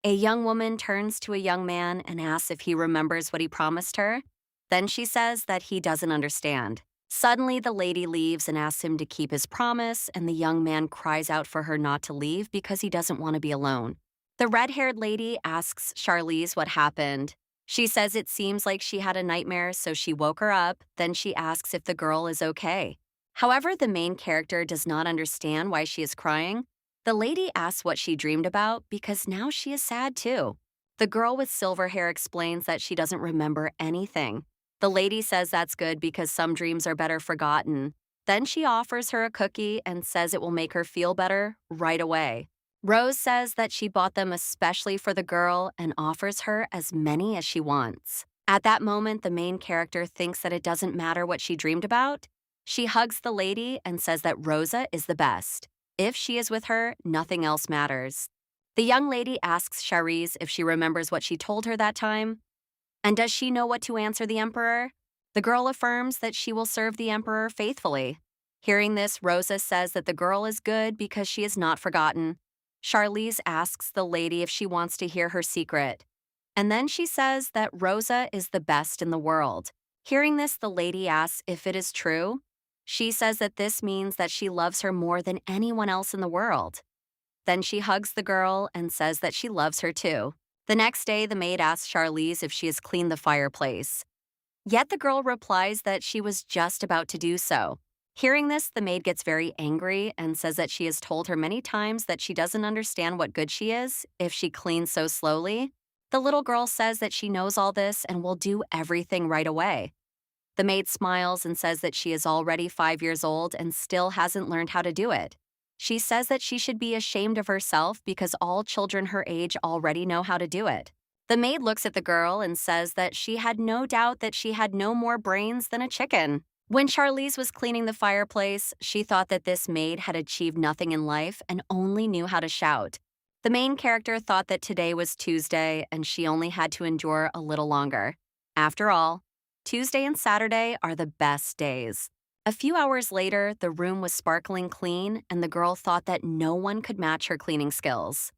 A young woman turns to a young man and asks if he remembers what he promised her. Then she says that he doesn't understand. Suddenly, the lady leaves and asks him to keep his promise, and the young man cries out for her not to leave because he doesn't want to be alone. The red haired lady asks Charlize what happened. She says it seems like she had a nightmare, so she woke her up. Then she asks if the girl is okay. However, the main character does not understand why she is crying. The lady asks what she dreamed about because now she is sad too. The girl with silver hair explains that she doesn't remember anything. The lady says that's good because some dreams are better forgotten. Then she offers her a cookie and says it will make her feel better right away. Rose says that she bought them especially for the girl and offers her as many as she wants. At that moment, the main character thinks that it doesn't matter what she dreamed about. She hugs the lady and says that Rosa is the best. If she is with her, nothing else matters. The young lady asks Charisse if she remembers what she told her that time. And does she know what to answer the emperor? The girl affirms that she will serve the emperor faithfully. Hearing this, Rosa says that the girl is good because she is not forgotten. Charlize asks the lady if she wants to hear her secret. And then she says that Rosa is the best in the world. Hearing this, the lady asks if it is true. She says that this means that she loves her more than anyone else in the world. Then she hugs the girl and says that she loves her too. The next day, the maid asks Charlize if she has cleaned the fireplace. Yet the girl replies that she was just about to do so. Hearing this, the maid gets very angry and says that she has told her many times that she doesn't understand what good she is if she cleans so slowly. The little girl says that she knows all this and will do everything right away. The maid smiles and says that she is already 5 years old and still hasn't learned how to do it. She says that she should be ashamed of herself because all children her age already know how to do it. The maid looks at the girl and says that she had no doubt that she had no more brains than a chicken. When Charlize was cleaning the fireplace, she thought that this maid had achieved nothing in life and only knew how to shout. The main character thought that today was Tuesday and she only had to endure a little longer. After all, Tuesday and Saturday are the best days. A few hours later, the room was sparkling clean and the girl thought that no one could match her cleaning skills.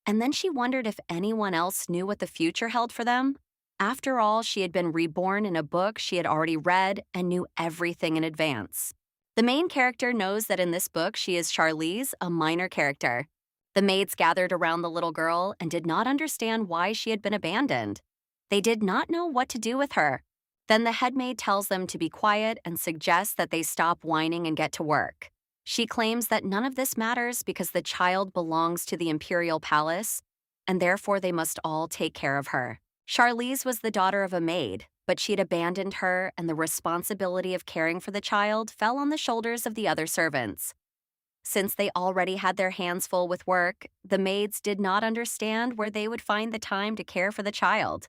And then she wondered if anyone else knew what the future held for them. After all, she had been reborn in a book she had already read and knew everything in advance. The main character knows that in this book she is Charlize, a minor character. The maids gathered around the little girl and did not understand why she had been abandoned. They did not know what to do with her. Then the head maid tells them to be quiet and suggests that they stop whining and get to work. She claims that none of this matters because the child belongs to the imperial palace, and therefore they must all take care of her. Charlize was the daughter of a maid, but she had abandoned her, and the responsibility of caring for the child fell on the shoulders of the other servants. Since they already had their hands full with work, the maids did not understand where they would find the time to care for the child.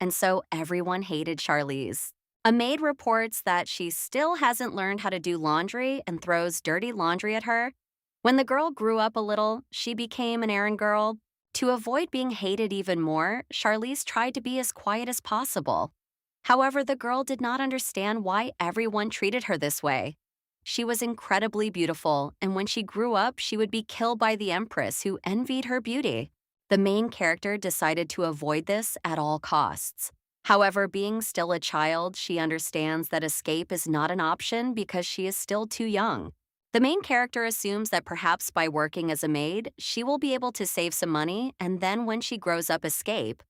And so everyone hated Charlize. A maid reports that she still hasn't learned how to do laundry and throws dirty laundry at her. When the girl grew up a little, she became an errand girl. To avoid being hated even more, Charlize tried to be as quiet as possible. However, the girl did not understand why everyone treated her this way. She was incredibly beautiful, and when she grew up, she would be killed by the empress who envied her beauty. The main character decided to avoid this at all costs. However, being still a child, she understands that escape is not an option because she is still too young. The main character assumes that perhaps by working as a maid, she will be able to save some money and then when she grows up escape.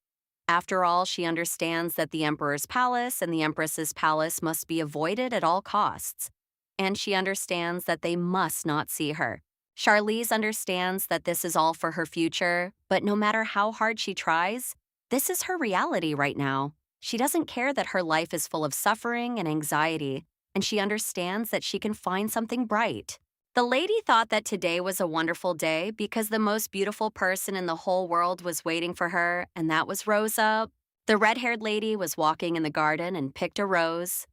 After all, she understands that the emperor's palace and the empress's palace must be avoided at all costs. And she understands that they must not see her. Charlize understands that this is all for her future, but no matter how hard she tries, this is her reality right now. She doesn't care that her life is full of suffering and anxiety, and she understands that she can find something bright. The lady thought that today was a wonderful day because the most beautiful person in the whole world was waiting for her, and that was Rosa. The red-haired lady was walking in the garden and picked a rose.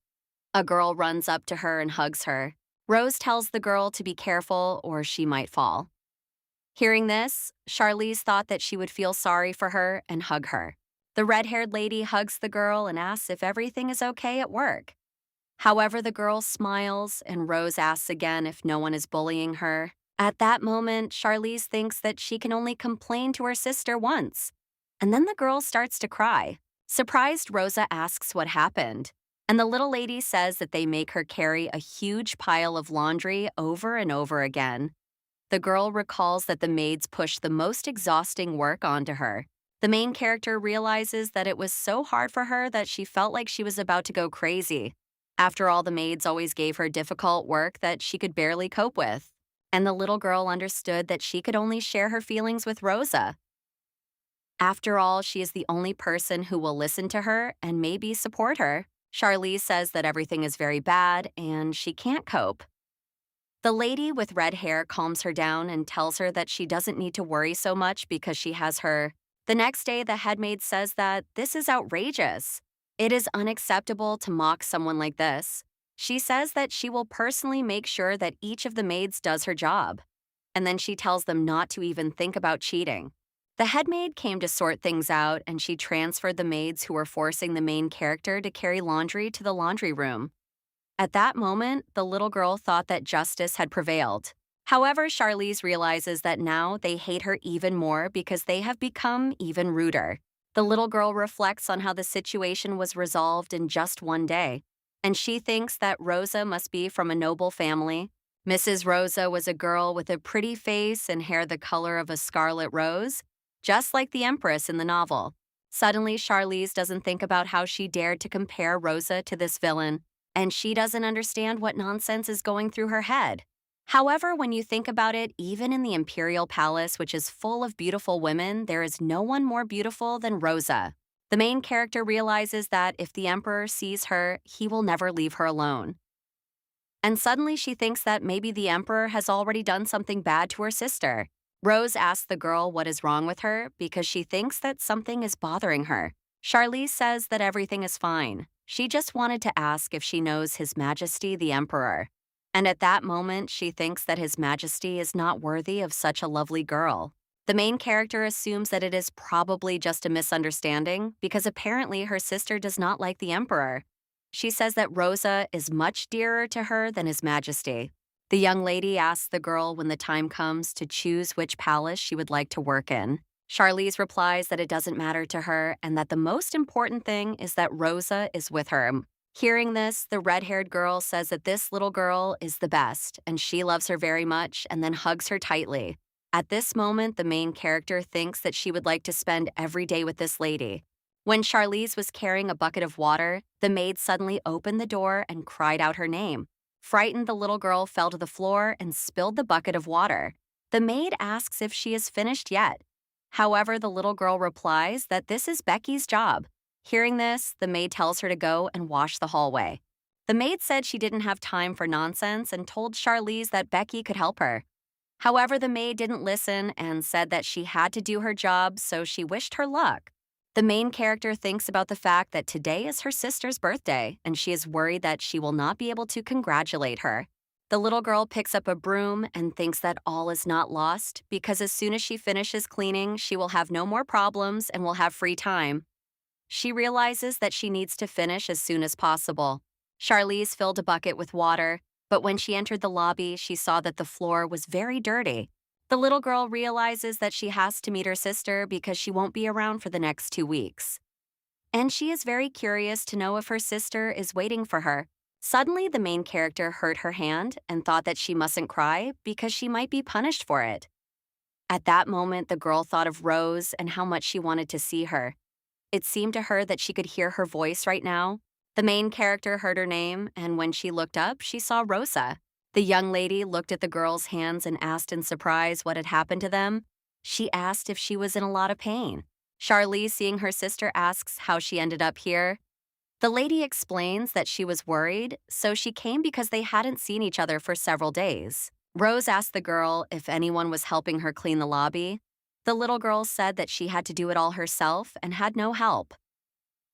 A girl runs up to her and hugs her. Rose tells the girl to be careful or she might fall. Hearing this, Charlize thought that she would feel sorry for her and hug her. The red-haired lady hugs the girl and asks if everything is okay at work. However, the girl smiles and Rose asks again if no one is bullying her. At that moment, Charlize thinks that she can only complain to her sister once. And then the girl starts to cry. Surprised, Rosa asks what happened. And the little lady says that they make her carry a huge pile of laundry over and over again. The girl recalls that the maids pushed the most exhausting work onto her. The main character realizes that it was so hard for her that she felt like she was about to go crazy. After all, the maids always gave her difficult work that she could barely cope with. And the little girl understood that she could only share her feelings with Rosa. After all, she is the only person who will listen to her and maybe support her. Charlize says that everything is very bad and she can't cope. The lady with red hair calms her down and tells her that she doesn't need to worry so much because she has her. The next day, the headmaid says that this is outrageous. It is unacceptable to mock someone like this. She says that she will personally make sure that each of the maids does her job. And then she tells them not to even think about cheating. The headmaid came to sort things out and she transferred the maids who were forcing the main character to carry laundry to the laundry room. At that moment, the little girl thought that justice had prevailed. However, Charlize realizes that now they hate her even more because they have become even ruder. The little girl reflects on how the situation was resolved in just one day, and she thinks that Rosa must be from a noble family. Mrs. Rosa was a girl with a pretty face and hair the color of a scarlet rose, just like the Empress in the novel. Suddenly, Charlize doesn't think about how she dared to compare Rosa to this villain, and she doesn't understand what nonsense is going through her head. However, when you think about it, even in the imperial palace, which is full of beautiful women, there is no one more beautiful than Rosa. The main character realizes that if the emperor sees her, he will never leave her alone. And suddenly she thinks that maybe the emperor has already done something bad to her sister. Rose asks the girl what is wrong with her because she thinks that something is bothering her. Charlize says that everything is fine. She just wanted to ask if she knows His Majesty the Emperor. And at that moment, she thinks that His Majesty is not worthy of such a lovely girl. The main character assumes that it is probably just a misunderstanding because apparently her sister does not like the Emperor. She says that Rosa is much dearer to her than His Majesty. The young lady asks the girl when the time comes to choose which palace she would like to work in. Charlize replies that it doesn't matter to her and that the most important thing is that Rosa is with her. Hearing this, the red-haired girl says that this little girl is the best and she loves her very much and then hugs her tightly. At this moment, the main character thinks that she would like to spend every day with this lady. When Charlize was carrying a bucket of water, the maid suddenly opened the door and cried out her name. Frightened, the little girl fell to the floor and spilled the bucket of water. The maid asks if she is finished yet. However, the little girl replies that this is Becky's job. Hearing this, the maid tells her to go and wash the hallway. The maid said she didn't have time for nonsense and told Charlize that Becky could help her. However, the maid didn't listen and said that she had to do her job, so she wished her luck. The main character thinks about the fact that today is her sister's birthday, and she is worried that she will not be able to congratulate her. The little girl picks up a broom and thinks that all is not lost because as soon as she finishes cleaning, she will have no more problems and will have free time. She realizes that she needs to finish as soon as possible. Charlize filled a bucket with water, but when she entered the lobby, she saw that the floor was very dirty. The little girl realizes that she has to meet her sister because she won't be around for the next 2 weeks. And she is very curious to know if her sister is waiting for her. Suddenly, the main character hurt her hand and thought that she mustn't cry because she might be punished for it. At that moment, the girl thought of Rose and how much she wanted to see her. It seemed to her that she could hear her voice right now. The main character heard her name, and when she looked up, she saw Rosa. The young lady looked at the girl's hands and asked in surprise what had happened to them. She asked if she was in a lot of pain. Charlize, seeing her sister, asks how she ended up here. The lady explains that she was worried, so she came because they hadn't seen each other for several days. Rose asked the girl if anyone was helping her clean the lobby. The little girl said that she had to do it all herself and had no help.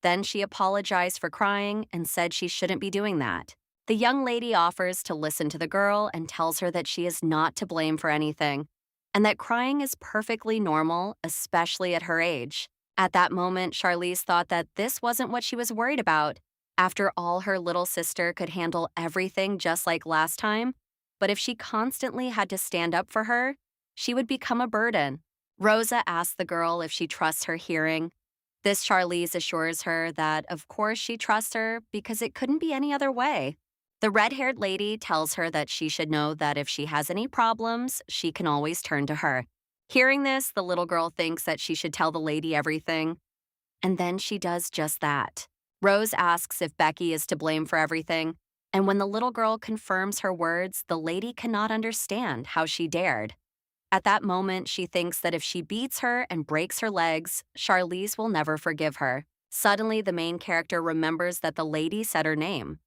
Then she apologized for crying and said she shouldn't be doing that. The young lady offers to listen to the girl and tells her that she is not to blame for anything, and that crying is perfectly normal, especially at her age. At that moment, Charlize thought that this wasn't what she was worried about. After all, her little sister could handle everything just like last time, but if she constantly had to stand up for her, she would become a burden. Rosa asks the girl if she trusts her hearing. This Charlize assures her that, of course, she trusts her because it couldn't be any other way. The red haired lady tells her that she should know that if she has any problems, she can always turn to her. Hearing this, the little girl thinks that she should tell the lady everything, and then she does just that. Rose asks if Becky is to blame for everything, and when the little girl confirms her words, the lady cannot understand how she dared. At that moment, she thinks that if she beats her and breaks her legs, Charlize will never forgive her. Suddenly, the main character remembers that the lady said her name.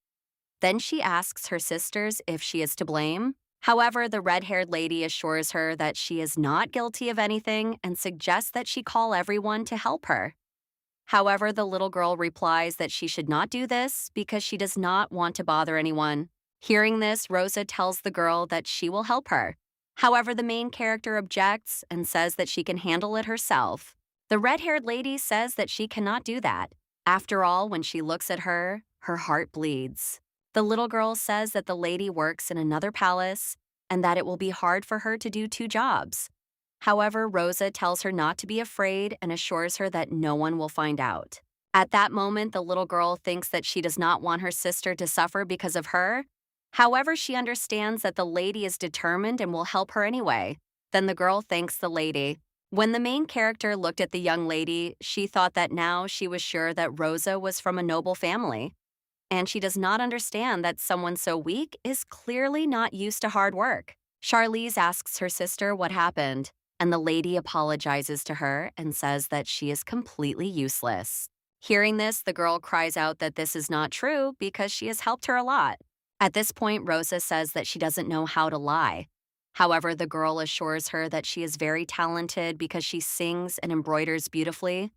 Then she asks her sisters if she is to blame. However, the red haired lady assures her that she is not guilty of anything and suggests that she call everyone to help her. However, the little girl replies that she should not do this because she does not want to bother anyone. Hearing this, Rosa tells the girl that she will help her. However, the main character objects and says that she can handle it herself. The red haired lady says that she cannot do that. After all, when she looks at her, her heart bleeds. The little girl says that the lady works in another palace and that it will be hard for her to do two jobs. However, Rosa tells her not to be afraid and assures her that no one will find out. At that moment, the little girl thinks that she does not want her sister to suffer because of her. However, she understands that the lady is determined and will help her anyway. Then the girl thanks the lady. When the main character looked at the young lady, she thought that now she was sure that Rosa was from a noble family. And she does not understand that someone so weak is clearly not used to hard work. Charlize asks her sister what happened, and the lady apologizes to her and says that she is completely useless. Hearing this, the girl cries out that this is not true because she has helped her a lot. At this point, Rosa says that she doesn't know how to lie. However, the girl assures her that she is very talented because she sings and embroiders beautifully.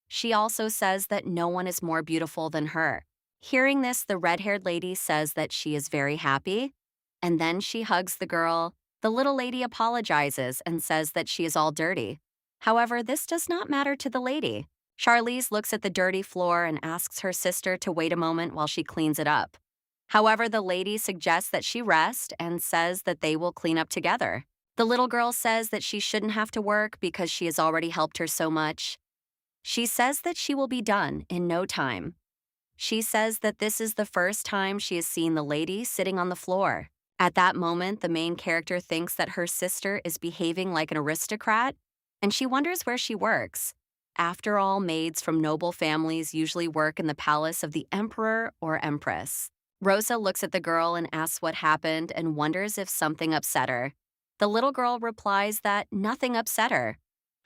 She also says that no one is more beautiful than her. Hearing this, the red-haired lady says that she is very happy, and then she hugs the girl. The little lady apologizes and says that she is all dirty. However, this does not matter to the lady. Charlize looks at the dirty floor and asks her sister to wait a moment while she cleans it up. However, the lady suggests that she rest and says that they will clean up together. The little girl says that she shouldn't have to work because she has already helped her so much. She says that she will be done in no time. She says that this is the first time she has seen the lady sitting on the floor. At that moment, the main character thinks that her sister is behaving like an aristocrat, and she wonders where she works. After all, maids from noble families usually work in the palace of the emperor or empress. Rosa looks at the girl and asks what happened and wonders if something upset her. The little girl replies that nothing upset her.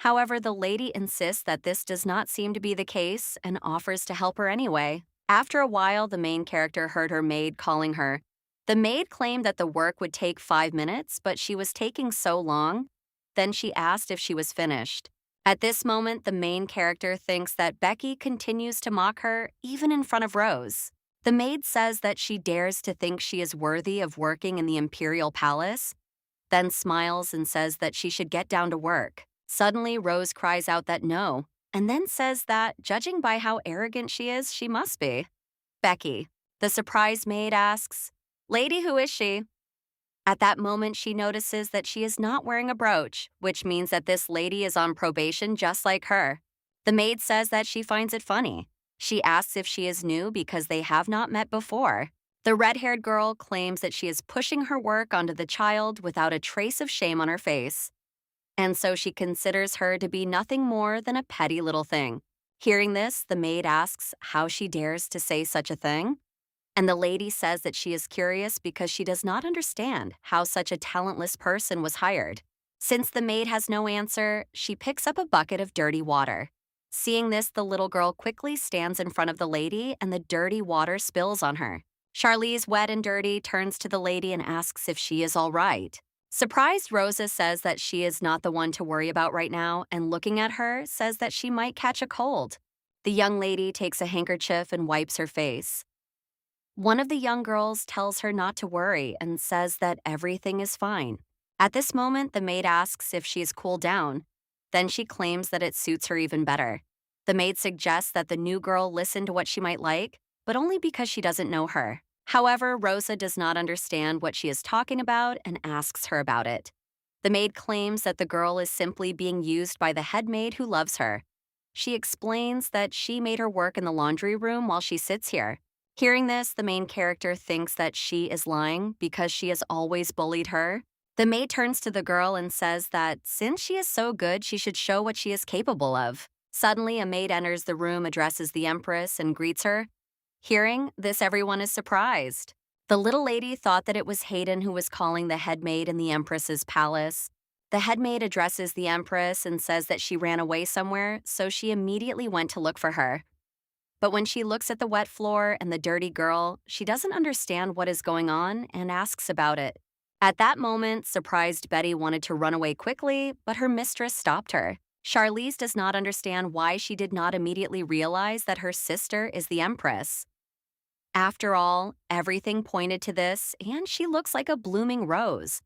However, the lady insists that this does not seem to be the case and offers to help her anyway. After a while, the main character heard her maid calling her. The maid claimed that the work would take 5 minutes, but she was taking so long. Then she asked if she was finished. At this moment, the main character thinks that Becky continues to mock her, even in front of Rose. The maid says that she dares to think she is worthy of working in the imperial palace, then smiles and says that she should get down to work. Suddenly, Rose cries out that no, and then says that, judging by how arrogant she is, she must be. Becky, the surprised maid, asks, "Lady, who is she?" At that moment, she notices that she is not wearing a brooch, which means that this lady is on probation just like her. The maid says that she finds it funny. She asks if she is new because they have not met before. The red-haired girl claims that she is pushing her work onto the child without a trace of shame on her face. And so she considers her to be nothing more than a petty little thing. Hearing this, the maid asks how she dares to say such a thing. And the lady says that she is curious because she does not understand how such a talentless person was hired. Since the maid has no answer, she picks up a bucket of dirty water. Seeing this, the little girl quickly stands in front of the lady and the dirty water spills on her. Charlize, wet and dirty, turns to the lady and asks if she is all right. Surprised, Rosa says that she is not the one to worry about right now, and looking at her, says that she might catch a cold. The young lady takes a handkerchief and wipes her face. One of the young girls tells her not to worry and says that everything is fine. At this moment, the maid asks if she is cooled down. Then she claims that it suits her even better. The maid suggests that the new girl listen to what she might like, but only because she doesn't know her. However, Rosa does not understand what she is talking about and asks her about it. The maid claims that the girl is simply being used by the head maid who loves her. She explains that she made her work in the laundry room while she sits here. Hearing this, the main character thinks that she is lying because she has always bullied her. The maid turns to the girl and says that since she is so good, she should show what she is capable of. Suddenly, a maid enters the room, addresses the empress, and greets her. Hearing this, everyone is surprised. The little lady thought that it was Hayden who was calling the head maid in the empress's palace. The head maid addresses the empress and says that she ran away somewhere, so she immediately went to look for her. But when she looks at the wet floor and the dirty girl, she doesn't understand what is going on and asks about it. At that moment, surprised Betty wanted to run away quickly, but her mistress stopped her. Charlize does not understand why she did not immediately realize that her sister is the empress. After all, everything pointed to this, and she looks like a blooming rose.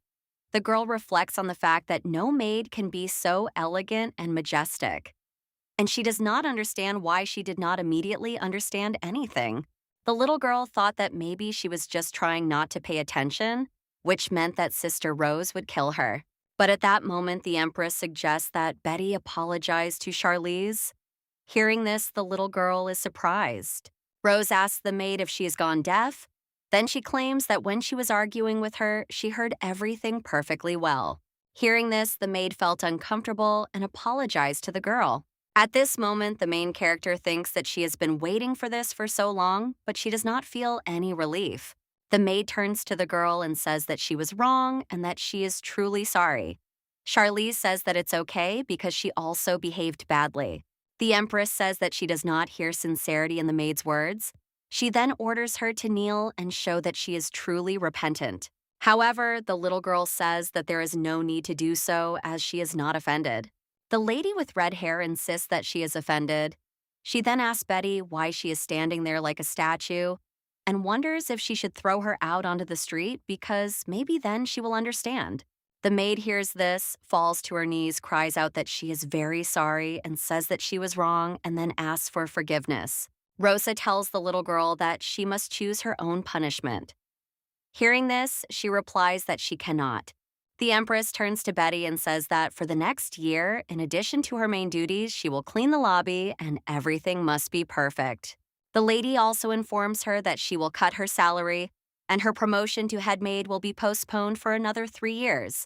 The girl reflects on the fact that no maid can be so elegant and majestic. And she does not understand why she did not immediately understand anything. The little girl thought that maybe she was just trying not to pay attention, which meant that Sister Rose would kill her. But at that moment, the Empress suggests that Betty apologize to Charlize. Hearing this, the little girl is surprised. Rose asks the maid if she has gone deaf. Then she claims that when she was arguing with her, she heard everything perfectly well. Hearing this, the maid felt uncomfortable and apologized to the girl. At this moment, the main character thinks that she has been waiting for this for so long, but she does not feel any relief. The maid turns to the girl and says that she was wrong and that she is truly sorry. Charlize says that it's okay because she also behaved badly. The Empress says that she does not hear sincerity in the maid's words. She then orders her to kneel and show that she is truly repentant. However, the little girl says that there is no need to do so as she is not offended. The lady with red hair insists that she is offended. She then asks Betty why she is standing there like a statue and wonders if she should throw her out onto the street because maybe then she will understand. The maid hears this, falls to her knees, cries out that she is very sorry and says that she was wrong and then asks for forgiveness. Rosa tells the little girl that she must choose her own punishment. Hearing this, she replies that she cannot. The Empress turns to Betty and says that for the next year, in addition to her main duties, she will clean the lobby and everything must be perfect. The lady also informs her that she will cut her salary and her promotion to head maid will be postponed for another 3 years.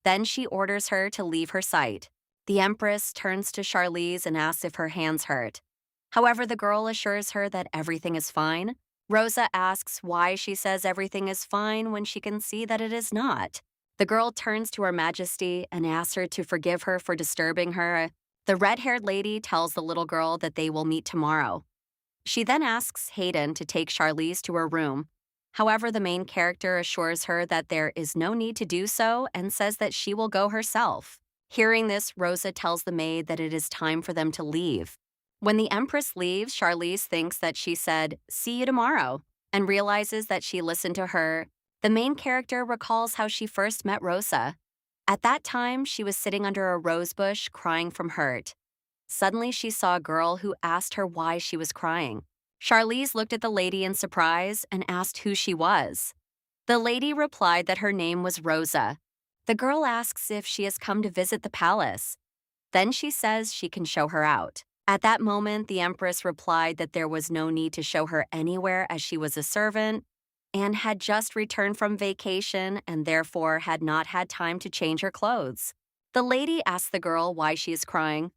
Then she orders her to leave her sight. The Empress turns to Charlize and asks if her hands hurt. However, the girl assures her that everything is fine. Rosa asks why she says everything is fine when she can see that it is not. The girl turns to Her Majesty and asks her to forgive her for disturbing her. The red-haired lady tells the little girl that they will meet tomorrow. She then asks Hayden to take Charlize to her room. However, the main character assures her that there is no need to do so and says that she will go herself. Hearing this, Rosa tells the maid that it is time for them to leave. When the Empress leaves, Charlize thinks that she said, "See you tomorrow," and realizes that she listened to her. The main character recalls how she first met Rosa. At that time, she was sitting under a rose bush crying from hurt. Suddenly, she saw a girl who asked her why she was crying. Charlize looked at the lady in surprise and asked who she was. The lady replied that her name was Rosa. The girl asks if she has come to visit the palace. Then she says she can show her out. At that moment, the Empress replied that there was no need to show her anywhere as she was a servant and had just returned from vacation and therefore had not had time to change her clothes. The lady asks the girl why she is crying.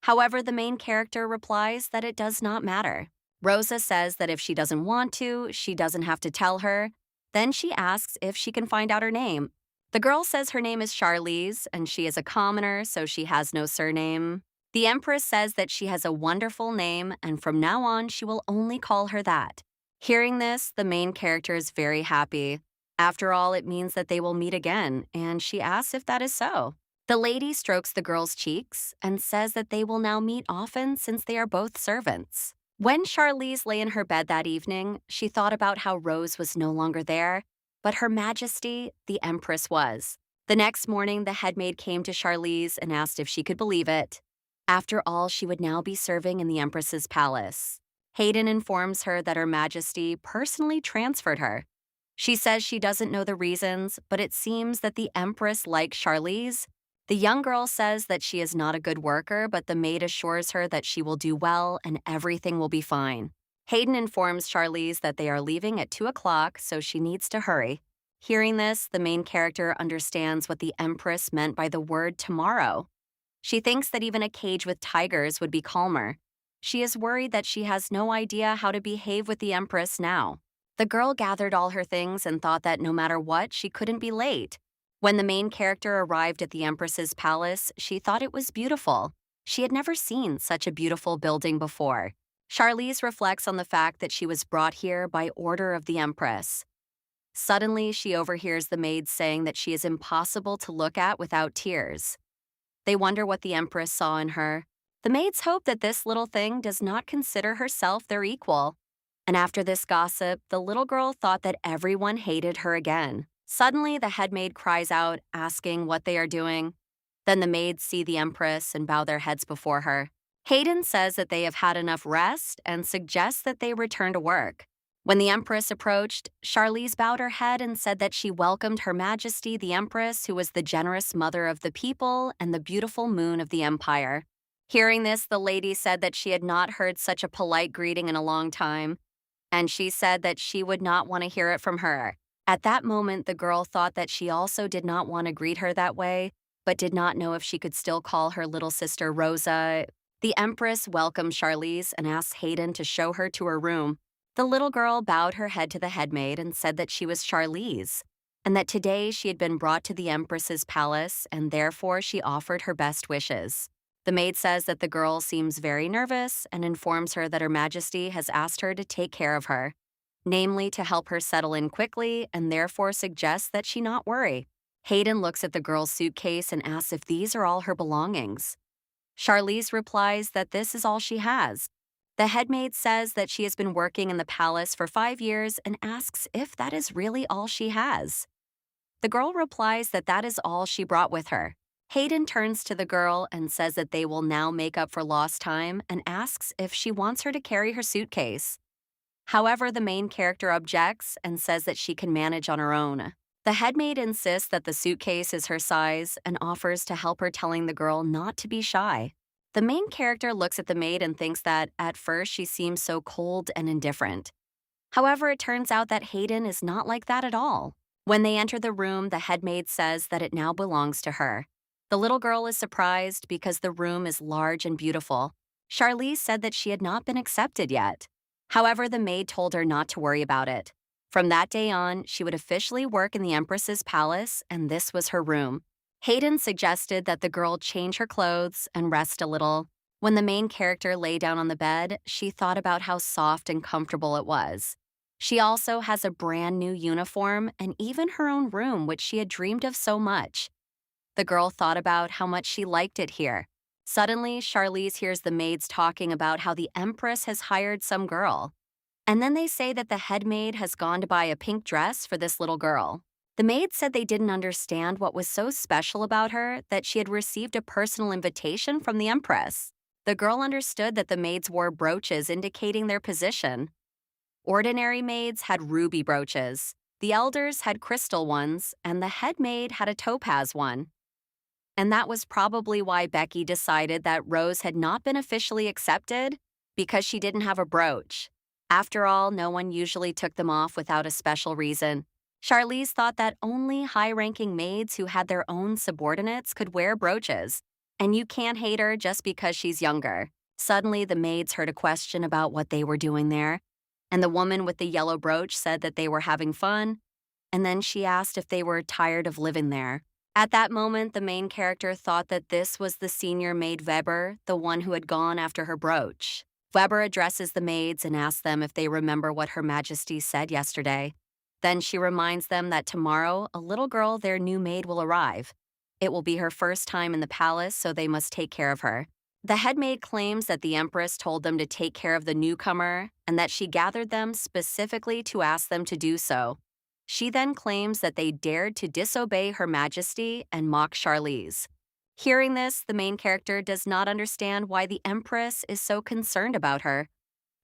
However, the main character replies that it does not matter. Rosa says that if she doesn't want to, she doesn't have to tell her. Then she asks if she can find out her name. The girl says her name is Charlize and she is a commoner, so she has no surname. The Empress says that she has a wonderful name and from now on she will only call her that. Hearing this, the main character is very happy. After all, it means that they will meet again, and she asks if that is so. The lady strokes the girl's cheeks and says that they will now meet often since they are both servants. When Charlize lay in her bed that evening, she thought about how Rose was no longer there, but Her Majesty, the Empress, was. The next morning, the headmaid came to Charlize and asked if she could believe it. After all, she would now be serving in the Empress's palace. Hayden informs her that Her Majesty personally transferred her. She says she doesn't know the reasons, but it seems that the Empress likes Charlize. The young girl says that she is not a good worker, but the maid assures her that she will do well and everything will be fine. Hayden informs Charlize that they are leaving at 2 o'clock, so she needs to hurry. Hearing this, the main character understands what the Empress meant by the word tomorrow. She thinks that even a cage with tigers would be calmer. She is worried that she has no idea how to behave with the Empress now. The girl gathered all her things and thought that no matter what, she couldn't be late. When the main character arrived at the Empress's palace, she thought it was beautiful. She had never seen such a beautiful building before. Charlize reflects on the fact that she was brought here by order of the Empress. Suddenly, she overhears the maids saying that she is impossible to look at without tears. They wonder what the Empress saw in her. The maids hope that this little thing does not consider herself their equal. And after this gossip, the little girl thought that everyone hated her again. Suddenly, the head maid cries out, asking what they are doing. Then the maids see the Empress and bow their heads before her. Hayden says that they have had enough rest and suggests that they return to work. When the Empress approached, Charlize bowed her head and said that she welcomed Her Majesty the Empress, who was the generous mother of the people and the beautiful moon of the empire. Hearing this, the lady said that she had not heard such a polite greeting in a long time, and she said that she would not want to hear it from her. At that moment, the girl thought that she also did not want to greet her that way, but did not know if she could still call her little sister Rosa. The Empress welcomed Charlize and asked Hayden to show her to her room. The little girl bowed her head to the headmaid and said that she was Charlize, and that today she had been brought to the Empress's palace, and therefore she offered her best wishes. The maid says that the girl seems very nervous and informs her that Her Majesty has asked her to take care of her, namely to help her settle in quickly, and therefore suggests that she not worry. Hayden looks at the girl's suitcase and asks if these are all her belongings. Charlize replies that this is all she has. The headmaid says that she has been working in the palace for 5 years and asks if that is really all she has. The girl replies that that is all she brought with her. Hayden turns to the girl and says that they will now make up for lost time and asks if she wants her to carry her suitcase. However, the main character objects and says that she can manage on her own. The headmaid insists that the suitcase is her size and offers to help her, telling the girl not to be shy. The main character looks at the maid and thinks that, at first, she seems so cold and indifferent. However, it turns out that Hayden is not like that at all. When they enter the room, the headmaid says that it now belongs to her. The little girl is surprised because the room is large and beautiful. Charlize said that she had not been accepted yet. However, the maid told her not to worry about it. From that day on, she would officially work in the Empress's palace, and this was her room. Hayden suggested that the girl change her clothes and rest a little. When the main character lay down on the bed, she thought about how soft and comfortable it was. She also has a brand new uniform and even her own room, which she had dreamed of so much. The girl thought about how much she liked it here. Suddenly, Charlize hears the maids talking about how the Empress has hired some girl. And then they say that the head maid has gone to buy a pink dress for this little girl. The maid said they didn't understand what was so special about her, that she had received a personal invitation from the Empress. The girl understood that the maids wore brooches indicating their position. Ordinary maids had ruby brooches, the elders had crystal ones, and the head maid had a topaz one. And that was probably why Becky decided that Rose had not been officially accepted, because she didn't have a brooch. After all, no one usually took them off without a special reason. Charlize thought that only high-ranking maids who had their own subordinates could wear brooches, and you can't hate her just because she's younger. Suddenly, the maids heard a question about what they were doing there, and the woman with the yellow brooch said that they were having fun, and then she asked if they were tired of living there. At that moment, the main character thought that this was the senior maid Weber, the one who had gone after her brooch. Weber addresses the maids and asks them if they remember what Her Majesty said yesterday. Then she reminds them that tomorrow, a little girl, their new maid, will arrive. It will be her first time in the palace, so they must take care of her. The head maid claims that the Empress told them to take care of the newcomer and that she gathered them specifically to ask them to do so. She then claims that they dared to disobey Her Majesty and mock Charlize. Hearing this, the main character does not understand why the Empress is so concerned about her.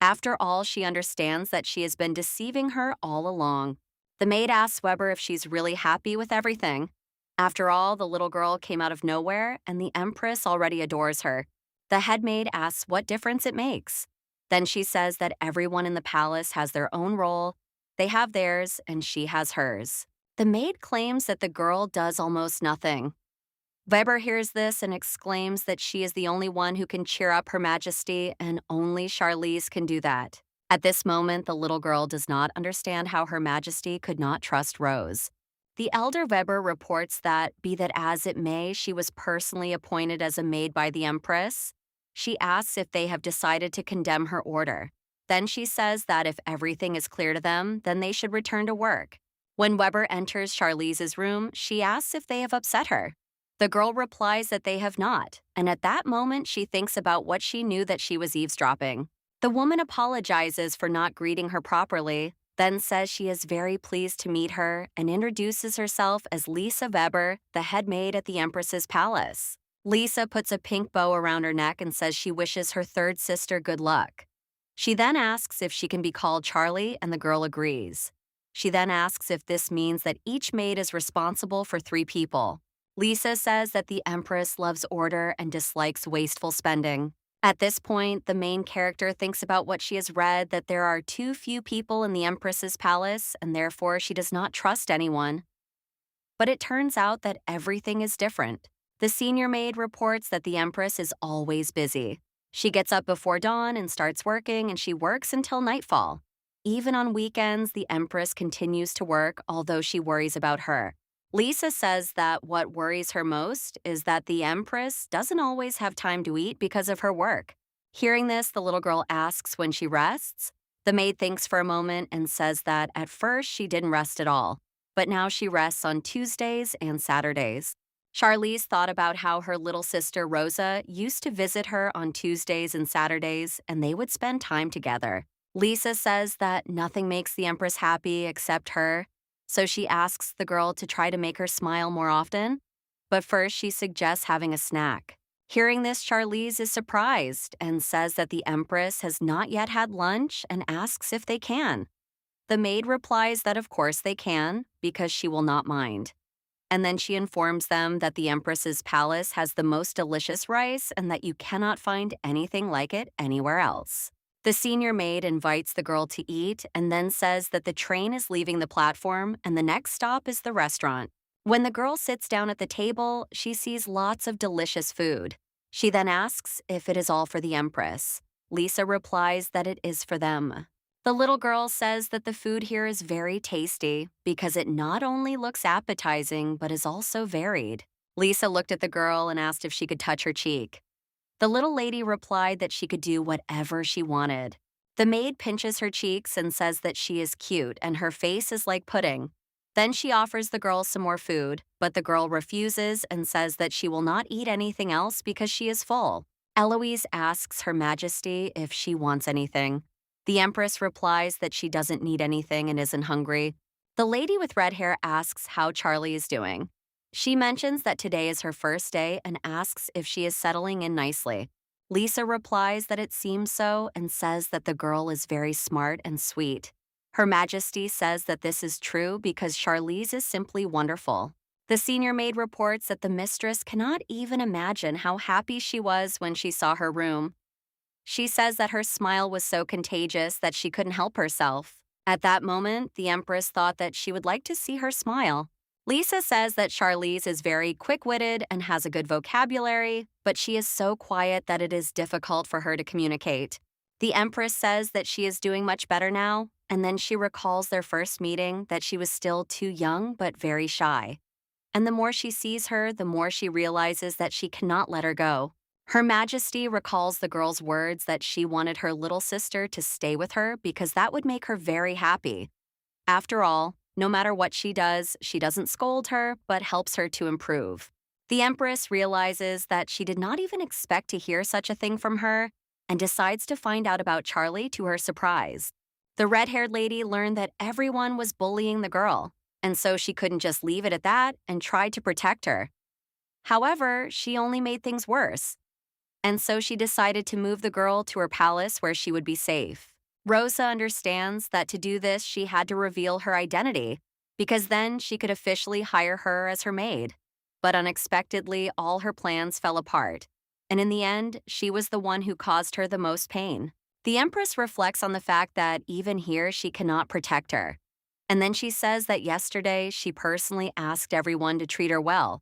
After all, she understands that she has been deceiving her all along. The maid asks Weber if she's really happy with everything. After all, the little girl came out of nowhere, and the Empress already adores her. The head maid asks what difference it makes. Then she says that everyone in the palace has their own role. They have theirs, and she has hers. The maid claims that the girl does almost nothing. Weber hears this and exclaims that she is the only one who can cheer up Her Majesty, and only Charlize can do that. At this moment, the little girl does not understand how Her Majesty could not trust Rose. The elder Weber reports that, be that as it may, she was personally appointed as a maid by the Empress. She asks if they have decided to condemn her order. Then she says that if everything is clear to them, then they should return to work. When Weber enters Charlize's room, she asks if they have upset her. The girl replies that they have not, and at that moment she thinks about what she knew that she was eavesdropping. The woman apologizes for not greeting her properly, then says she is very pleased to meet her and introduces herself as Lisa Weber, the head maid at the Empress's palace. Lisa puts a pink bow around her neck and says she wishes her third sister good luck. She then asks if she can be called Charlie, and the girl agrees. She then asks if this means that each maid is responsible for 3 people. Lisa says that the Empress loves order and dislikes wasteful spending. At this point, the main character thinks about what she has read, that there are too few people in the Empress's palace, and therefore she does not trust anyone. But it turns out that everything is different. The senior maid reports that the Empress is always busy. She gets up before dawn and starts working, and she works until nightfall. Even on weekends, the Empress continues to work, although she worries about her. Lisa says that what worries her most is that the Empress doesn't always have time to eat because of her work. Hearing this, the little girl asks when she rests. The maid thinks for a moment and says that at first she didn't rest at all, but now she rests on Tuesdays and Saturdays. Charlize thought about how her little sister Rosa used to visit her on Tuesdays and Saturdays, and they would spend time together. Lisa says that nothing makes the Empress happy except her, so she asks the girl to try to make her smile more often. But first, she suggests having a snack. Hearing this, Charlize is surprised and says that the Empress has not yet had lunch and asks if they can. The maid replies that of course they can, because she will not mind. And then she informs them that the Empress's palace has the most delicious rice and that you cannot find anything like it anywhere else. The senior maid invites the girl to eat and then says that the train is leaving the platform and the next stop is the restaurant. When the girl sits down at the table, she sees lots of delicious food. She then asks if it is all for the Empress. Lisa replies that it is for them. The little girl says that the food here is very tasty because it not only looks appetizing but is also varied. Lisa looked at the girl and asked if she could touch her cheek. The little lady replied that she could do whatever she wanted. The maid pinches her cheeks and says that she is cute and her face is like pudding. Then she offers the girl some more food, but the girl refuses and says that she will not eat anything else because she is full. Eloise asks Her Majesty if she wants anything. The Empress replies that she doesn't need anything and isn't hungry. The lady with red hair asks how Charlie is doing. She mentions that today is her first day and asks if she is settling in nicely. Lisa replies that it seems so and says that the girl is very smart and sweet. Her Majesty says that this is true because Charlize is simply wonderful. The senior maid reports that the mistress cannot even imagine how happy she was when she saw her room. She says that her smile was so contagious that she couldn't help herself. At that moment, the Empress thought that she would like to see her smile. Lisa says that Charlize is very quick-witted and has a good vocabulary, but she is so quiet that it is difficult for her to communicate. The Empress says that she is doing much better now, and then she recalls their first meeting, that she was still too young but very shy. And the more she sees her, the more she realizes that she cannot let her go. Her Majesty recalls the girl's words that she wanted her little sister to stay with her because that would make her very happy. After all, no matter what she does, she doesn't scold her, but helps her to improve. The Empress realizes that she did not even expect to hear such a thing from her and decides to find out about Charlie to her surprise. The red-haired lady learned that everyone was bullying the girl, and so she couldn't just leave it at that and tried to protect her. However, she only made things worse, and so she decided to move the girl to her palace where she would be safe. Rosa understands that to do this, she had to reveal her identity, because then she could officially hire her as her maid. But unexpectedly, all her plans fell apart. And in the end, she was the one who caused her the most pain. The Empress reflects on the fact that even here she cannot protect her. And then she says that yesterday she personally asked everyone to treat her well.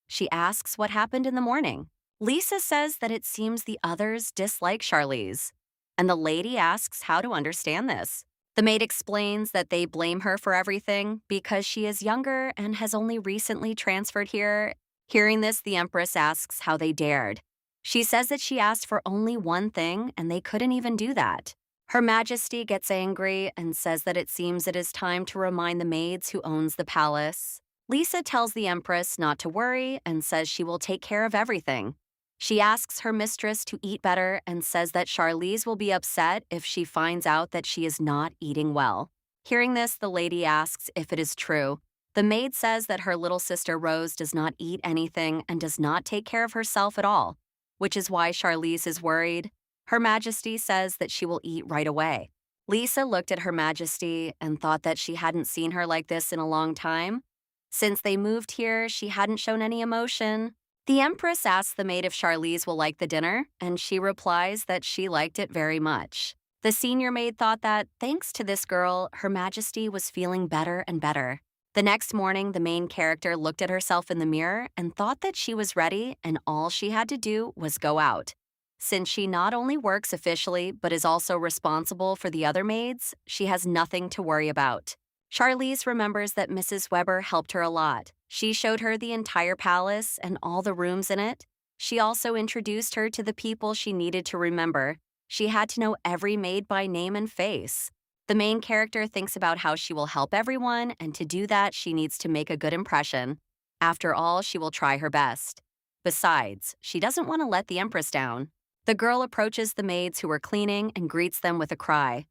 She asks what happened in the morning. Lisa says that it seems the others dislike Charlize. And the lady asks how to understand this. The maid explains that they blame her for everything because she is younger and has only recently transferred here. Hearing this, the Empress asks how they dared. She says that she asked for only one thing and they couldn't even do that. Her Majesty gets angry and says that it seems it is time to remind the maids who owns the palace. Lisa tells the Empress not to worry and says she will take care of everything. She asks her mistress to eat better and says that Charlize will be upset if she finds out that she is not eating well. Hearing this, the lady asks if it is true. The maid says that her little sister Rose does not eat anything and does not take care of herself at all, which is why Charlize is worried. Her Majesty says that she will eat right away. Lisa looked at Her Majesty and thought that she hadn't seen her like this in a long time. Since they moved here, she hadn't shown any emotion. The Empress asks the maid if Charlize will like the dinner, and she replies that she liked it very much. The senior maid thought that, thanks to this girl, Her Majesty was feeling better and better. The next morning, the main character looked at herself in the mirror and thought that she was ready and all she had to do was go out. Since she not only works officially but is also responsible for the other maids, she has nothing to worry about. Charlize remembers that Mrs. Weber helped her a lot. She showed her the entire palace and all the rooms in it. She also introduced her to the people she needed to remember. She had to know every maid by name and face. The main character thinks about how she will help everyone, and to do that, she needs to make a good impression. After all, she will try her best. Besides, she doesn't want to let the Empress down. The girl approaches the maids who are cleaning and greets them with a cry.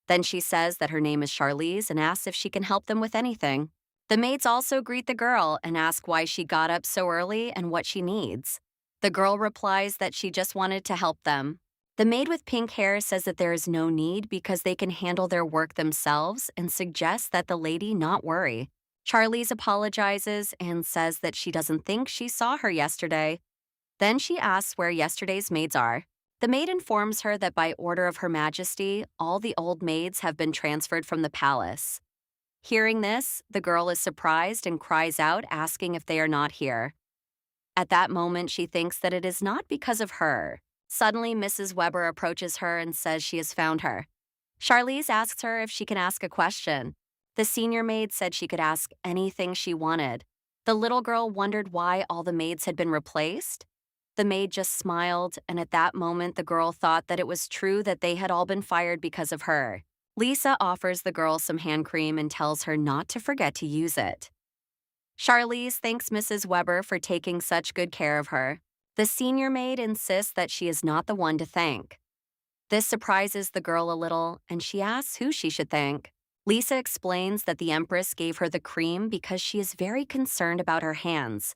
Then she says that her name is Charlize and asks if she can help them with anything. The maids also greet the girl and ask why she got up so early and what she needs. The girl replies that she just wanted to help them. The maid with pink hair says that there is no need because they can handle their work themselves and suggests that the lady not worry. Charlize apologizes and says that she doesn't think she saw her yesterday. Then she asks where yesterday's maids are. The maid informs her that by order of Her Majesty, all the old maids have been transferred from the palace. Hearing this, the girl is surprised and cries out, asking if they are not here. At that moment, she thinks that it is not because of her. Suddenly, Mrs. Weber approaches her and says she has found her. Charlize asks her if she can ask a question. The senior maid said she could ask anything she wanted. The little girl wondered why all the maids had been replaced. The maid just smiled, and at that moment, the girl thought that it was true that they had all been fired because of her. Lisa offers the girl some hand cream and tells her not to forget to use it. Charlize thanks Mrs. Weber for taking such good care of her. The senior maid insists that she is not the one to thank. This surprises the girl a little, and she asks who she should thank. Lisa explains that the Empress gave her the cream because she is very concerned about her hands.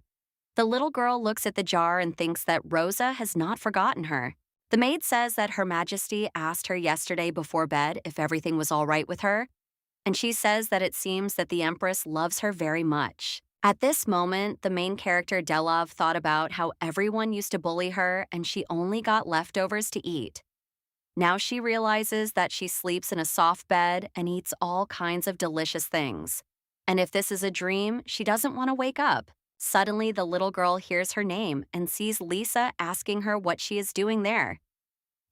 The little girl looks at the jar and thinks that Rosa has not forgotten her. The maid says that Her Majesty asked her yesterday before bed if everything was all right with her, and she says that it seems that the Empress loves her very much. At this moment, the main character Delov thought about how everyone used to bully her and she only got leftovers to eat. Now she realizes that she sleeps in a soft bed and eats all kinds of delicious things. And if this is a dream, she doesn't want to wake up. Suddenly, the little girl hears her name and sees Lisa asking her what she is doing there.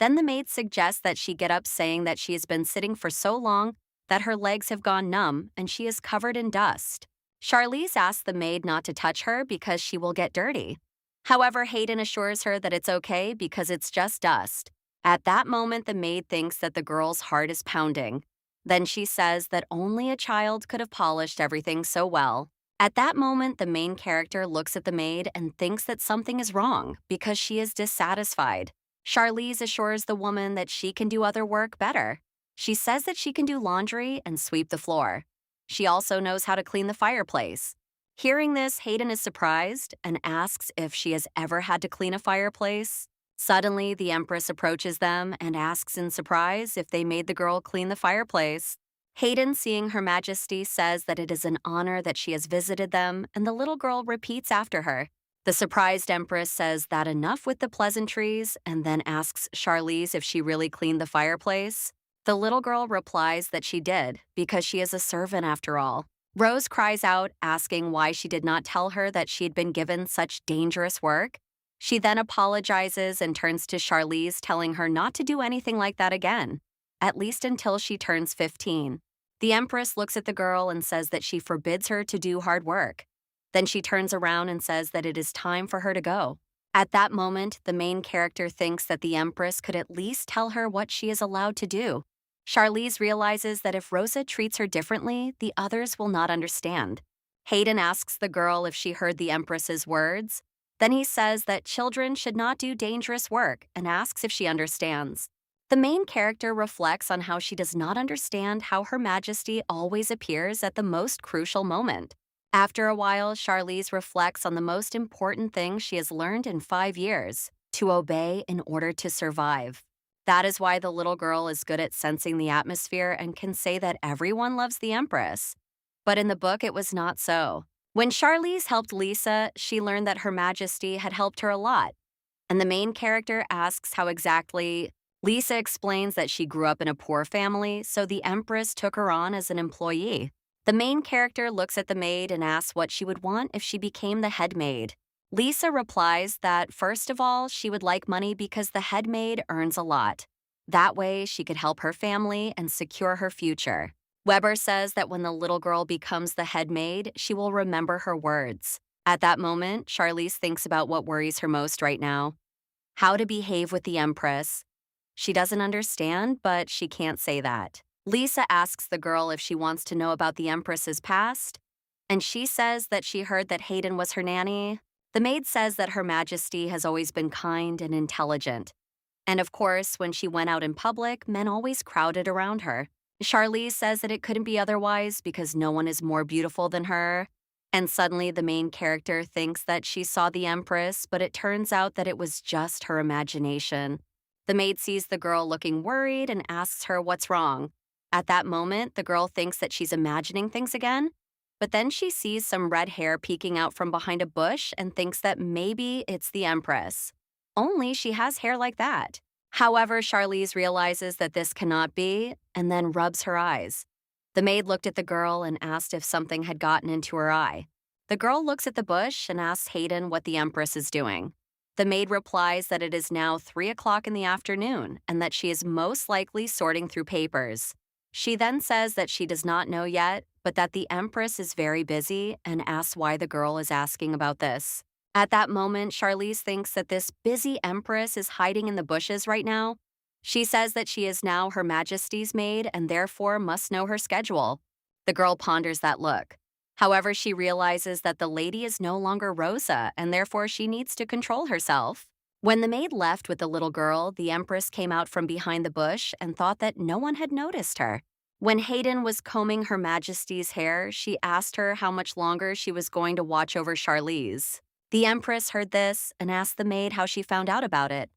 Then the maid suggests that she get up, saying that she has been sitting for so long that her legs have gone numb and she is covered in dust. Charlize asks the maid not to touch her because she will get dirty. However, Hayden assures her that it's okay because it's just dust. At that moment, the maid thinks that the girl's heart is pounding. Then she says that only a child could have polished everything so well. At that moment, the main character looks at the maid and thinks that something is wrong because she is dissatisfied. Charlize assures the woman that she can do other work better. She says that she can do laundry and sweep the floor. She also knows how to clean the fireplace. Hearing this, Hayden is surprised and asks if she has ever had to clean a fireplace. Suddenly, the Empress approaches them and asks in surprise if they made the girl clean the fireplace. Hayden, seeing Her Majesty, says that it is an honor that she has visited them, and the little girl repeats after her. The surprised Empress says that enough with the pleasantries and then asks Charlize if she really cleaned the fireplace. The little girl replies that she did, because she is a servant after all. Rose cries out, asking why she did not tell her that she had been given such dangerous work. She then apologizes and turns to Charlize, telling her not to do anything like that again, at least until she turns 15. The Empress looks at the girl and says that she forbids her to do hard work. Then she turns around and says that it is time for her to go. At that moment, the main character thinks that the Empress could at least tell her what she is allowed to do. Charlize realizes that if Rosa treats her differently, the others will not understand. Hayden asks the girl if she heard the Empress's words. Then he says that children should not do dangerous work and asks if she understands. The main character reflects on how she does not understand how Her Majesty always appears at the most crucial moment. After a while, Charlize reflects on the most important thing she has learned in 5 years: to obey in order to survive. That is why the little girl is good at sensing the atmosphere and can say that everyone loves the Empress. But in the book, it was not so. When Charlize helped Lisa, she learned that Her Majesty had helped her a lot. And the main character asks how exactly. Lisa explains that she grew up in a poor family, so the Empress took her on as an employee. The main character looks at the maid and asks what she would want if she became the head maid. Lisa replies that, first of all, she would like money because the head maid earns a lot. That way, she could help her family and secure her future. Weber says that when the little girl becomes the head maid, she will remember her words. At that moment, Charlize thinks about what worries her most right now: how to behave with the Empress. She doesn't understand, but she can't say that. Lisa asks the girl if she wants to know about the Empress's past, and she says that she heard that Hayden was her nanny. The maid says that Her Majesty has always been kind and intelligent. And of course, when she went out in public, men always crowded around her. Charlize says that it couldn't be otherwise because no one is more beautiful than her. And suddenly the main character thinks that she saw the Empress, but it turns out that it was just her imagination. The maid sees the girl looking worried and asks her what's wrong. At that moment, the girl thinks that she's imagining things again, but then she sees some red hair peeking out from behind a bush and thinks that maybe it's the Empress. Only she has hair like that. However, Charlize realizes that this cannot be and then rubs her eyes. The maid looked at the girl and asked if something had gotten into her eye. The girl looks at the bush and asks Hayden what the Empress is doing. The maid replies that it is now 3 o'clock in the afternoon and that she is most likely sorting through papers. She then says that she does not know yet, but that the Empress is very busy and asks why the girl is asking about this. At that moment, Charlize thinks that this busy Empress is hiding in the bushes right now. She says that she is now Her Majesty's maid and therefore must know her schedule. The girl ponders that look. However, she realizes that the lady is no longer Rosa, and therefore she needs to control herself. When the maid left with the little girl, the Empress came out from behind the bush and thought that no one had noticed her. When Hayden was combing Her Majesty's hair, she asked her how much longer she was going to watch over Charlize. The Empress heard this and asked the maid how she found out about it,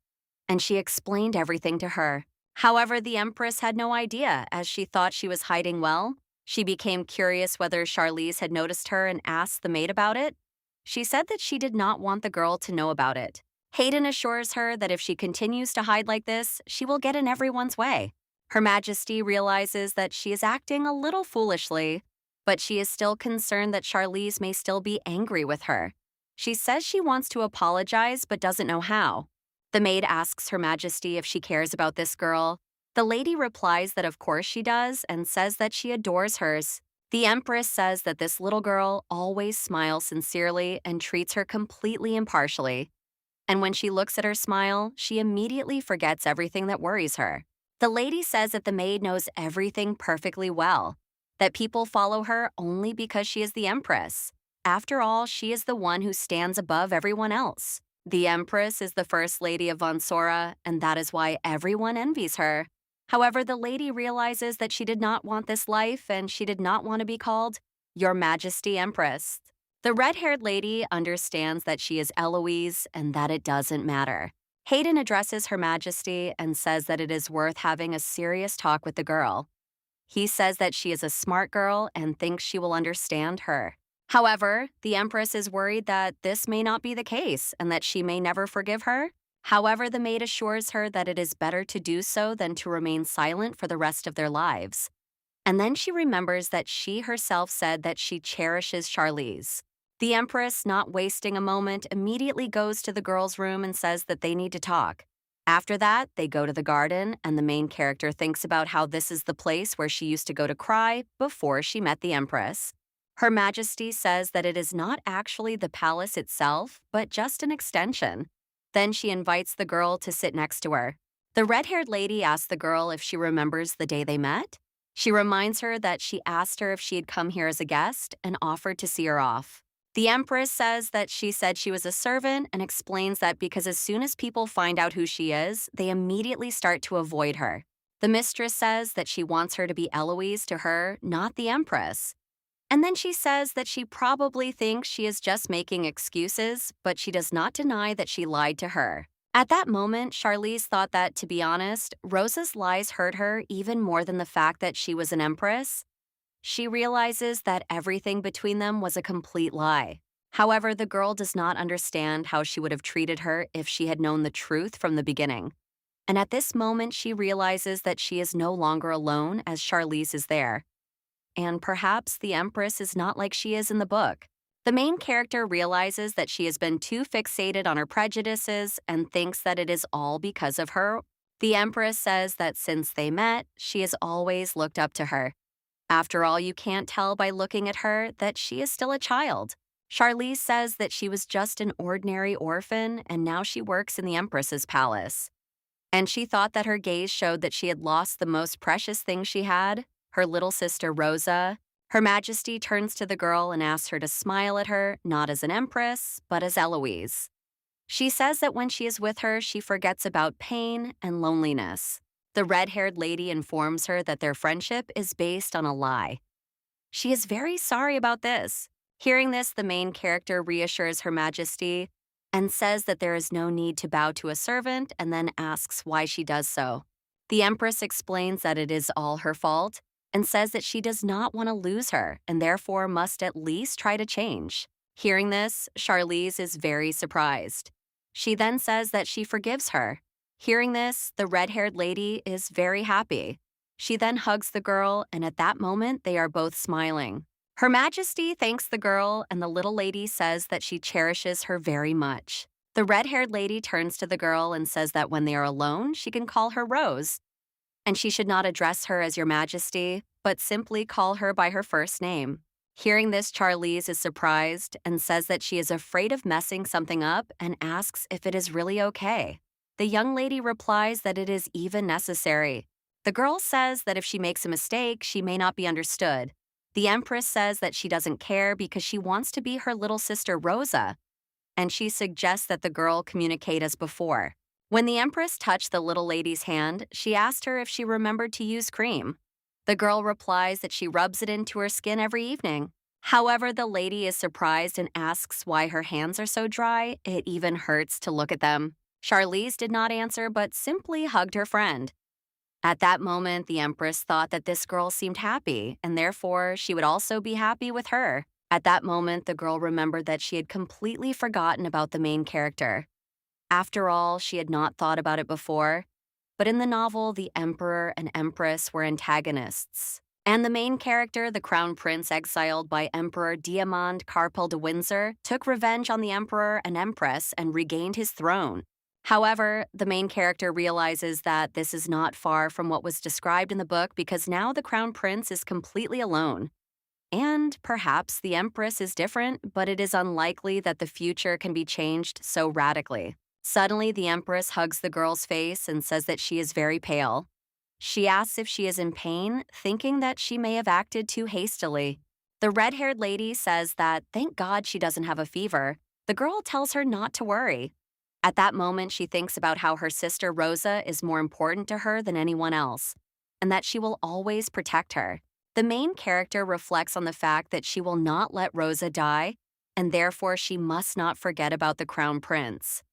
and she explained everything to her. However, the Empress had no idea, as she thought she was hiding well. She became curious whether Charlize had noticed her and asked the maid about it. She said that she did not want the girl to know about it. Hayden assures her that if she continues to hide like this, she will get in everyone's way. Her Majesty realizes that she is acting a little foolishly, but she is still concerned that Charlize may still be angry with her. She says she wants to apologize but doesn't know how. The maid asks Her Majesty if she cares about this girl. The lady replies that of course she does and says that she adores hers. The Empress says that this little girl always smiles sincerely and treats her completely impartially. And when she looks at her smile, she immediately forgets everything that worries her. The lady says that the maid knows everything perfectly well, that people follow her only because she is the Empress. After all, she is the one who stands above everyone else. The Empress is the First Lady of Von Sora, and that is why everyone envies her. However, the lady realizes that she did not want this life and she did not want to be called Your Majesty Empress. The red-haired lady understands that she is Eloise and that it doesn't matter. Hayden addresses Her Majesty and says that it is worth having a serious talk with the girl. He says that she is a smart girl and thinks she will understand her. However, the Empress is worried that this may not be the case and that she may never forgive her. However, the maid assures her that it is better to do so than to remain silent for the rest of their lives. And then she remembers that she herself said that she cherishes Charlize. The Empress, not wasting a moment, immediately goes to the girls' room and says that they need to talk. After that, they go to the garden, and the main character thinks about how this is the place where she used to go to cry before she met the Empress. Her Majesty says that it is not actually the palace itself, but just an extension. Then she invites the girl to sit next to her. The red-haired lady asks the girl if she remembers the day they met. She reminds her that she asked her if she had come here as a guest and offered to see her off. The Empress says that she said she was a servant and explains that because as soon as people find out who she is, they immediately start to avoid her. The mistress says that she wants her to be Eloise to her, not the Empress. And then she says that she probably thinks she is just making excuses, but she does not deny that she lied to her. At that moment, Charlize thought that, to be honest, Rosa's lies hurt her even more than the fact that she was an empress. She realizes that everything between them was a complete lie. However, the girl does not understand how she would have treated her if she had known the truth from the beginning. And at this moment, she realizes that she is no longer alone as Charlize is there. And perhaps the Empress is not like she is in the book. The main character realizes that she has been too fixated on her prejudices and thinks that it is all because of her. The Empress says that since they met, she has always looked up to her. After all, you can't tell by looking at her that she is still a child. Charlize says that she was just an ordinary orphan and now she works in the Empress's palace. And she thought that her gaze showed that she had lost the most precious thing she had, her little sister Rosa. Her Majesty turns to the girl and asks her to smile at her, not as an empress, but as Eloise. She says that when she is with her, she forgets about pain and loneliness. The red-haired lady informs her that their friendship is based on a lie. She is very sorry about this. Hearing this, the main character reassures Her Majesty and says that there is no need to bow to a servant and then asks why she does so. The Empress explains that it is all her fault and says that she does not want to lose her and therefore must at least try to change. Hearing this, Charlize is very surprised. She then says that she forgives her. Hearing this, the red-haired lady is very happy. She then hugs the girl, and at that moment, they are both smiling. Her Majesty thanks the girl, and the little lady says that she cherishes her very much. The red-haired lady turns to the girl and says that when they are alone, she can call her Rose, and she should not address her as Your Majesty, but simply call her by her first name. Hearing this, Charlize is surprised and says that she is afraid of messing something up and asks if it is really okay. The young lady replies that it is even necessary. The girl says that if she makes a mistake, she may not be understood. The Empress says that she doesn't care because she wants to be her little sister Rosa, and she suggests that the girl communicate as before. When the Empress touched the little lady's hand, she asked her if she remembered to use cream. The girl replies that she rubs it into her skin every evening. However, the lady is surprised and asks why her hands are so dry, it even hurts to look at them. Charlize did not answer but simply hugged her friend. At that moment, the Empress thought that this girl seemed happy, and therefore she would also be happy with her. At that moment, the girl remembered that she had completely forgotten about the main character. After all, she had not thought about it before, but in the novel, the Emperor and Empress were antagonists. And the main character, the Crown Prince exiled by Emperor Diamond Carpel de Windsor, took revenge on the Emperor and Empress and regained his throne. However, the main character realizes that this is not far from what was described in the book because now the Crown Prince is completely alone. And perhaps the Empress is different, but it is unlikely that the future can be changed so radically. Suddenly, the Empress hugs the girl's face and says that she is very pale. She asks if she is in pain, thinking that she may have acted too hastily. The red-haired lady says that thank God she doesn't have a fever. The girl tells her not to worry. At that moment, she thinks about how her sister Rosa is more important to her than anyone else, and that she will always protect her. The main character reflects on the fact that she will not let Rosa die, and therefore she must not forget about the Crown Prince.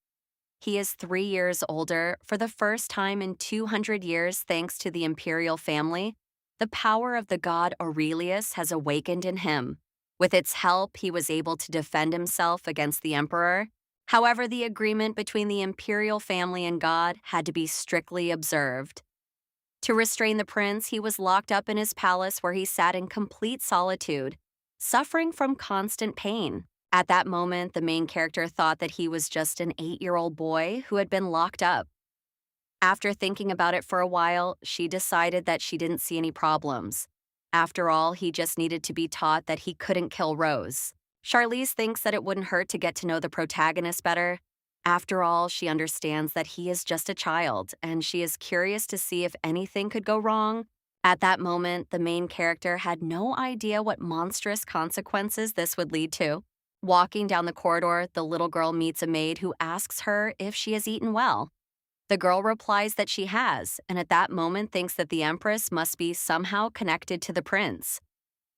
He is 3 years older for the first time in 200 years thanks to the imperial family, The power of the god Aurelius has awakened in him. With its help, he was able to defend himself against the emperor. However, the agreement between the imperial family and God had to be strictly observed. To restrain the prince, he was locked up in his palace where he sat in complete solitude, suffering from constant pain. At that moment, the main character thought that he was just an 8-year-old boy who had been locked up. After thinking about it for a while, she decided that she didn't see any problems. After all, he just needed to be taught that he couldn't kill Rose. Charlize thinks that it wouldn't hurt to get to know the protagonist better. After all, she understands that he is just a child, and she is curious to see if anything could go wrong. At that moment, the main character had no idea what monstrous consequences this would lead to. Walking down the corridor, the little girl meets a maid who asks her if she has eaten well. The girl replies that she has, and at that moment thinks that the Empress must be somehow connected to the prince.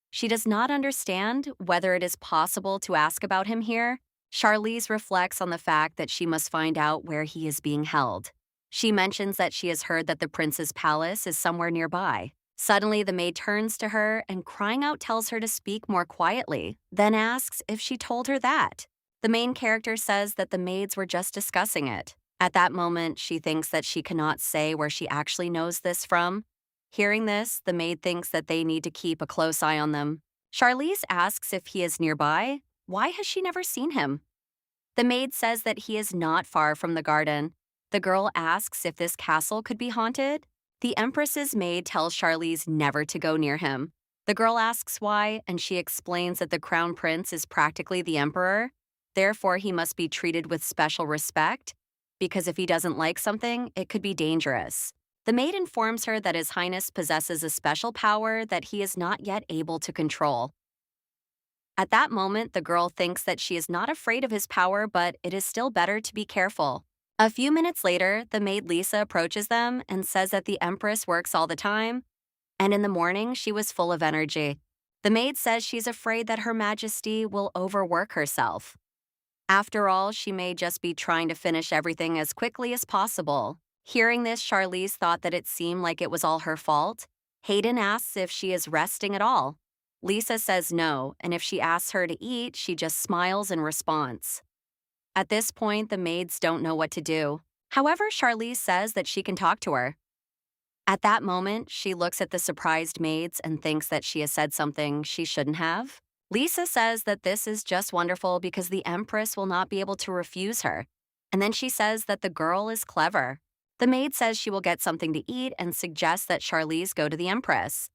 She does not understand whether it is possible to ask about him here. Charlize reflects on the fact that she must find out where he is being held. She mentions that she has heard that the prince's palace is somewhere nearby. Suddenly, the maid turns to her and crying out tells her to speak more quietly, then asks if she told her that. The main character says that the maids were just discussing it. At that moment, she thinks that she cannot say where she actually knows this from. Hearing this, the maid thinks that they need to keep a close eye on them. Charlize asks if he is nearby. Why has she never seen him? The maid says that he is not far from the garden. The girl asks if this castle could be haunted. The Empress's maid tells Charlize never to go near him. The girl asks why, and she explains that the crown prince is practically the emperor. Therefore, he must be treated with special respect, because if he doesn't like something, it could be dangerous. The maid informs her that His Highness possesses a special power that he is not yet able to control. At that moment, the girl thinks that she is not afraid of his power, but it is still better to be careful. A few minutes later, the maid Lisa approaches them and says that the Empress works all the time, and in the morning, she was full of energy. The maid says she's afraid that Her Majesty will overwork herself. After all, she may just be trying to finish everything as quickly as possible. Hearing this, Charlize thought that it seemed like it was all her fault. Hayden asks if she is resting at all. Lisa says no, and if she asks her to eat, she just smiles in response. At this point, the maids don't know what to do. However, Charlize says that she can talk to her. At that moment, she looks at the surprised maids and thinks that she has said something she shouldn't have. Lisa says that this is just wonderful because the Empress will not be able to refuse her. And then she says that the girl is clever. The maid says she will get something to eat and suggests that Charlize go to the Empress.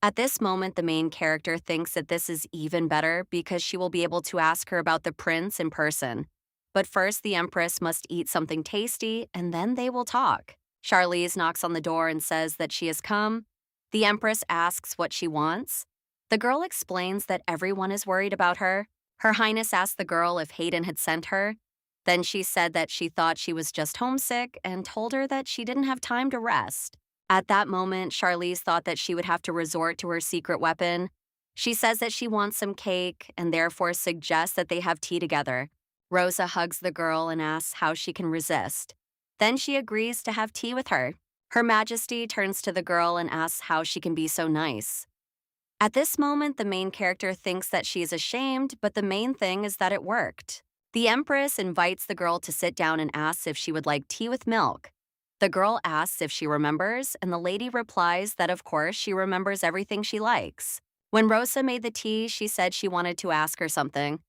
At this moment, the main character thinks that this is even better because she will be able to ask her about the prince in person. But first, the Empress must eat something tasty, and then they will talk. Charlize knocks on the door and says that she has come. The Empress asks what she wants. The girl explains that everyone is worried about her. Her Highness asked the girl if Hayden had sent her. Then she said that she thought she was just homesick and told her that she didn't have time to rest. At that moment, Charlize thought that she would have to resort to her secret weapon. She says that she wants some cake and therefore suggests that they have tea together. Rosa hugs the girl and asks how she can resist. Then she agrees to have tea with her. Her Majesty turns to the girl and asks how she can be so nice. At this moment, the main character thinks that she is ashamed, but the main thing is that it worked. The Empress invites the girl to sit down and asks if she would like tea with milk. The girl asks if she remembers, and the lady replies that of course she remembers everything she likes. When Rosa made the tea, she said she wanted to ask her something.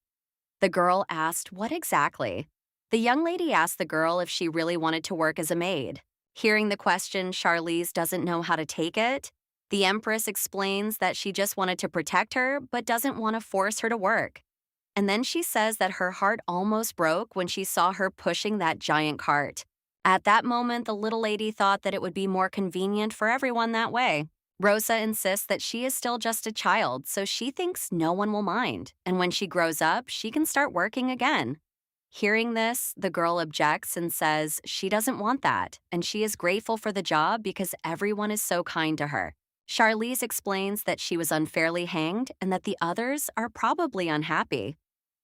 The girl asked what exactly. The young lady asked the girl if she really wanted to work as a maid. Hearing the question, Charlize doesn't know how to take it. The Empress explains that she just wanted to protect her, but doesn't want to force her to work. And then she says that her heart almost broke when she saw her pushing that giant cart. At that moment, the little lady thought that it would be more convenient for everyone that way. Rosa insists that she is still just a child, so she thinks no one will mind, and when she grows up, she can start working again. Hearing this, the girl objects and says she doesn't want that, and she is grateful for the job because everyone is so kind to her. Charlize explains that she was unfairly hanged and that the others are probably unhappy.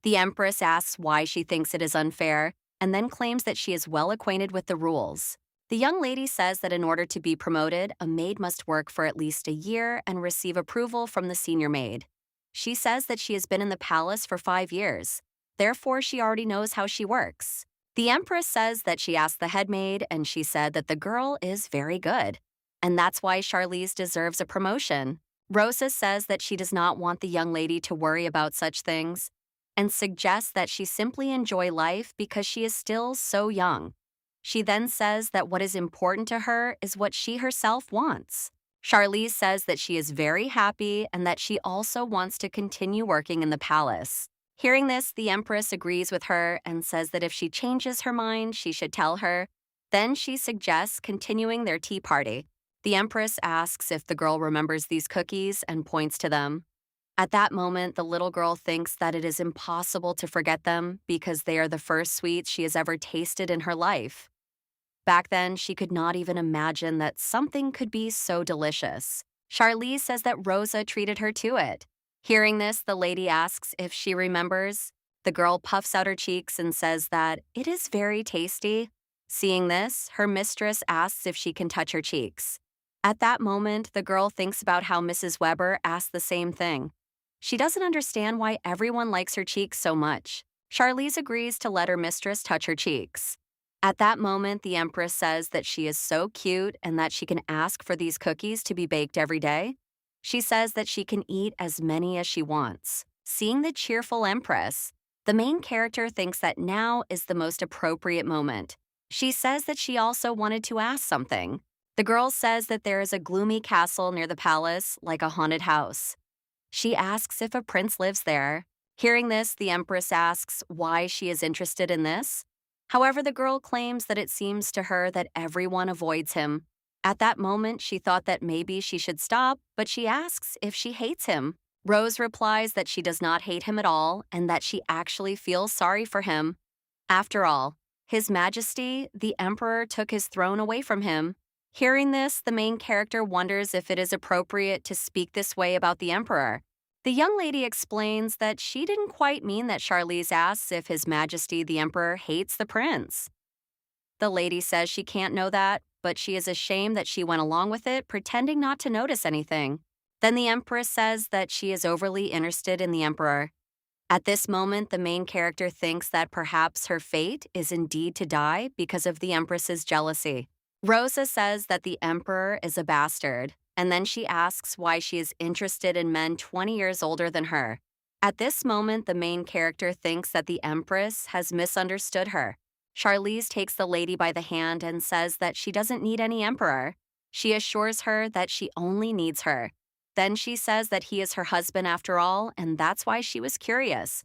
The Empress asks why she thinks it is unfair, and then claims that she is well acquainted with the rules. The young lady says that in order to be promoted, a maid must work for at least a year and receive approval from the senior maid. She says that she has been in the palace for 5 years. Therefore, she already knows how she works. The empress says that she asked the head maid, and she said that the girl is very good. And that's why Charlize deserves a promotion. Rosa says that she does not want the young lady to worry about such things and suggests that she simply enjoy life because she is still so young. She then says that what is important to her is what she herself wants. Charlize says that she is very happy and that she also wants to continue working in the palace. Hearing this, the empress agrees with her and says that if she changes her mind, she should tell her. Then she suggests continuing their tea party. The empress asks if the girl remembers these cookies and points to them. At that moment, the little girl thinks that it is impossible to forget them because they are the first sweets she has ever tasted in her life. Back then, she could not even imagine that something could be so delicious. Charlize says that Rosa treated her to it. Hearing this, the lady asks if she remembers. The girl puffs out her cheeks and says that it is very tasty. Seeing this, her mistress asks if she can touch her cheeks. At that moment, the girl thinks about how Mrs. Weber asked the same thing. She doesn't understand why everyone likes her cheeks so much. Charlize agrees to let her mistress touch her cheeks. At that moment, the empress says that she is so cute and that she can ask for these cookies to be baked every day. She says that she can eat as many as she wants. Seeing the cheerful empress, the main character thinks that now is the most appropriate moment. She says that she also wanted to ask something. The girl says that there is a gloomy castle near the palace, like a haunted house. She asks if a prince lives there. Hearing this, the empress asks why she is interested in this. However, the girl claims that it seems to her that everyone avoids him. At that moment, she thought that maybe she should stop, but she asks if she hates him. Rose replies that she does not hate him at all and that she actually feels sorry for him. After all, His Majesty, the Emperor, took his throne away from him. Hearing this, the main character wonders if it is appropriate to speak this way about the Emperor. The young lady explains that she didn't quite mean that. Charlize asks if His Majesty the Emperor hates the prince. The lady says she can't know that, but she is ashamed that she went along with it, pretending not to notice anything. Then the Empress says that she is overly interested in the Emperor. At this moment, the main character thinks that perhaps her fate is indeed to die because of the Empress's jealousy. Rosa says that the Emperor is a bastard, and then she asks why she is interested in men 20 years older than her. At this moment, the main character thinks that the Empress has misunderstood her. Charlize takes the lady by the hand and says that she doesn't need any emperor. She assures her that she only needs her. Then she says that he is her husband after all, and that's why she was curious.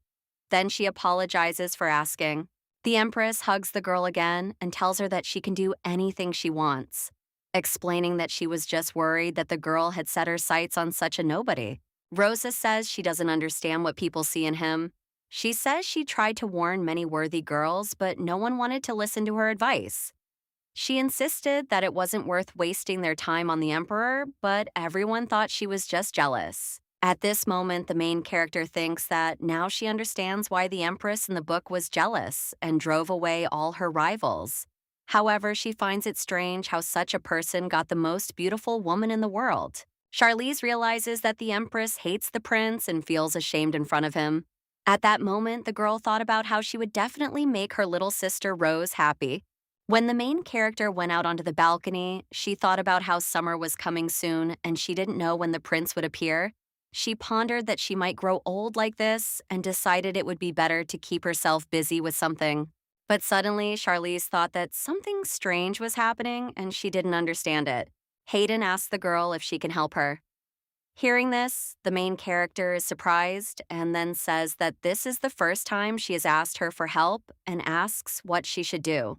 Then she apologizes for asking. The Empress hugs the girl again and tells her that she can do anything she wants, explaining that she was just worried that the girl had set her sights on such a nobody. Rosa says she doesn't understand what people see in him. She says she tried to warn many worthy girls, but no one wanted to listen to her advice. She insisted that it wasn't worth wasting their time on the Emperor, but everyone thought she was just jealous. At this moment, the main character thinks that now she understands why the Empress in the book was jealous and drove away all her rivals. However, she finds it strange how such a person got the most beautiful woman in the world. Charlize realizes that the Empress hates the prince and feels ashamed in front of him. At that moment, the girl thought about how she would definitely make her little sister Rose happy. When the main character went out onto the balcony, she thought about how summer was coming soon and she didn't know when the prince would appear. She pondered that she might grow old like this and decided it would be better to keep herself busy with something. But suddenly, Charlize thought that something strange was happening and she didn't understand it. Hayden asked the girl if she can help her. Hearing this, the main character is surprised and then says that this is the first time she has asked her for help and asks what she should do.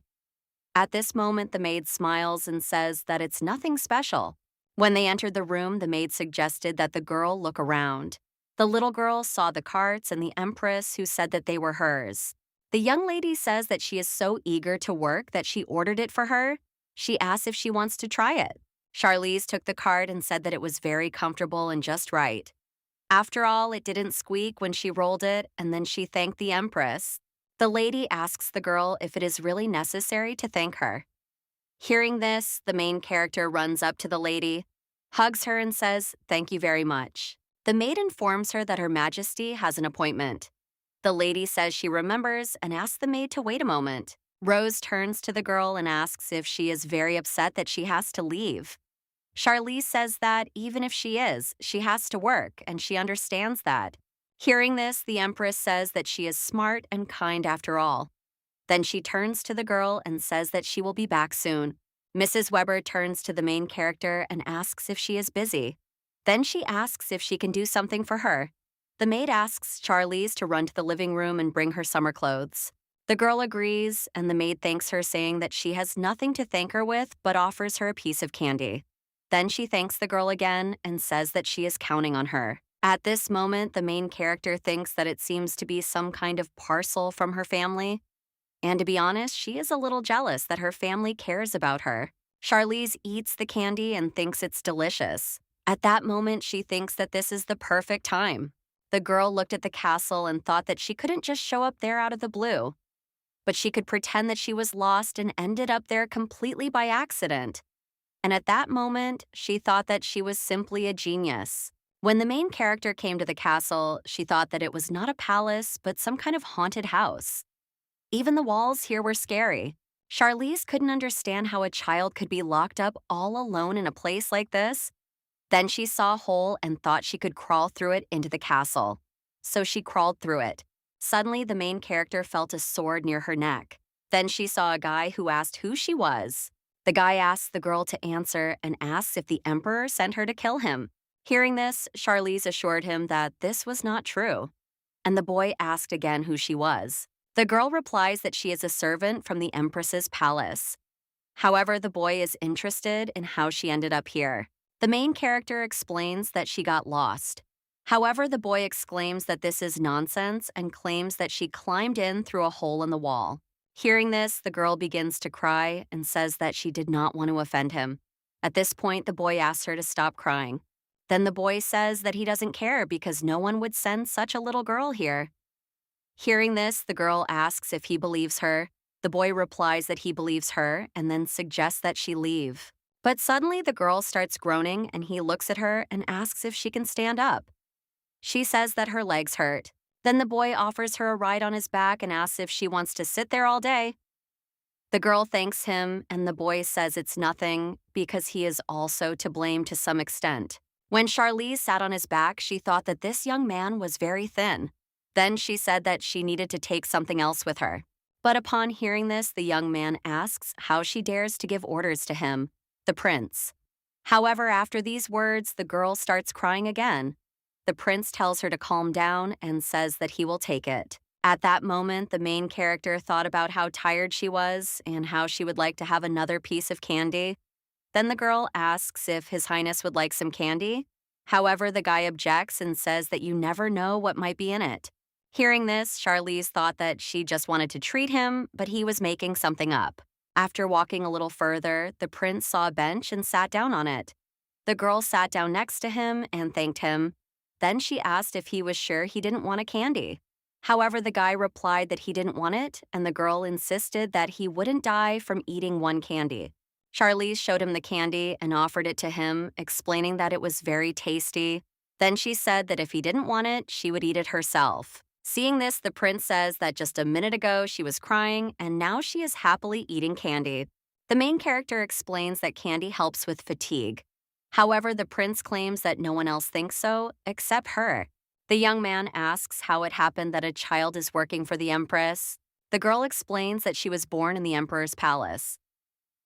At this moment, the maid smiles and says that it's nothing special. When they entered the room, the maid suggested that the girl look around. The little girl saw the carts and the Empress, who said that they were hers. The young lady says that she is so eager to work that she ordered it for her. She asks if she wants to try it. Charlize took the cart and said that it was very comfortable and just right. After all, it didn't squeak when she rolled it, and then she thanked the Empress. The lady asks the girl if it is really necessary to thank her. Hearing this, the main character runs up to the lady, hugs her, and says, "Thank you very much." The maid informs her that Her Majesty has an appointment. The lady says she remembers and asks the maid to wait a moment. Rose turns to the girl and asks if she is very upset that she has to leave. Charlize says that even if she is, she has to work, and she understands that. Hearing this, the Empress says that she is smart and kind after all. Then she turns to the girl and says that she will be back soon. Mrs. Weber turns to the main character and asks if she is busy. Then she asks if she can do something for her. The maid asks Charlize to run to the living room and bring her summer clothes. The girl agrees, and the maid thanks her, saying that she has nothing to thank her with but offers her a piece of candy. Then she thanks the girl again and says that she is counting on her. At this moment, the main character thinks that it seems to be some kind of parcel from her family. And to be honest, she is a little jealous that her family cares about her. Charlize eats the candy and thinks it's delicious. At that moment, she thinks that this is the perfect time. The girl looked at the castle and thought that she couldn't just show up there out of the blue, but she could pretend that she was lost and ended up there completely by accident. And at that moment, she thought that she was simply a genius. When the main character came to the castle, she thought that it was not a palace, but some kind of haunted house. Even the walls here were scary. Charlize couldn't understand how a child could be locked up all alone in a place like this. Then she saw a hole and thought she could crawl through it into the castle. So she crawled through it. Suddenly, the main character felt a sword near her neck. Then she saw a guy who asked who she was. The guy asks the girl to answer and asks if the emperor sent her to kill him. Hearing this, Charlize assured him that this was not true. And the boy asked again who she was. The girl replies that she is a servant from the Empress's palace. However, the boy is interested in how she ended up here. The main character explains that she got lost. However, the boy exclaims that this is nonsense and claims that she climbed in through a hole in the wall. Hearing this, the girl begins to cry and says that she did not want to offend him. At this point, the boy asks her to stop crying. Then the boy says that he doesn't care because no one would send such a little girl here. Hearing this, the girl asks if he believes her. The boy replies that he believes her and then suggests that she leave. But suddenly the girl starts groaning and he looks at her and asks if she can stand up. She says that her legs hurt. Then the boy offers her a ride on his back and asks if she wants to sit there all day. The girl thanks him and the boy says it's nothing because he is also to blame to some extent. When Charlize sat on his back, she thought that this young man was very thin. Then she said that she needed to take something else with her. But upon hearing this, the young man asks how she dares to give orders to him, the prince. However, after these words, the girl starts crying again. The prince tells her to calm down and says that he will take it. At that moment, the main character thought about how tired she was and how she would like to have another piece of candy. Then the girl asks if His Highness would like some candy. However, the guy objects and says that you never know what might be in it. Hearing this, Charlize thought that she just wanted to treat him, but he was making something up. After walking a little further, the prince saw a bench and sat down on it. The girl sat down next to him and thanked him. Then she asked if he was sure he didn't want a candy. However, the guy replied that he didn't want it, and the girl insisted that he wouldn't die from eating one candy. Charlize showed him the candy and offered it to him, explaining that it was very tasty. Then she said that if he didn't want it, she would eat it herself. Seeing this, the prince says that just a minute ago she was crying and now she is happily eating candy. The main character explains that candy helps with fatigue. However, the prince claims that no one else thinks so, except her. The young man asks how it happened that a child is working for the empress. The girl explains that she was born in the emperor's palace.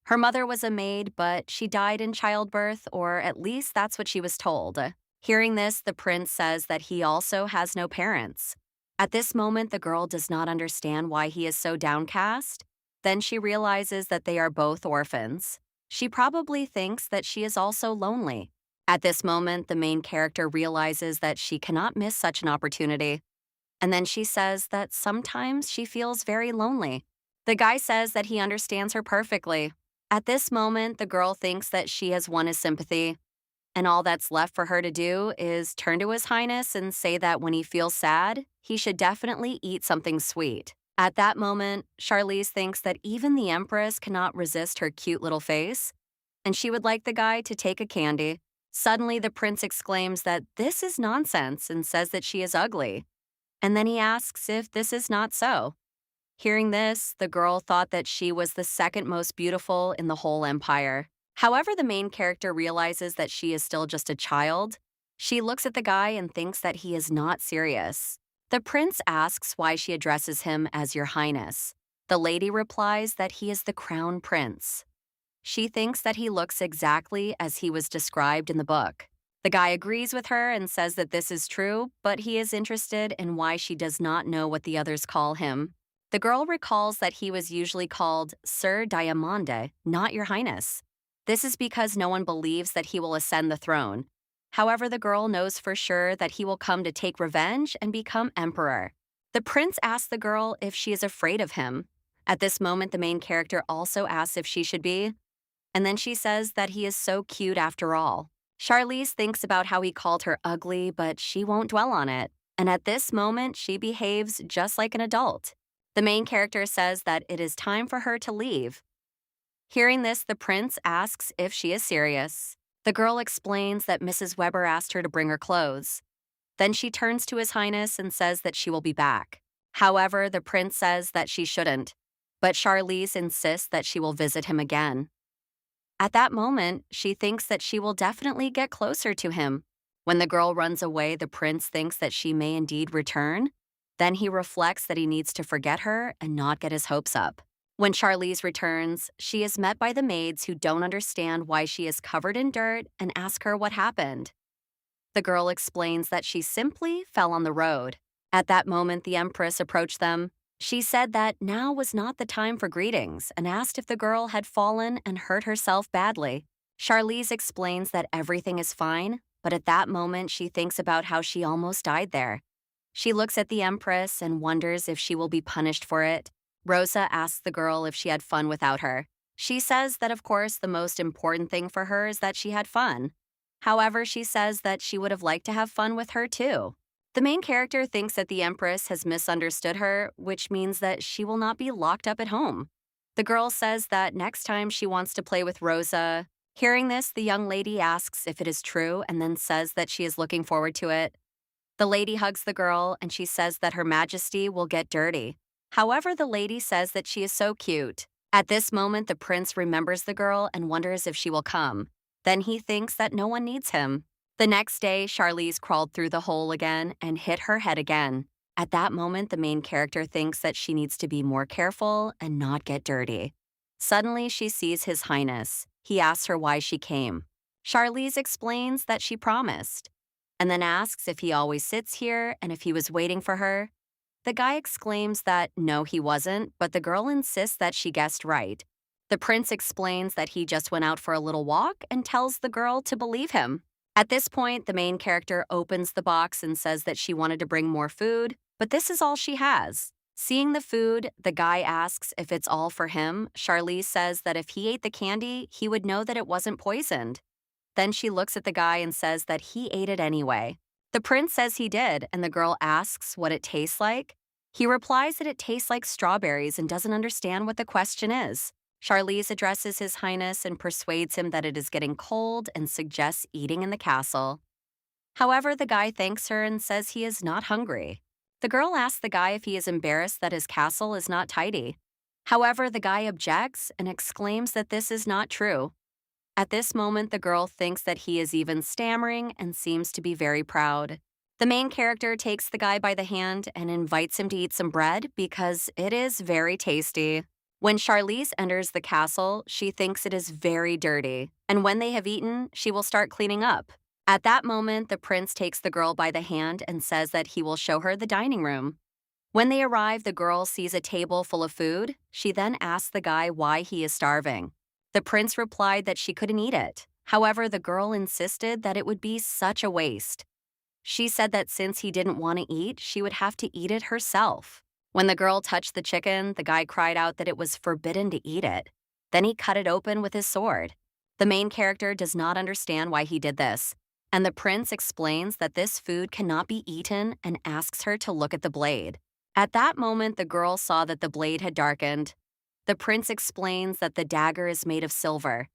Her mother was a maid, but she died in childbirth, or at least that's what she was told. Hearing this, the prince says that he also has no parents. At this moment, the girl does not understand why he is so downcast. Then she realizes that they are both orphans. She probably thinks that she is also lonely. At this moment, the main character realizes that she cannot miss such an opportunity. And then she says that sometimes she feels very lonely. The guy says that he understands her perfectly. At this moment, the girl thinks that she has won his sympathy. And all that's left for her to do is turn to His Highness and say that when he feels sad, he should definitely eat something sweet. At that moment, Charlize thinks that even the Empress cannot resist her cute little face, and she would like the guy to take a candy. Suddenly, the prince exclaims that this is nonsense and says that she is ugly. And then he asks if this is not so. Hearing this, the girl thought that she was the second most beautiful in the whole empire. However, the main character realizes that she is still just a child. She looks at the guy and thinks that he is not serious. The prince asks why she addresses him as Your Highness. The lady replies that he is the crown prince. She thinks that he looks exactly as he was described in the book. The guy agrees with her and says that this is true, but he is interested in why she does not know what the others call him. The girl recalls that he was usually called Sir Diamande, not Your Highness. This is because no one believes that he will ascend the throne. However, the girl knows for sure that he will come to take revenge and become emperor. The prince asks the girl if she is afraid of him. At this moment, the main character also asks if she should be, and then she says that he is so cute after all. Charlize thinks about how he called her ugly, but she won't dwell on it. And at this moment, she behaves just like an adult. The main character says that it is time for her to leave. Hearing this, the prince asks if she is serious. The girl explains that Mrs. Weber asked her to bring her clothes. Then she turns to His Highness and says that she will be back. However, the prince says that she shouldn't, but Charlize insists that she will visit him again. At that moment, she thinks that she will definitely get closer to him. When the girl runs away, the prince thinks that she may indeed return. Then he reflects that he needs to forget her and not get his hopes up. When Charlize returns, she is met by the maids who don't understand why she is covered in dirt and ask her what happened. The girl explains that she simply fell on the road. At that moment, the Empress approached them. She said that now was not the time for greetings and asked if the girl had fallen and hurt herself badly. Charlize explains that everything is fine, but at that moment she thinks about how she almost died there. She looks at the Empress and wonders if she will be punished for it. Rosa asks the girl if she had fun without her. She says that of course the most important thing for her is that she had fun. However, she says that she would have liked to have fun with her too. The main character thinks that the Empress has misunderstood her, which means that she will not be locked up at home. The girl says that next time she wants to play with Rosa. Hearing this, the young lady asks if it is true and then says that she is looking forward to it. The lady hugs the girl and she says that Her Majesty will get dirty. However, the lady says that she is so cute. At this moment, the prince remembers the girl and wonders if she will come. Then he thinks that no one needs him. The next day, Charlize crawled through the hole again and hit her head again. At that moment, the main character thinks that she needs to be more careful and not get dirty. Suddenly, she sees His Highness. He asks her why she came. Charlize explains that she promised, and then asks if he always sits here and if he was waiting for her. The guy exclaims that no, he wasn't, but the girl insists that she guessed right. The prince explains that he just went out for a little walk and tells the girl to believe him. At this point, the main character opens the box and says that she wanted to bring more food, but this is all she has. Seeing the food, the guy asks if it's all for him. Charlize says that if he ate the candy, he would know that it wasn't poisoned. Then she looks at the guy and says that he ate it anyway. The prince says he did, and the girl asks what it tastes like. He replies that it tastes like strawberries and doesn't understand what the question is. Charlize addresses His Highness and persuades him that it is getting cold and suggests eating in the castle. However, the guy thanks her and says he is not hungry. The girl asks the guy if he is embarrassed that his castle is not tidy. However, the guy objects and exclaims that this is not true. At this moment, the girl thinks that he is even stammering and seems to be very proud. The main character takes the guy by the hand and invites him to eat some bread because it is very tasty. When Charlize enters the castle, she thinks it is very dirty, and when they have eaten, she will start cleaning up. At that moment, the prince takes the girl by the hand and says that he will show her the dining room. When they arrive, the girl sees a table full of food. She then asks the guy why he is starving. The prince replied that she couldn't eat it. However, the girl insisted that it would be such a waste. She said that since he didn't want to eat, she would have to eat it herself. When the girl touched the chicken, the guy cried out that it was forbidden to eat it. Then he cut it open with his sword. The main character does not understand why he did this, and the prince explains that this food cannot be eaten and asks her to look at the blade. At that moment, the girl saw that the blade had darkened. The prince explains that the dagger is made of silver,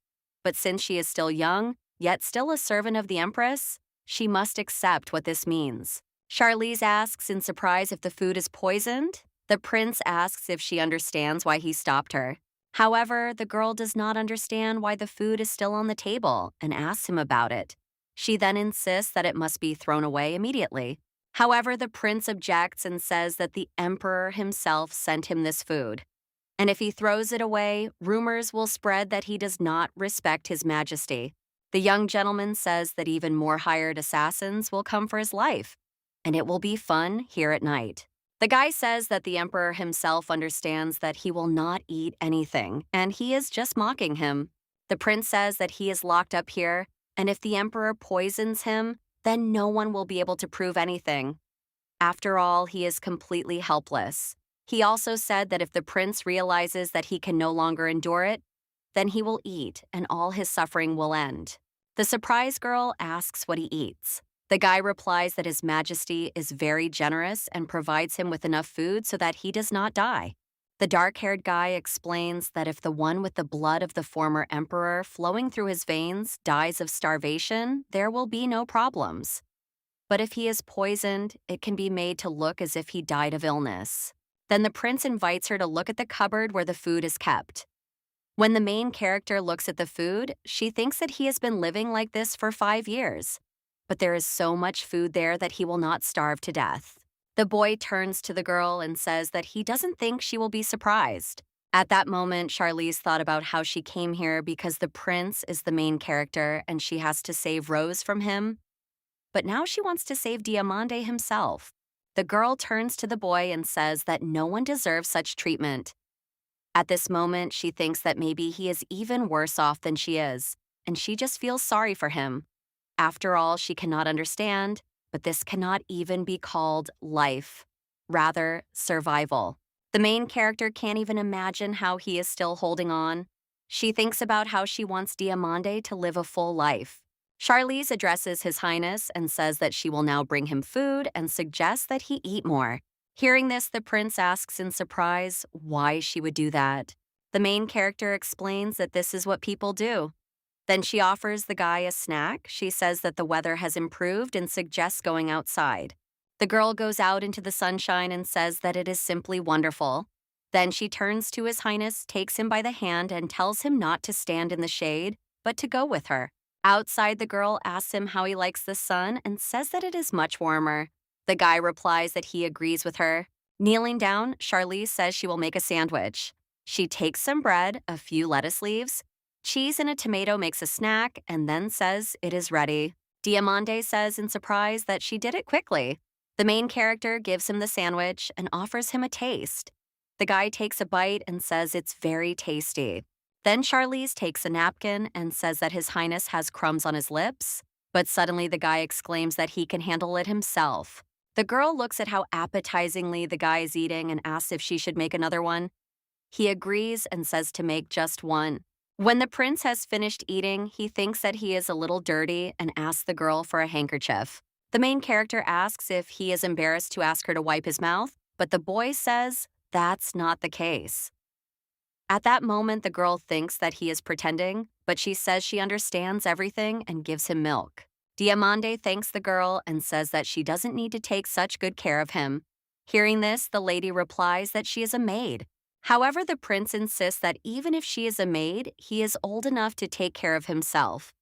but since she is still young, yet still a servant of the empress, she must accept what this means. Charlize asks in surprise if the food is poisoned. The prince asks if she understands why he stopped her. However, the girl does not understand why the food is still on the table and asks him about it. She then insists that it must be thrown away immediately. However, the prince objects and says that the emperor himself sent him this food. And if he throws it away, rumors will spread that he does not respect his majesty. The young gentleman says that even more hired assassins will come for his life, and it will be fun here at night. The guy says that the emperor himself understands that he will not eat anything, and he is just mocking him. The prince says that he is locked up here, and if the emperor poisons him, then no one will be able to prove anything. After all, he is completely helpless. He also said that if the prince realizes that he can no longer endure it, then he will eat and all his suffering will end. The surprise girl asks what he eats. The guy replies that His Majesty is very generous and provides him with enough food so that he does not die. The dark-haired guy explains that if the one with the blood of the former emperor flowing through his veins dies of starvation, there will be no problems. But if he is poisoned, it can be made to look as if he died of illness. Then the prince invites her to look at the cupboard where the food is kept. When the main character looks at the food, she thinks that he has been living like this for 5 years. But there is so much food there that he will not starve to death. The boy turns to the girl and says that he doesn't think she will be surprised. At that moment, Charlize thought about how she came here because the prince is the main character and she has to save Rose from him. But now she wants to save Diamande himself. The girl turns to the boy and says that no one deserves such treatment. At this moment, she thinks that maybe he is even worse off than she is, and she just feels sorry for him. After all, she cannot understand, but this cannot even be called life. Rather, survival. The main character can't even imagine how he is still holding on. She thinks about how she wants Diamande to live a full life. Charlize addresses His Highness and says that she will now bring him food and suggests that he eat more. Hearing this, the prince asks in surprise why she would do that. The main character explains that this is what people do. Then she offers the guy a snack. She says that the weather has improved and suggests going outside. The girl goes out into the sunshine and says that it is simply wonderful. Then she turns to His Highness, takes him by the hand, and tells him not to stand in the shade, but to go with her. Outside, the girl asks him how he likes the sun and says that it is much warmer. The guy replies that he agrees with her. Kneeling down, Charlize says she will make a sandwich. She takes some bread, a few lettuce leaves, cheese and a tomato makes a snack, and then says it is ready. Diamande says in surprise that she did it quickly. The main character gives him the sandwich and offers him a taste. The guy takes a bite and says it's very tasty. Then Charlize takes a napkin and says that His Highness has crumbs on his lips, but suddenly the guy exclaims that he can handle it himself. The girl looks at how appetizingly the guy is eating and asks if she should make another one. He agrees and says to make just one. When the prince has finished eating, he thinks that he is a little dirty and asks the girl for a handkerchief. The main character asks if he is embarrassed to ask her to wipe his mouth, but the boy says that's not the case. At that moment, the girl thinks that he is pretending, but she says she understands everything and gives him milk. Diamande thanks the girl and says that she doesn't need to take such good care of him. Hearing this, the lady replies that she is a maid. However, the prince insists that even if she is a maid, he is old enough to take care of himself.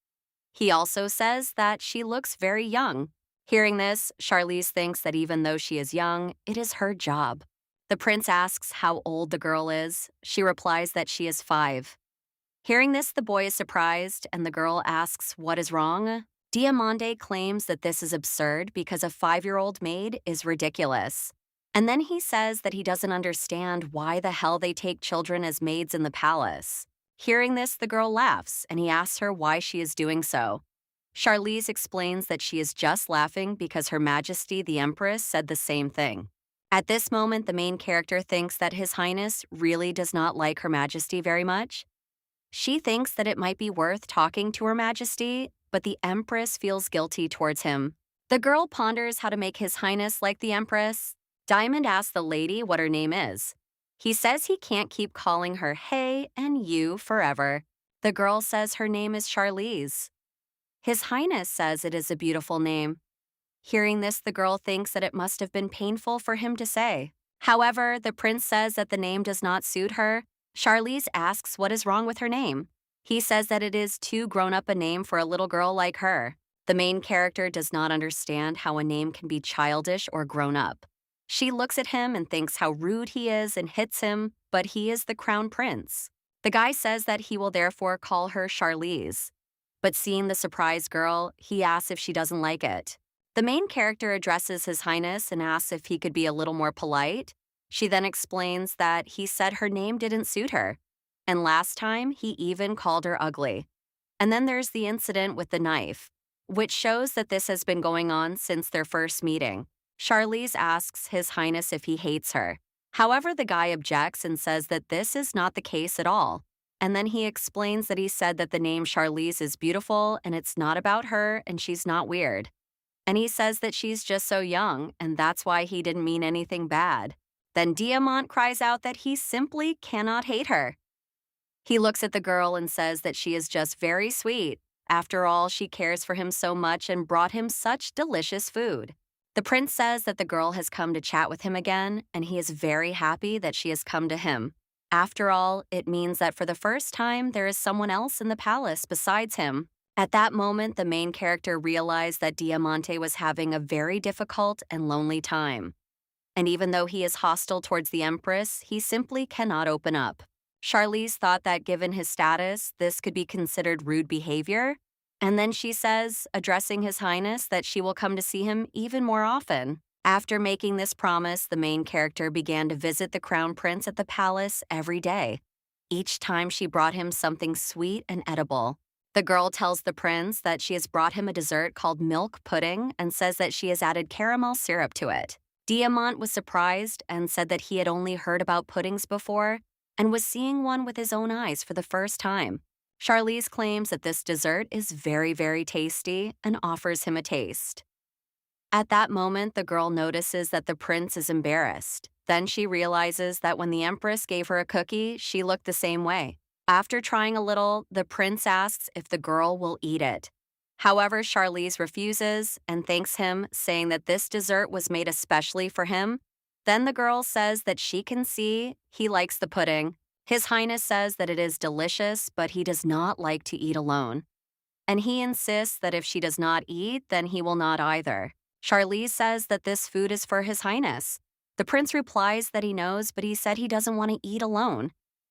He also says that she looks very young. Hearing this, Charlize thinks that even though she is young, it is her job. The prince asks how old the girl is. She replies that she is 5. Hearing this, the boy is surprised, and the girl asks what is wrong. Diamande claims that this is absurd because a 5-year-old maid is ridiculous. And then he says that he doesn't understand why the hell they take children as maids in the palace. Hearing this, the girl laughs, and he asks her why she is doing so. Charlize explains that she is just laughing because Her Majesty the Empress said the same thing. At this moment, the main character thinks that His Highness really does not like Her Majesty very much. She thinks that it might be worth talking to Her Majesty, but the Empress feels guilty towards him. The girl ponders how to make His Highness like the Empress. Diamond asks the lady what her name is. He says he can't keep calling her hey and you forever. The girl says her name is Charlize. His Highness says it is a beautiful name. Hearing this, the girl thinks that it must have been painful for him to say. However, the prince says that the name does not suit her. Charlize asks what is wrong with her name. He says that it is too grown up a name for a little girl like her. The main character does not understand how a name can be childish or grown up. She looks at him and thinks how rude he is and hits him, but he is the crown prince. The guy says that he will therefore call her Charlize. But seeing the surprised girl, he asks if she doesn't like it. The main character addresses His Highness and asks if he could be a little more polite. She then explains that he said her name didn't suit her, and last time he even called her ugly. And then there's the incident with the knife, which shows that this has been going on since their first meeting. Charlize asks His Highness if he hates her. However, the guy objects and says that this is not the case at all. And then he explains that he said that the name Charlize is beautiful and it's not about her and she's not weird. And he says that she's just so young and that's why he didn't mean anything bad. Then Diamant cries out that he simply cannot hate her. He looks at the girl and says that she is just very sweet. After all, she cares for him so much and brought him such delicious food. The prince says that the girl has come to chat with him again, and he is very happy that she has come to him. After all, it means that for the first time, there is someone else in the palace besides him. At that moment, the main character realized that Diamante was having a very difficult and lonely time. And even though he is hostile towards the Empress, he simply cannot open up. Charlize thought that given his status, this could be considered rude behavior. And then she says, addressing His Highness, that she will come to see him even more often. After making this promise, the main character began to visit the crown prince at the palace every day. Each time she brought him something sweet and edible. The girl tells the prince that she has brought him a dessert called milk pudding and says that she has added caramel syrup to it. Diamant was surprised and said that he had only heard about puddings before and was seeing one with his own eyes for the first time. Charlize claims that this dessert is very, very tasty and offers him a taste. At that moment, the girl notices that the prince is embarrassed. Then she realizes that when the Empress gave her a cookie, she looked the same way. After trying a little, the prince asks if the girl will eat it. However, Charlize refuses and thanks him, saying that this dessert was made especially for him. Then the girl says that she can see he likes the pudding. His Highness says that it is delicious, but he does not like to eat alone. And he insists that if she does not eat, then he will not either. Charlize says that this food is for His Highness. The prince replies that he knows, but he said he doesn't want to eat alone.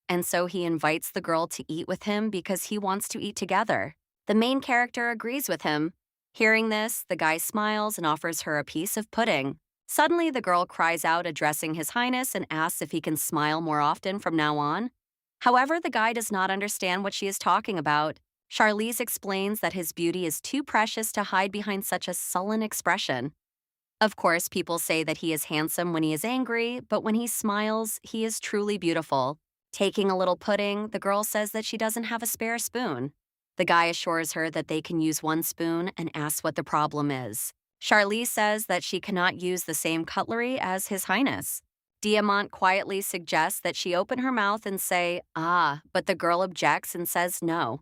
And so he invites the girl to eat with him because he wants to eat together. The main character agrees with him. Hearing this, the guy smiles and offers her a piece of pudding. Suddenly, the girl cries out, addressing His Highness, and asks if he can smile more often from now on. However, the guy does not understand what she is talking about. Charlize explains that his beauty is too precious to hide behind such a sullen expression. Of course, people say that he is handsome when he is angry, but when he smiles, he is truly beautiful. Taking a little pudding, the girl says that she doesn't have a spare spoon. The guy assures her that they can use one spoon and asks what the problem is. Charlize says that she cannot use the same cutlery as His Highness. Diamant quietly suggests that she open her mouth and say, "Ah," but the girl objects and says no.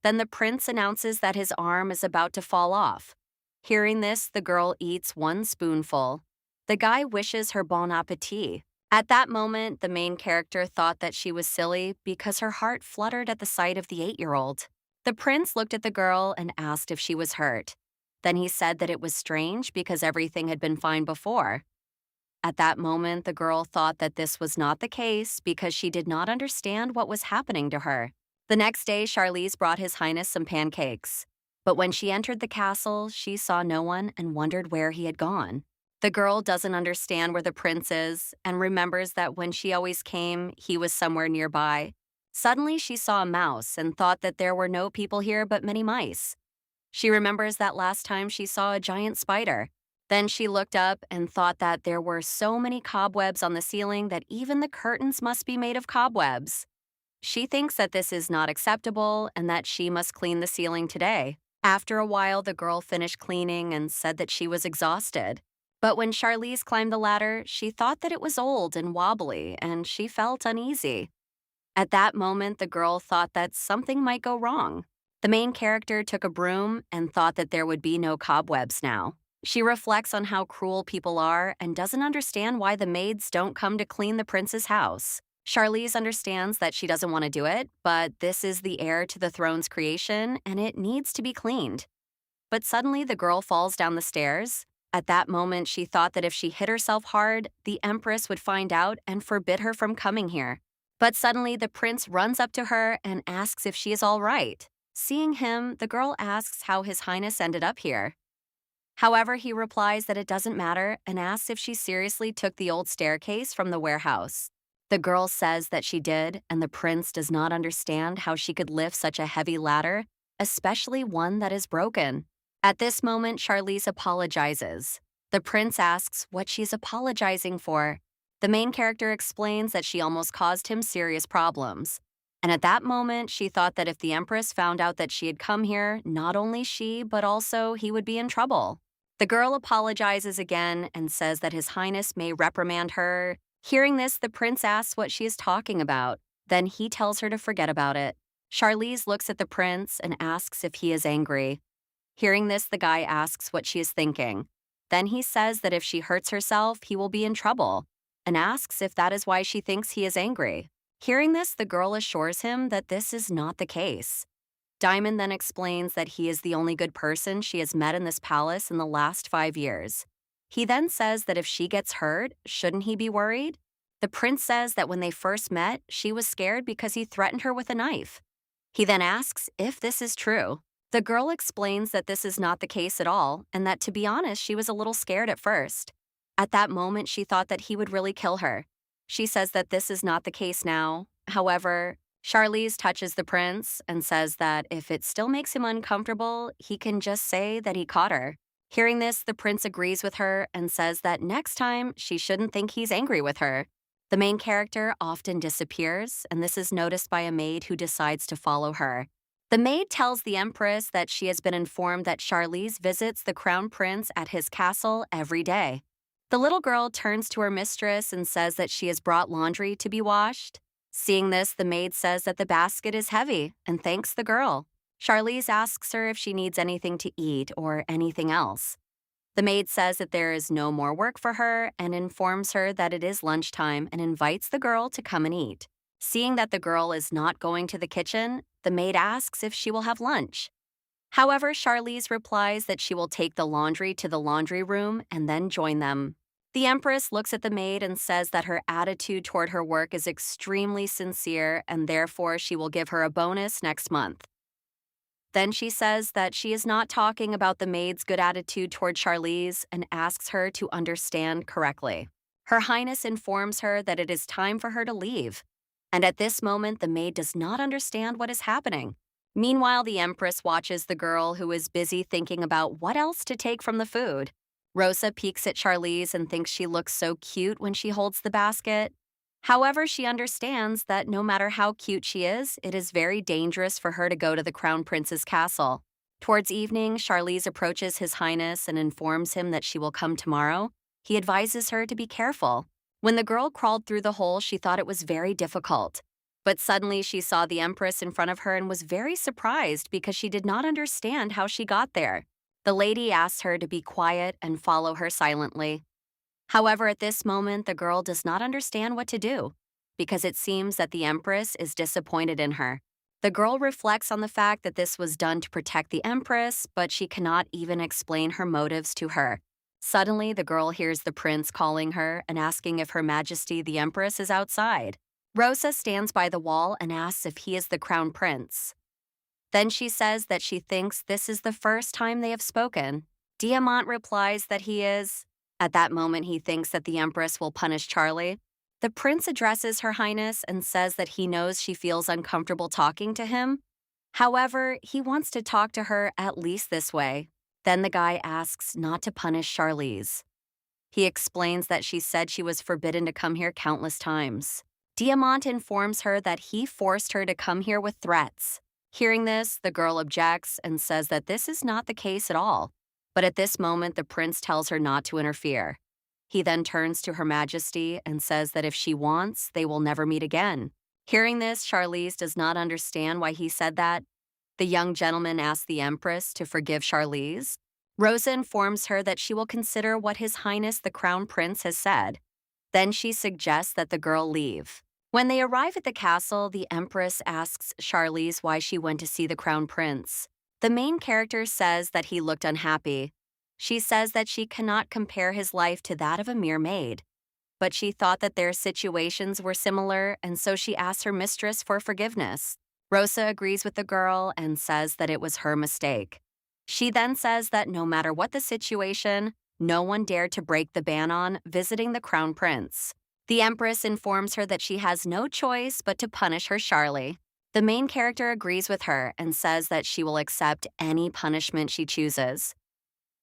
Then the prince announces that his arm is about to fall off. Hearing this, the girl eats one spoonful. The guy wishes her bon appetit. At that moment, the main character thought that she was silly because her heart fluttered at the sight of the 8-year-old. The prince looked at the girl and asked if she was hurt. Then he said that it was strange because everything had been fine before. At that moment, the girl thought that this was not the case because she did not understand what was happening to her. The next day, Charlize brought His Highness some pancakes. But when she entered the castle, she saw no one and wondered where he had gone. The girl doesn't understand where the prince is and remembers that when she always came, he was somewhere nearby. Suddenly, she saw a mouse and thought that there were no people here but many mice. She remembers that last time she saw a giant spider. Then she looked up and thought that there were so many cobwebs on the ceiling that even the curtains must be made of cobwebs. She thinks that this is not acceptable and that she must clean the ceiling today. After a while, the girl finished cleaning and said that she was exhausted. But when Charlize climbed the ladder, she thought that it was old and wobbly, and she felt uneasy. At that moment, the girl thought that something might go wrong. The main character took a broom and thought that there would be no cobwebs now. She reflects on how cruel people are and doesn't understand why the maids don't come to clean the prince's house. Charlize understands that she doesn't want to do it, but this is the heir to the throne's creation and it needs to be cleaned. But suddenly the girl falls down the stairs. At that moment, she thought that if she hit herself hard, the empress would find out and forbid her from coming here. But suddenly the prince runs up to her and asks if she is all right. Seeing him, the girl asks how His Highness ended up here. However, he replies that it doesn't matter and asks if she seriously took the old staircase from the warehouse. The girl says that she did, and the prince does not understand how she could lift such a heavy ladder, especially one that is broken. At this moment, Charlize apologizes. The prince asks what she's apologizing for. The main character explains that she almost caused him serious problems. And at that moment, she thought that if the empress found out that she had come here, not only she, but also he would be in trouble. The girl apologizes again and says that His Highness may reprimand her. Hearing this, the prince asks what she is talking about. Then he tells her to forget about it. Charlize looks at the prince and asks if he is angry. Hearing this, the guy asks what she is thinking. Then he says that if she hurts herself, he will be in trouble, and asks if that is why she thinks he is angry. Hearing this, the girl assures him that this is not the case. Diamond then explains that he is the only good person she has met in this palace in the last 5 years. He then says that if she gets hurt, shouldn't he be worried? The prince says that when they first met, she was scared because he threatened her with a knife. He then asks if this is true. The girl explains that this is not the case at all, and that to be honest, she was a little scared at first. At that moment, she thought that he would really kill her. She says that this is not the case now. However, Charlize touches the prince and says that if it still makes him uncomfortable, he can just say that he caught her. Hearing this, the prince agrees with her and says that next time she shouldn't think he's angry with her. The main character often disappears, and this is noticed by a maid who decides to follow her. The maid tells the empress that she has been informed that Charlize visits the crown prince at his castle every day. The little girl turns to her mistress and says that she has brought laundry to be washed. Seeing this, the maid says that the basket is heavy and thanks the girl. Charlize asks her if she needs anything to eat or anything else. The maid says that there is no more work for her and informs her that it is lunchtime and invites the girl to come and eat. Seeing that the girl is not going to the kitchen, the maid asks if she will have lunch. However, Charlize replies that she will take the laundry to the laundry room and then join them. The empress looks at the maid and says that her attitude toward her work is extremely sincere and therefore she will give her a bonus next month. Then she says that she is not talking about the maid's good attitude toward Charlize and asks her to understand correctly. Her Highness informs her that it is time for her to leave. And at this moment, the maid does not understand what is happening. Meanwhile, the empress watches the girl who is busy thinking about what else to take from the food. Rosa peeks at Charlize and thinks she looks so cute when she holds the basket. However, she understands that no matter how cute she is, it is very dangerous for her to go to the crown prince's castle. Towards evening, Charlize approaches His Highness and informs him that she will come tomorrow. He advises her to be careful. When the girl crawled through the hole, she thought it was very difficult. But suddenly she saw the empress in front of her and was very surprised because she did not understand how she got there. The lady asked her to be quiet and follow her silently. However, at this moment, the girl does not understand what to do because it seems that the empress is disappointed in her. The girl reflects on the fact that this was done to protect the empress, but she cannot even explain her motives to her. Suddenly, the girl hears the prince calling her and asking if Her Majesty the Empress is outside. Rosa stands by the wall and asks if he is the crown prince. Then she says that she thinks this is the first time they have spoken. Diamant replies that he is. At that moment, he thinks that the Empress will punish Charlie. The prince addresses Her Highness and says that he knows she feels uncomfortable talking to him. However, he wants to talk to her at least this way. Then the guy asks not to punish Charlize. He explains that she said she was forbidden to come here countless times. Diamant informs her that he forced her to come here with threats. Hearing this, the girl objects and says that this is not the case at all. But at this moment, the prince tells her not to interfere. He then turns to Her Majesty and says that if she wants, they will never meet again. Hearing this, Charlize does not understand why he said that. The young gentleman asks the Empress to forgive Charlize. Rosa informs her that she will consider what His Highness the Crown Prince has said. Then she suggests that the girl leave. When they arrive at the castle, the Empress asks Charlize why she went to see the Crown Prince. The main character says that he looked unhappy. She says that she cannot compare his life to that of a mere maid. But she thought that their situations were similar, and so she asks her mistress for forgiveness. Rosa agrees with the girl and says that it was her mistake. She then says that no matter what the situation, no one dared to break the ban on visiting the Crown Prince. The Empress informs her that she has no choice but to punish her Charlie. The main character agrees with her and says that she will accept any punishment she chooses.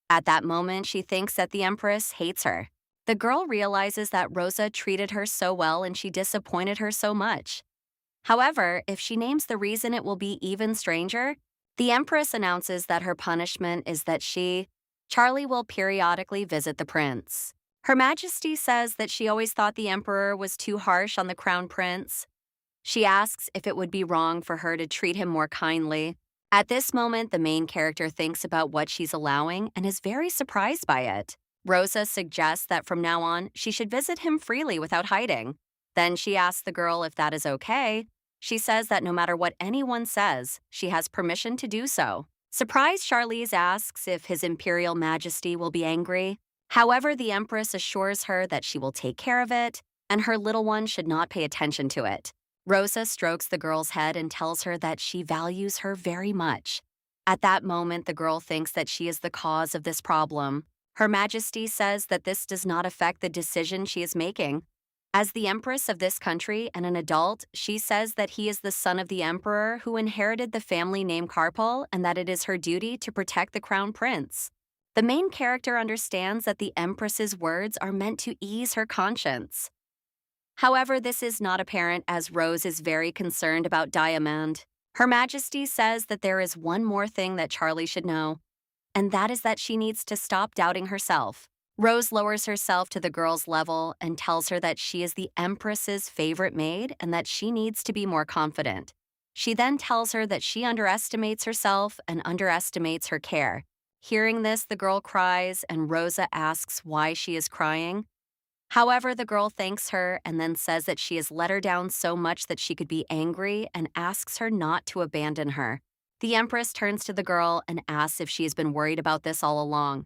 At that moment, she thinks that the Empress hates her. The girl realizes that Rosa treated her so well and she disappointed her so much. However, if she names the reason, it will be even stranger. The Empress announces that her punishment is that Charlie will periodically visit the prince. Her Majesty says that she always thought the Emperor was too harsh on the Crown Prince. She asks if it would be wrong for her to treat him more kindly. At this moment, the main character thinks about what she's allowing and is very surprised by it. Rosa suggests that from now on, she should visit him freely without hiding. Then she asks the girl if that is okay. She says that no matter what anyone says, she has permission to do so. Surprised, Charlize asks if His Imperial Majesty will be angry. However, the Empress assures her that she will take care of it, and her little one should not pay attention to it. Rosa strokes the girl's head and tells her that she values her very much. At that moment, the girl thinks that she is the cause of this problem. Her Majesty says that this does not affect the decision she is making. As the Empress of this country and an adult, she says that he is the son of the Emperor who inherited the family name Karpal and that it is her duty to protect the Crown Prince. The main character understands that the Empress's words are meant to ease her conscience. However, this is not apparent as Rose is very concerned about Diamond. Her Majesty says that there is one more thing that Charlie should know, and that is that she needs to stop doubting herself. Rose lowers herself to the girl's level and tells her that she is the Empress's favorite maid and that she needs to be more confident. She then tells her that she underestimates herself and underestimates her care. Hearing this, the girl cries, and Rosa asks why she is crying. However, the girl thanks her and then says that she has let her down so much that she could be angry and asks her not to abandon her. The Empress turns to the girl and asks if she has been worried about this all along.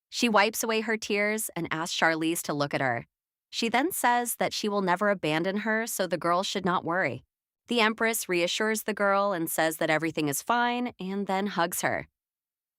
She wipes away her tears and asks Charlize to look at her. She then says that she will never abandon her, so the girl should not worry. The Empress reassures the girl and says that everything is fine and then hugs her.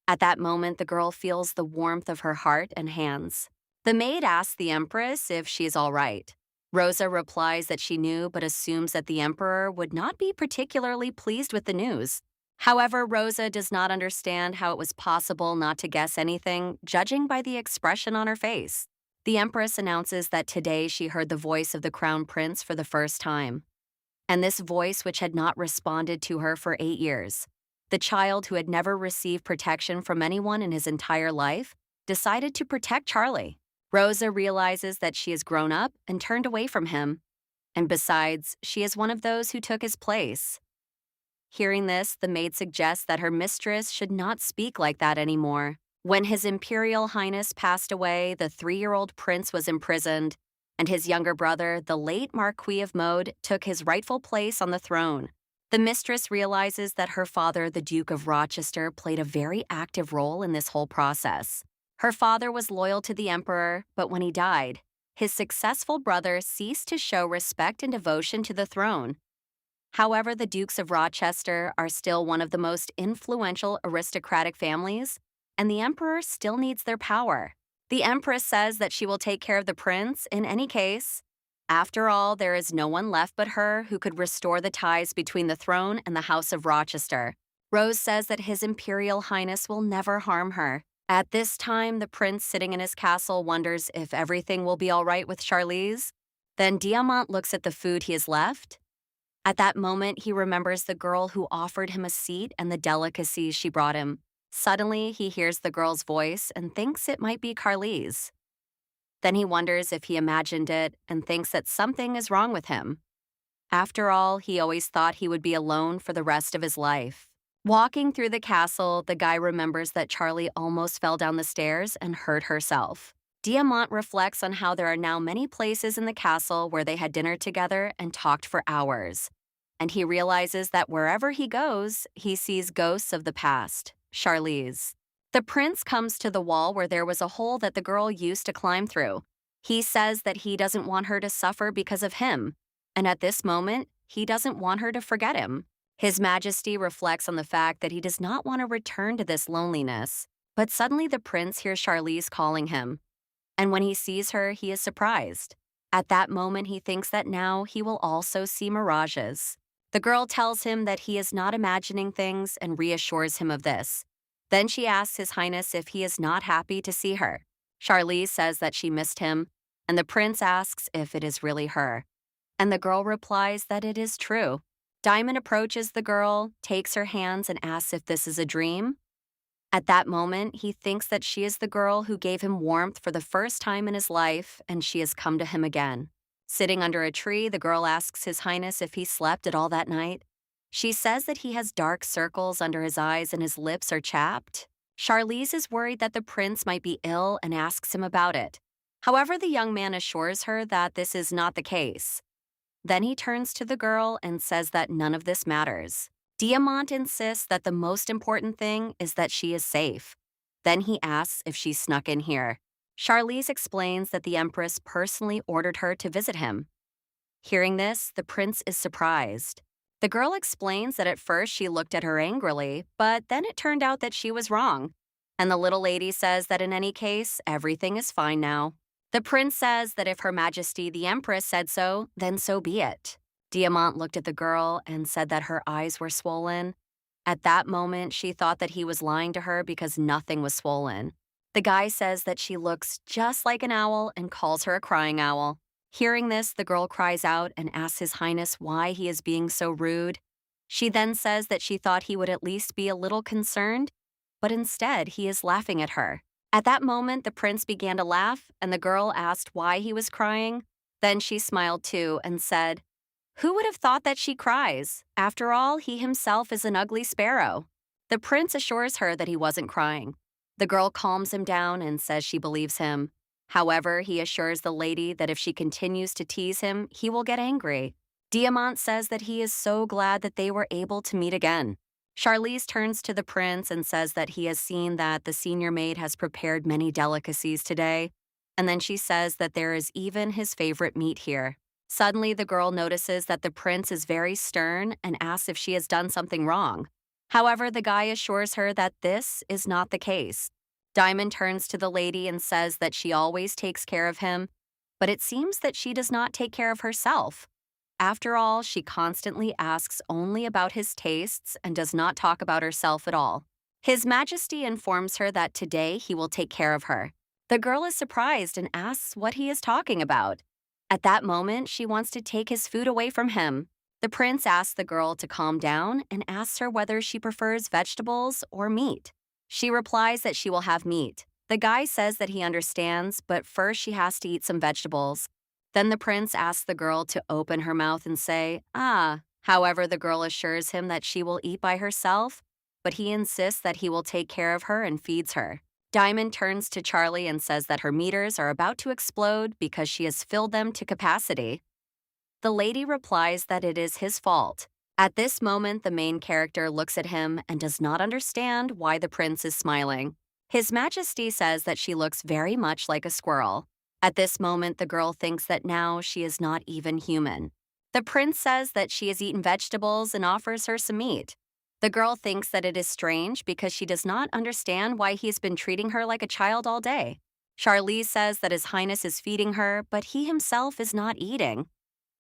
At that moment, the girl feels the warmth of her heart and hands. The maid asks the Empress if she is all right. Rosa replies that she knew but assumes that the Emperor would not be particularly pleased with the news. However, Rosa does not understand how it was possible not to guess anything, judging by the expression on her face. The Empress announces that today she heard the voice of the Crown Prince for the first time. And this voice, which had not responded to her for 8 years, the child who had never received protection from anyone in his entire life, decided to protect Charlie. Rosa realizes that she has grown up and turned away from him. And besides, she is one of those who took his place. Hearing this, the maid suggests that her mistress should not speak like that anymore. When His Imperial Highness passed away, the 3-year-old prince was imprisoned, and his younger brother, the late Marquis of Maid, took his rightful place on the throne. The mistress realizes that her father, the Duke of Rochester, played a very active role in this whole process. Her father was loyal to the Emperor, but when he died, his successful brother ceased to show respect and devotion to the throne. However, the Dukes of Rochester are still one of the most influential aristocratic families, and the Emperor still needs their power. The Empress says that she will take care of the prince in any case. After all, there is no one left but her who could restore the ties between the throne and the House of Rochester. Rose says that His Imperial Highness will never harm her. At this time, the prince sitting in his castle wonders if everything will be all right with Charlize. Then Diamant looks at the food he has left. At that moment, he remembers the girl who offered him a seat and the delicacies she brought him. Suddenly, he hears the girl's voice and thinks it might be Carly's. Then he wonders if he imagined it and thinks that something is wrong with him. After all, he always thought he would be alone for the rest of his life. Walking through the castle, the guy remembers that Charlie almost fell down the stairs and hurt herself. Diamant reflects on how there are now many places in the castle where they had dinner together and talked for hours. And he realizes that wherever he goes, he sees ghosts of the past, Charlize. The prince comes to the wall where there was a hole that the girl used to climb through. He says that he doesn't want her to suffer because of him. And at this moment, he doesn't want her to forget him. His Majesty reflects on the fact that he does not want to return to this loneliness. But suddenly the prince hears Charlize calling him. And when he sees her, he is surprised. At that moment, he thinks that now he will also see mirages. The girl tells him that he is not imagining things and reassures him of this. Then she asks His Highness if he is not happy to see her. Charlize says that she missed him, and the prince asks if it is really her. And the girl replies that it is true. Diamond approaches the girl, takes her hands, and asks if this is a dream. At that moment, he thinks that she is the girl who gave him warmth for the first time in his life, and she has come to him again. Sitting under a tree, the girl asks His Highness if he slept at all that night. She says that he has dark circles under his eyes and his lips are chapped. Charlize is worried that the prince might be ill and asks him about it. However, the young man assures her that this is not the case. Then he turns to the girl and says that none of this matters. Diamant insists that the most important thing is that she is safe. Then he asks if she snuck in here. Charlize explains that the Empress personally ordered her to visit him. Hearing this, the prince is surprised. The girl explains that at first she looked at her angrily, but then it turned out that she was wrong. And the little lady says that in any case, everything is fine now. The prince says that if Her Majesty the Empress said so, then so be it. Diamant looked at the girl and said that her eyes were swollen. At that moment, she thought that he was lying to her because nothing was swollen. The guy says that she looks just like an owl and calls her a crying owl. Hearing this, the girl cries out and asks His Highness why he is being so rude. She then says that she thought he would at least be a little concerned, but instead he is laughing at her. At that moment, the prince began to laugh, and the girl asked why he was crying. Then she smiled too and said, "Who would have thought that she cries? After all, he himself is an ugly sparrow." The prince assures her that he wasn't crying. The girl calms him down and says she believes him. However, he assures the lady that if she continues to tease him, he will get angry. Diamant says that he is so glad that they were able to meet again. Charlize turns to the prince and says that he has seen that the senior maid has prepared many delicacies today, and then she says that there is even his favorite meat here. Suddenly, the girl notices that the prince is very stern and asks if she has done something wrong. However, the guy assures her that this is not the case. Diamond turns to the lady and says that she always takes care of him, but it seems that she does not take care of herself. After all, she constantly asks only about his tastes and does not talk about herself at all. His Majesty informs her that today he will take care of her. The girl is surprised and asks what he is talking about. At that moment, she wants to take his food away from him. The prince asks the girl to calm down and asks her whether she prefers vegetables or meat. She replies that she will have meat. The guy says that he understands, but first she has to eat some vegetables. Then the prince asks the girl to open her mouth and say, "Ah." However, the girl assures him that she will eat by herself, but he insists that he will take care of her and feeds her. Diamond turns to Charlie and says that her meters are about to explode because she has filled them to capacity. The lady replies that it is his fault. At this moment, the main character looks at him and does not understand why the prince is smiling. His Majesty says that she looks very much like a squirrel. At this moment, the girl thinks that now she is not even human. The prince says that she has eaten vegetables and offers her some meat. The girl thinks that it is strange because she does not understand why he has been treating her like a child all day. Charlize says that His Highness is feeding her, but he himself is not eating.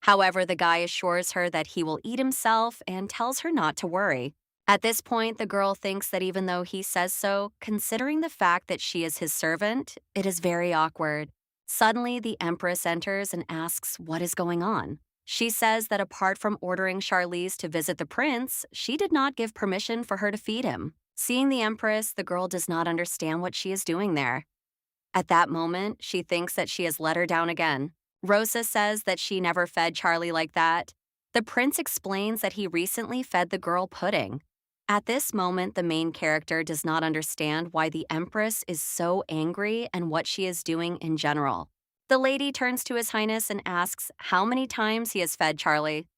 However, the guy assures her that he will eat himself and tells her not to worry. At this point, the girl thinks that even though he says so, considering the fact that she is his servant, it is very awkward. Suddenly, the Empress enters and asks what is going on. She says that apart from ordering Charlize to visit the prince, she did not give permission for her to feed him. Seeing the Empress, the girl does not understand what she is doing there. At that moment, she thinks that she has let her down again. Rosa says that she never fed Charlie like that. The prince explains that he recently fed the girl pudding. At this moment, the main character does not understand why the Empress is so angry and what she is doing in general. The lady turns to His Highness and asks how many times he has fed Charlie.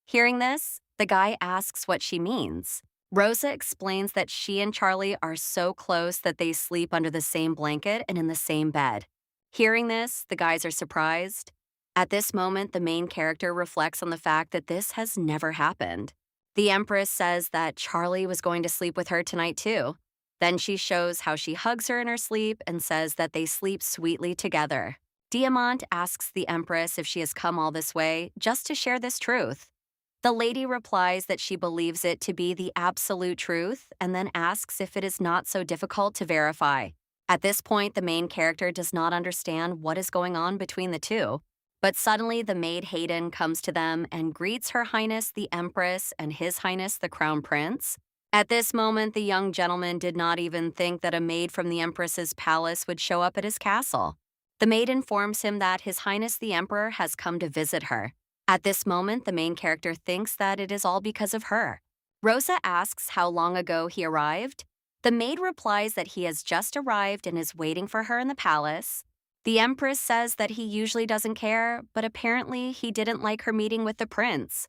Hearing this, the guy asks what she means. Rosa explains that she and Charlie are so close that they sleep under the same blanket and in the same bed. Hearing this, the guys are surprised. At this moment, the main character reflects on the fact that this has never happened. The Empress says that Charlie was going to sleep with her tonight too. Then she shows how she hugs her in her sleep and says that they sleep sweetly together. Diamant asks the Empress if she has come all this way just to share this truth. The lady replies that she believes it to be the absolute truth and then asks if it is not so difficult to verify. At this point, the main character does not understand what is going on between the two. But suddenly, the maid Hayden comes to them and greets Her Highness the Empress and His Highness the Crown Prince. At this moment, the young gentleman did not even think that a maid from the Empress's palace would show up at his castle. The maid informs him that His Highness the Emperor has come to visit her. At this moment, the main character thinks that it is all because of her. Rosa asks how long ago he arrived. The maid replies that he has just arrived and is waiting for her in the palace. The Empress says that he usually doesn't care, but apparently he didn't like her meeting with the prince.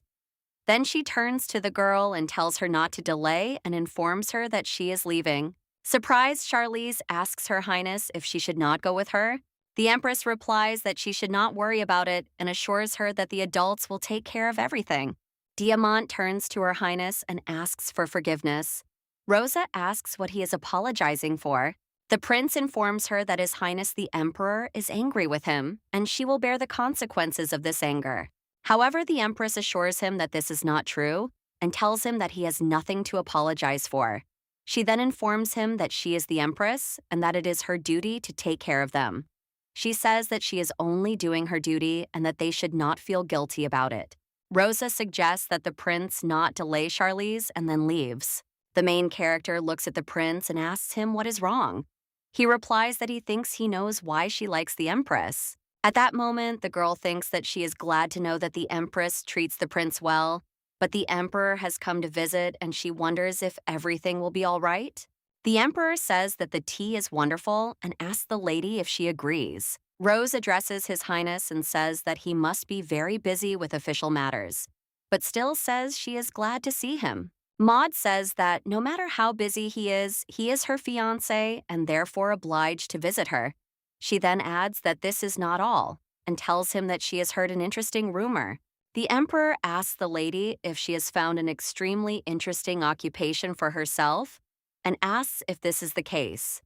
Then she turns to the girl and tells her not to delay and informs her that she is leaving. Surprised, Charlize asks Her Highness if she should not go with her. The Empress replies that she should not worry about it and assures her that the adults will take care of everything. Diamant turns to Her Highness and asks for forgiveness. Rosa asks what he is apologizing for. The prince informs her that His Highness the Emperor is angry with him, and she will bear the consequences of this anger. However, the Empress assures him that this is not true and tells him that he has nothing to apologize for. She then informs him that she is the Empress and that it is her duty to take care of them. She says that she is only doing her duty and that they should not feel guilty about it. Rosa suggests that the prince not delay Charlize and then leaves. The main character looks at the prince and asks him what is wrong. He replies that he thinks he knows why she likes the Empress. At that moment, the girl thinks that she is glad to know that the Empress treats the prince well, but the Emperor has come to visit and she wonders if everything will be all right. The Emperor says that the tea is wonderful and asks the lady if she agrees. Rose addresses His Highness and says that he must be very busy with official matters, but still says she is glad to see him. Maud says that no matter how busy he is her fiancé and therefore obliged to visit her. She then adds that this is not all and tells him that she has heard an interesting rumor. The Emperor asks the lady if she has found an extremely interesting occupation for herself and asks if this is the case.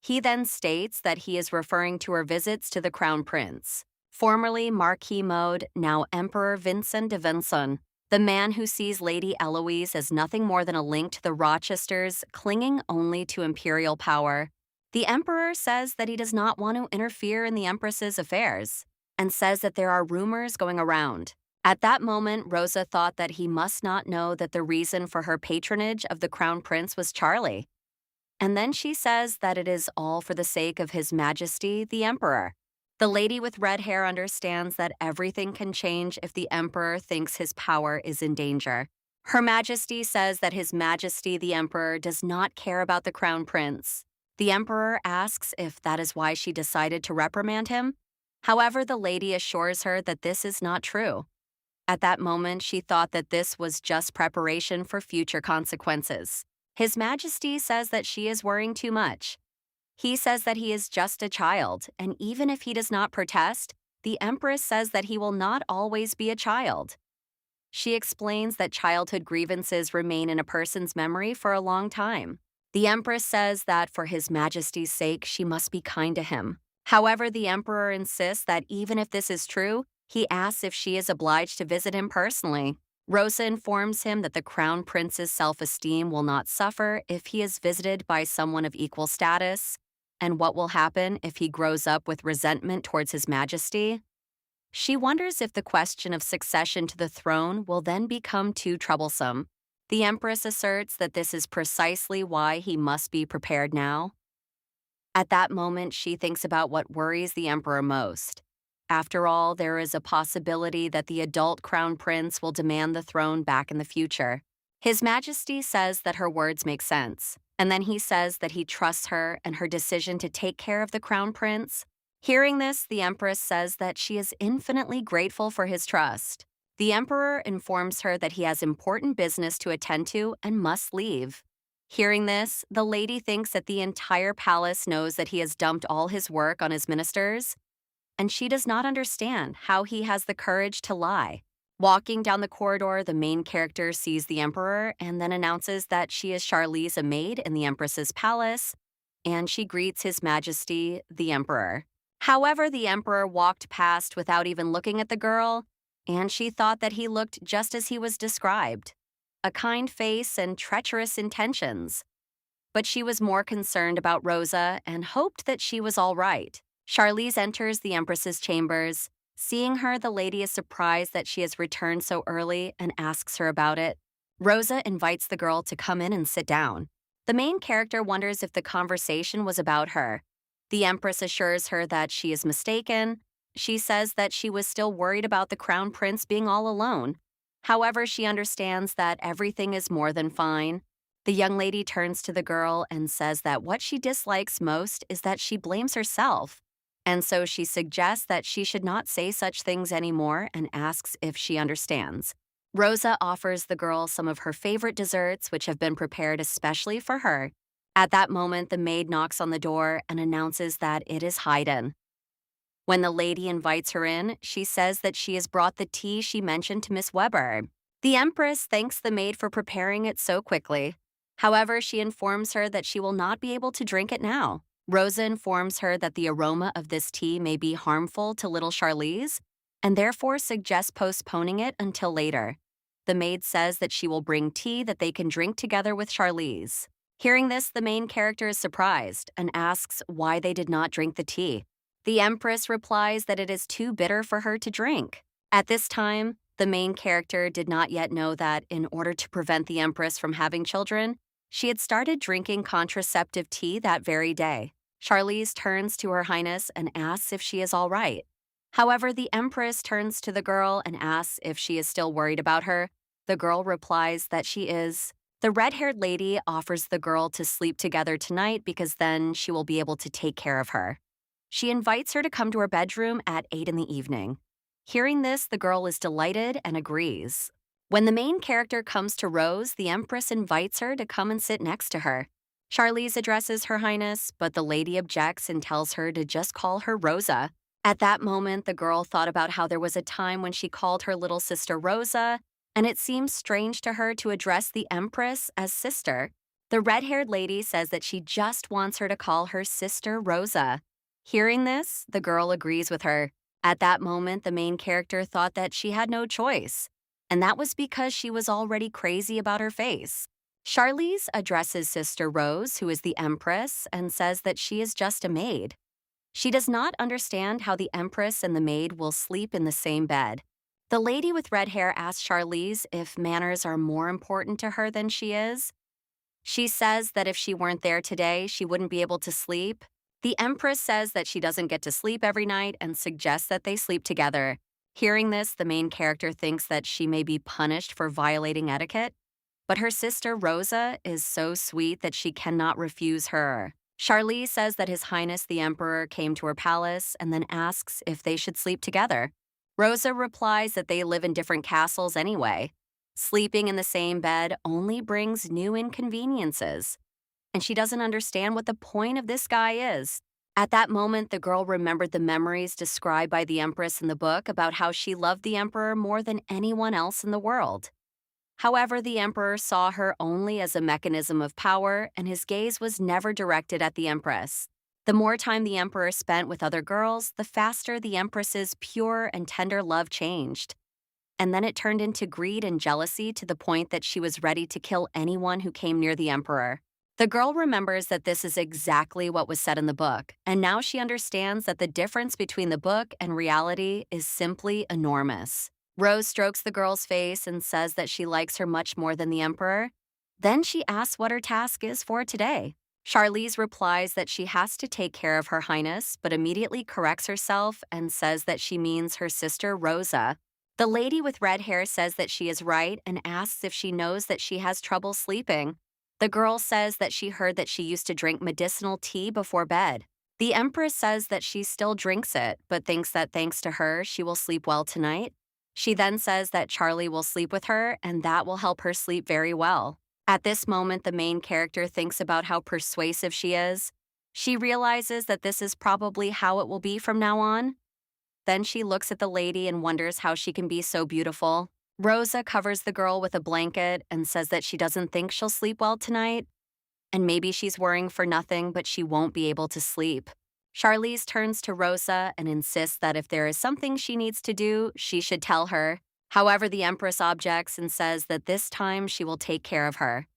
He then states that he is referring to her visits to the Crown Prince, formerly Marquis Maud, now Emperor Vincent de Vincennes, the man who sees Lady Eloise as nothing more than a link to the Rochesters clinging only to imperial power. The Emperor says that he does not want to interfere in the Empress's affairs and says that there are rumors going around. At that moment, Rosa thought that he must not know that the reason for her patronage of the Crown Prince was Charlie. And then she says that it is all for the sake of His Majesty, the Emperor. The lady with red hair understands that everything can change if the Emperor thinks his power is in danger. Her Majesty says that His Majesty, the Emperor, does not care about the Crown Prince. The Emperor asks if that is why she decided to reprimand him. However, the lady assures her that this is not true. At that moment, she thought that this was just preparation for future consequences. His Majesty says that she is worrying too much. He says that he is just a child, and even if he does not protest, the Empress says that he will not always be a child. She explains that childhood grievances remain in a person's memory for a long time. The Empress says that for His Majesty's sake, she must be kind to him. However, the Emperor insists that even if this is true, he asks if she is obliged to visit him personally. Rosa informs him that the Crown Prince's self-esteem will not suffer if he is visited by someone of equal status, and what will happen if he grows up with resentment towards His Majesty. She wonders if the question of succession to the throne will then become too troublesome. The Empress asserts that this is precisely why he must be prepared now. At that moment, she thinks about what worries the Emperor most. After all, there is a possibility that the adult Crown Prince will demand the throne back in the future. His Majesty says that her words make sense, and then he says that he trusts her and her decision to take care of the Crown Prince. Hearing this, the Empress says that she is infinitely grateful for his trust. The Emperor informs her that he has important business to attend to and must leave. Hearing this, the lady thinks that the entire palace knows that he has dumped all his work on his ministers, and she does not understand how he has the courage to lie. Walking down the corridor, the main character sees the Emperor and then announces that she is Charlize, a maid in the Empress's palace, and she greets His Majesty, the Emperor. However, the Emperor walked past without even looking at the girl, and she thought that he looked just as he was described, a kind face and treacherous intentions. But she was more concerned about Rosa and hoped that she was all right. Charlize enters the Empress's chambers. Seeing her, the lady is surprised that she has returned so early and asks her about it. Rosa invites the girl to come in and sit down. The main character wonders if the conversation was about her. The Empress assures her that she is mistaken. She says that she was still worried about the Crown Prince being all alone. However, she understands that everything is more than fine. The young lady turns to the girl and says that what she dislikes most is that she blames herself. And so she suggests that she should not say such things anymore and asks if she understands. Rosa offers the girl some of her favorite desserts, which have been prepared especially for her. At that moment, the maid knocks on the door and announces that it is Haydn. When the lady invites her in, she says that she has brought the tea she mentioned to Miss Weber. The Empress thanks the maid for preparing it so quickly. However, she informs her that she will not be able to drink it now. Rosa informs her that the aroma of this tea may be harmful to little Charlize, and therefore suggests postponing it until later. The maid says that she will bring tea that they can drink together with Charlize. Hearing this, the main character is surprised and asks why they did not drink the tea. The Empress replies that it is too bitter for her to drink. At this time, the main character did not yet know that in order to prevent the Empress from having children, she had started drinking contraceptive tea that very day. Charlize turns to Her Highness and asks if she is all right. However, the Empress turns to the girl and asks if she is still worried about her. The girl replies that she is. The red-haired lady offers the girl to sleep together tonight because then she will be able to take care of her. She invites her to come to her bedroom at 8 in the evening. Hearing this, the girl is delighted and agrees. When the main character comes to Rose, the Empress invites her to come and sit next to her. Charlize addresses Her Highness, but the lady objects and tells her to just call her Rosa. At that moment, the girl thought about how there was a time when she called her little sister Rosa, and it seems strange to her to address the Empress as sister. The red-haired lady says that she just wants her to call her sister Rosa. Hearing this, the girl agrees with her. At that moment, the main character thought that she had no choice, and that was because she was already crazy about her face. Charlize addresses Sister Rose, who is the Empress, and says that she is just a maid. She does not understand how the Empress and the maid will sleep in the same bed. The lady with red hair asks Charlize if manners are more important to her than she is. She says that if she weren't there today, she wouldn't be able to sleep. The Empress says that she doesn't get to sleep every night and suggests that they sleep together. Hearing this, the main character thinks that she may be punished for violating etiquette. But her sister Rosa is so sweet that she cannot refuse her. Charlize says that His Highness the Emperor came to her palace and then asks if they should sleep together. Rosa replies that they live in different castles anyway. Sleeping in the same bed only brings new inconveniences. And she doesn't understand what the point of this guy is. At that moment, the girl remembered the memories described by the Empress in the book about how she loved the Emperor more than anyone else in the world. However, the Emperor saw her only as a mechanism of power, and his gaze was never directed at the Empress. The more time the Emperor spent with other girls, the faster the Empress's pure and tender love changed. And then it turned into greed and jealousy to the point that she was ready to kill anyone who came near the Emperor. The girl remembers that this is exactly what was said in the book, and now she understands that the difference between the book and reality is simply enormous. Rose strokes the girl's face and says that she likes her much more than the emperor. Then she asks what her task is for today. Charlize replies that she has to take care of her highness, but immediately corrects herself and says that she means her sister Rosa. The lady with red hair says that she is right and asks if she knows that she has trouble sleeping. The girl says that she heard that she used to drink medicinal tea before bed. The empress says that she still drinks it, but thinks that thanks to her, she will sleep well tonight. She then says that Charlie will sleep with her and that will help her sleep very well. At this moment, the main character thinks about how persuasive she is. She realizes that this is probably how it will be from now on. Then she looks at the lady and wonders how she can be so beautiful. Rosa covers the girl with a blanket and says that she doesn't think she'll sleep well tonight. And maybe she's worrying for nothing, but she won't be able to sleep. Charlize turns to Rosa and insists that if there is something she needs to do, she should tell her. However, the Empress objects and says that this time she will take care of her.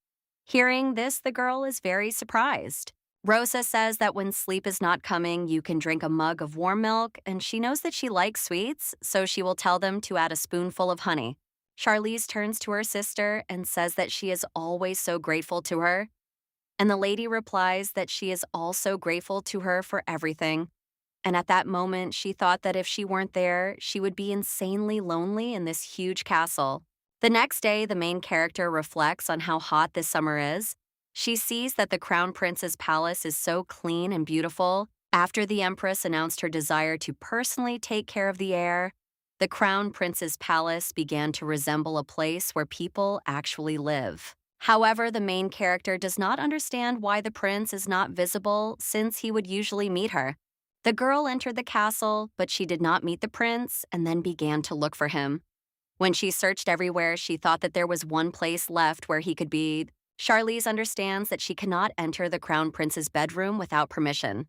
Hearing this, the girl is very surprised. Rosa says that when sleep is not coming, you can drink a mug of warm milk, and she knows that she likes sweets, so she will tell them to add a spoonful of honey. Charlize turns to her sister and says that she is always so grateful to her. And the lady replies that she is also grateful to her for everything. And at that moment, she thought that if she weren't there, she would be insanely lonely in this huge castle. The next day, the main character reflects on how hot this summer is. She sees that the crown prince's palace is so clean and beautiful. After the empress announced her desire to personally take care of the heir, the crown prince's palace began to resemble a place where people actually live. However, the main character does not understand why the prince is not visible since he would usually meet her. The girl entered the castle, but she did not meet the prince and then began to look for him. When she searched everywhere, she thought that there was one place left where he could be. Charlize understands that she cannot enter the crown prince's bedroom without permission.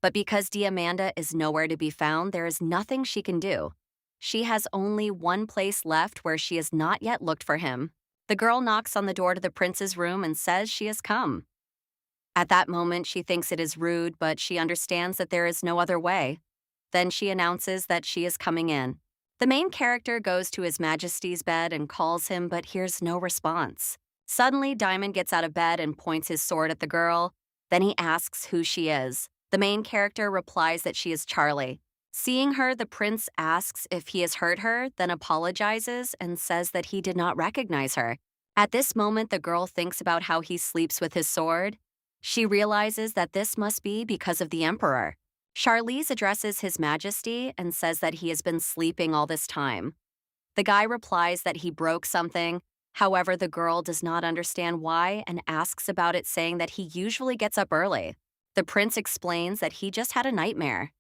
But because Diamanda is nowhere to be found, there is nothing she can do. She has only one place left where she has not yet looked for him. The girl knocks on the door to the prince's room and says she has come. At that moment, she thinks it is rude, but she understands that there is no other way. Then she announces that she is coming in. The main character goes to His Majesty's bed and calls him, but hears no response. Suddenly, Diamond gets out of bed and points his sword at the girl. Then he asks who she is. The main character replies that she is Charlie. Seeing her, the prince asks if he has hurt her, then apologizes and says that he did not recognize her. At this moment, the girl thinks about how he sleeps with his sword. She realizes that this must be because of the emperor. Charlize addresses His Majesty and says that he has been sleeping all this time. The guy replies that he broke something. However, the girl does not understand why and asks about it, saying that he usually gets up early. The prince explains that he just had a nightmare.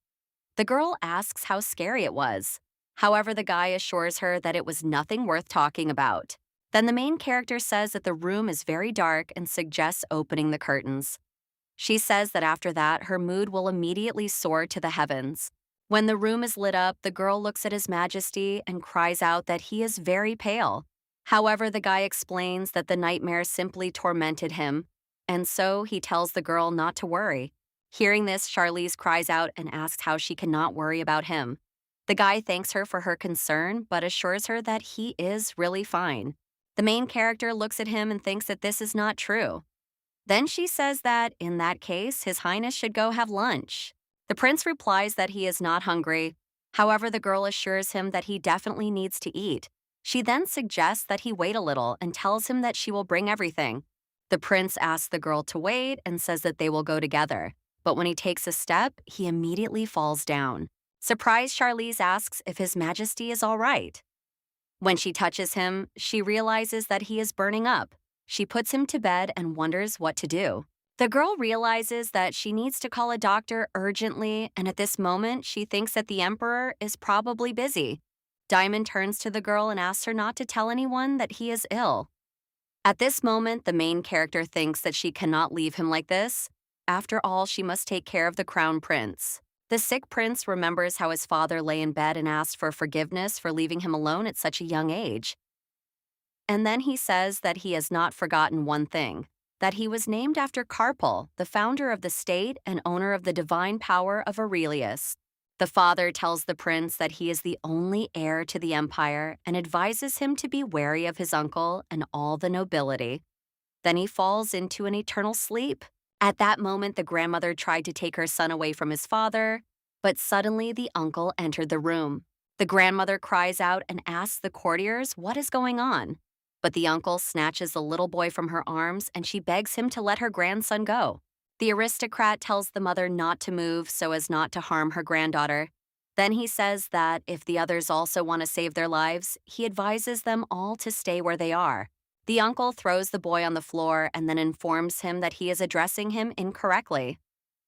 The girl asks how scary it was. However, the guy assures her that it was nothing worth talking about. Then the main character says that the room is very dark and suggests opening the curtains. She says that after that, her mood will immediately soar to the heavens. When the room is lit up, the girl looks at His Majesty and cries out that he is very pale. However, the guy explains that the nightmare simply tormented him, and so he tells the girl not to worry. Hearing this, Charlize cries out and asks how she cannot worry about him. The guy thanks her for her concern, but assures her that he is really fine. The main character looks at him and thinks that this is not true. Then she says that, in that case, His Highness should go have lunch. The prince replies that he is not hungry. However, the girl assures him that he definitely needs to eat. She then suggests that he wait a little and tells him that she will bring everything. The prince asks the girl to wait and says that they will go together. But when he takes a step, he immediately falls down. Surprised, Charlize asks if His Majesty is all right. When she touches him, she realizes that he is burning up. She puts him to bed and wonders what to do. The girl realizes that she needs to call a doctor urgently, and at this moment, she thinks that the emperor is probably busy. Diamond turns to the girl and asks her not to tell anyone that he is ill. At this moment, the main character thinks that she cannot leave him like this. After all, she must take care of the crown prince. The sick prince remembers how his father lay in bed and asked for forgiveness for leaving him alone at such a young age. And then he says that he has not forgotten one thing, that he was named after Carpal, the founder of the state and owner of the divine power of Aurelius. The father tells the prince that he is the only heir to the empire and advises him to be wary of his uncle and all the nobility. Then he falls into an eternal sleep. At that moment, the grandmother tried to take her son away from his father, but suddenly the uncle entered the room. The grandmother cries out and asks the courtiers what is going on. But the uncle snatches the little boy from her arms and she begs him to let her grandson go. The aristocrat tells the mother not to move so as not to harm her granddaughter. Then he says that if the others also want to save their lives, he advises them all to stay where they are. The uncle throws the boy on the floor and then informs him that he is addressing him incorrectly.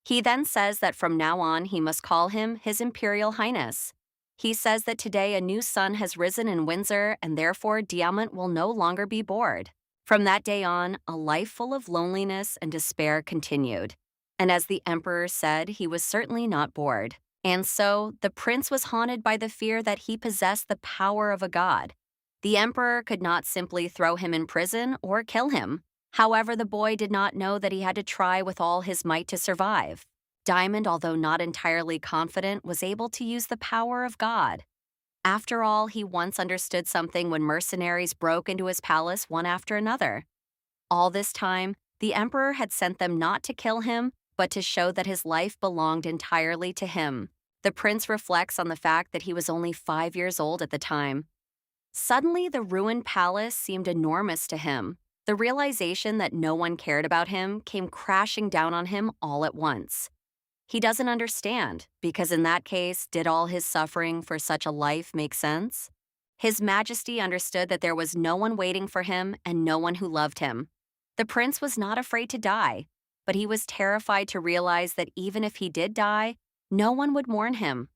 He then says that from now on he must call him His Imperial Highness. He says that today a new sun has risen in Windsor and therefore Diamant will no longer be bored. From that day on, a life full of loneliness and despair continued. And as the emperor said, he was certainly not bored. And so, the prince was haunted by the fear that he possessed the power of a god. The emperor could not simply throw him in prison or kill him. However, the boy did not know that he had to try with all his might to survive. Diamond, although not entirely confident, was able to use the power of God. After all, he once understood something when mercenaries broke into his palace one after another. All this time, the emperor had sent them not to kill him, but to show that his life belonged entirely to him. The prince reflects on the fact that he was only 5 years old at the time. Suddenly, the ruined palace seemed enormous to him. The realization that no one cared about him came crashing down on him all at once. He doesn't understand, because in that case, did all his suffering for such a life make sense? His Majesty understood that there was no one waiting for him and no one who loved him. The prince was not afraid to die, but he was terrified to realize that even if he did die, no one would mourn him.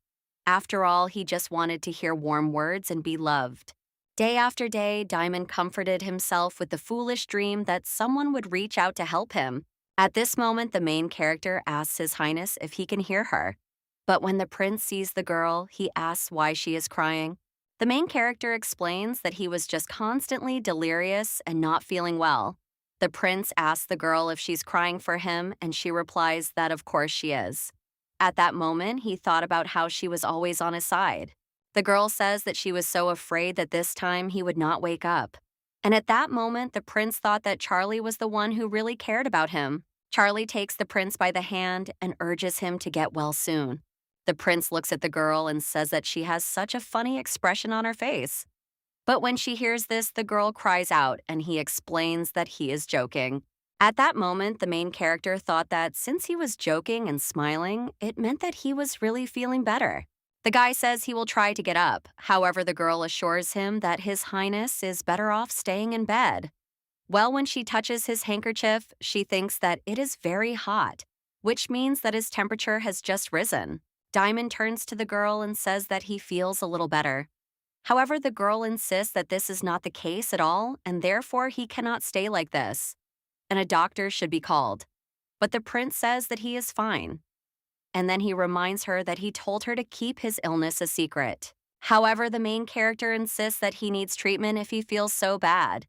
After all, he just wanted to hear warm words and be loved. Day after day, Diamond comforted himself with the foolish dream that someone would reach out to help him. At this moment, the main character asks His Highness if he can hear her. But when the prince sees the girl, he asks why she is crying. The main character explains that he was just constantly delirious and not feeling well. The prince asks the girl if she's crying for him, and she replies that of course she is. At that moment, he thought about how she was always on his side. The girl says that she was so afraid that this time he would not wake up. And at that moment, the prince thought that Charlie was the one who really cared about him. Charlie takes the prince by the hand and urges him to get well soon. The prince looks at the girl and says that she has such a funny expression on her face. But when she hears this, the girl cries out and he explains that he is joking. At that moment, the main character thought that since he was joking and smiling, it meant that he was really feeling better. The guy says he will try to get up. However, the girl assures him that His Highness is better off staying in bed. Well, when she touches his handkerchief, she thinks that it is very hot, which means that his temperature has just risen. Diamond turns to the girl and says that he feels a little better. However, the girl insists that this is not the case at all, and therefore he cannot stay like this, and a doctor should be called. But the prince says that he is fine. And then he reminds her that he told her to keep his illness a secret. However, the main character insists that he needs treatment if he feels so bad.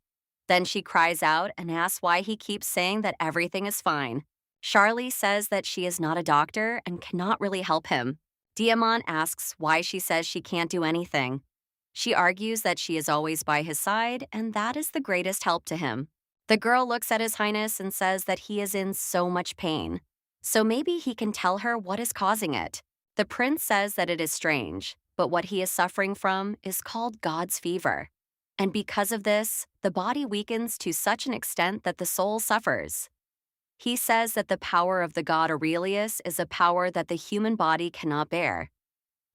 Then she cries out and asks why he keeps saying that everything is fine. Charlie says that she is not a doctor and cannot really help him. Diamant asks why she says she can't do anything. She argues that she is always by his side, and that is the greatest help to him. The girl looks at His Highness and says that he is in so much pain. So maybe he can tell her what is causing it. The prince says that it is strange, but what he is suffering from is called God's fever. And because of this, the body weakens to such an extent that the soul suffers. He says that the power of the god Aurelius is a power that the human body cannot bear.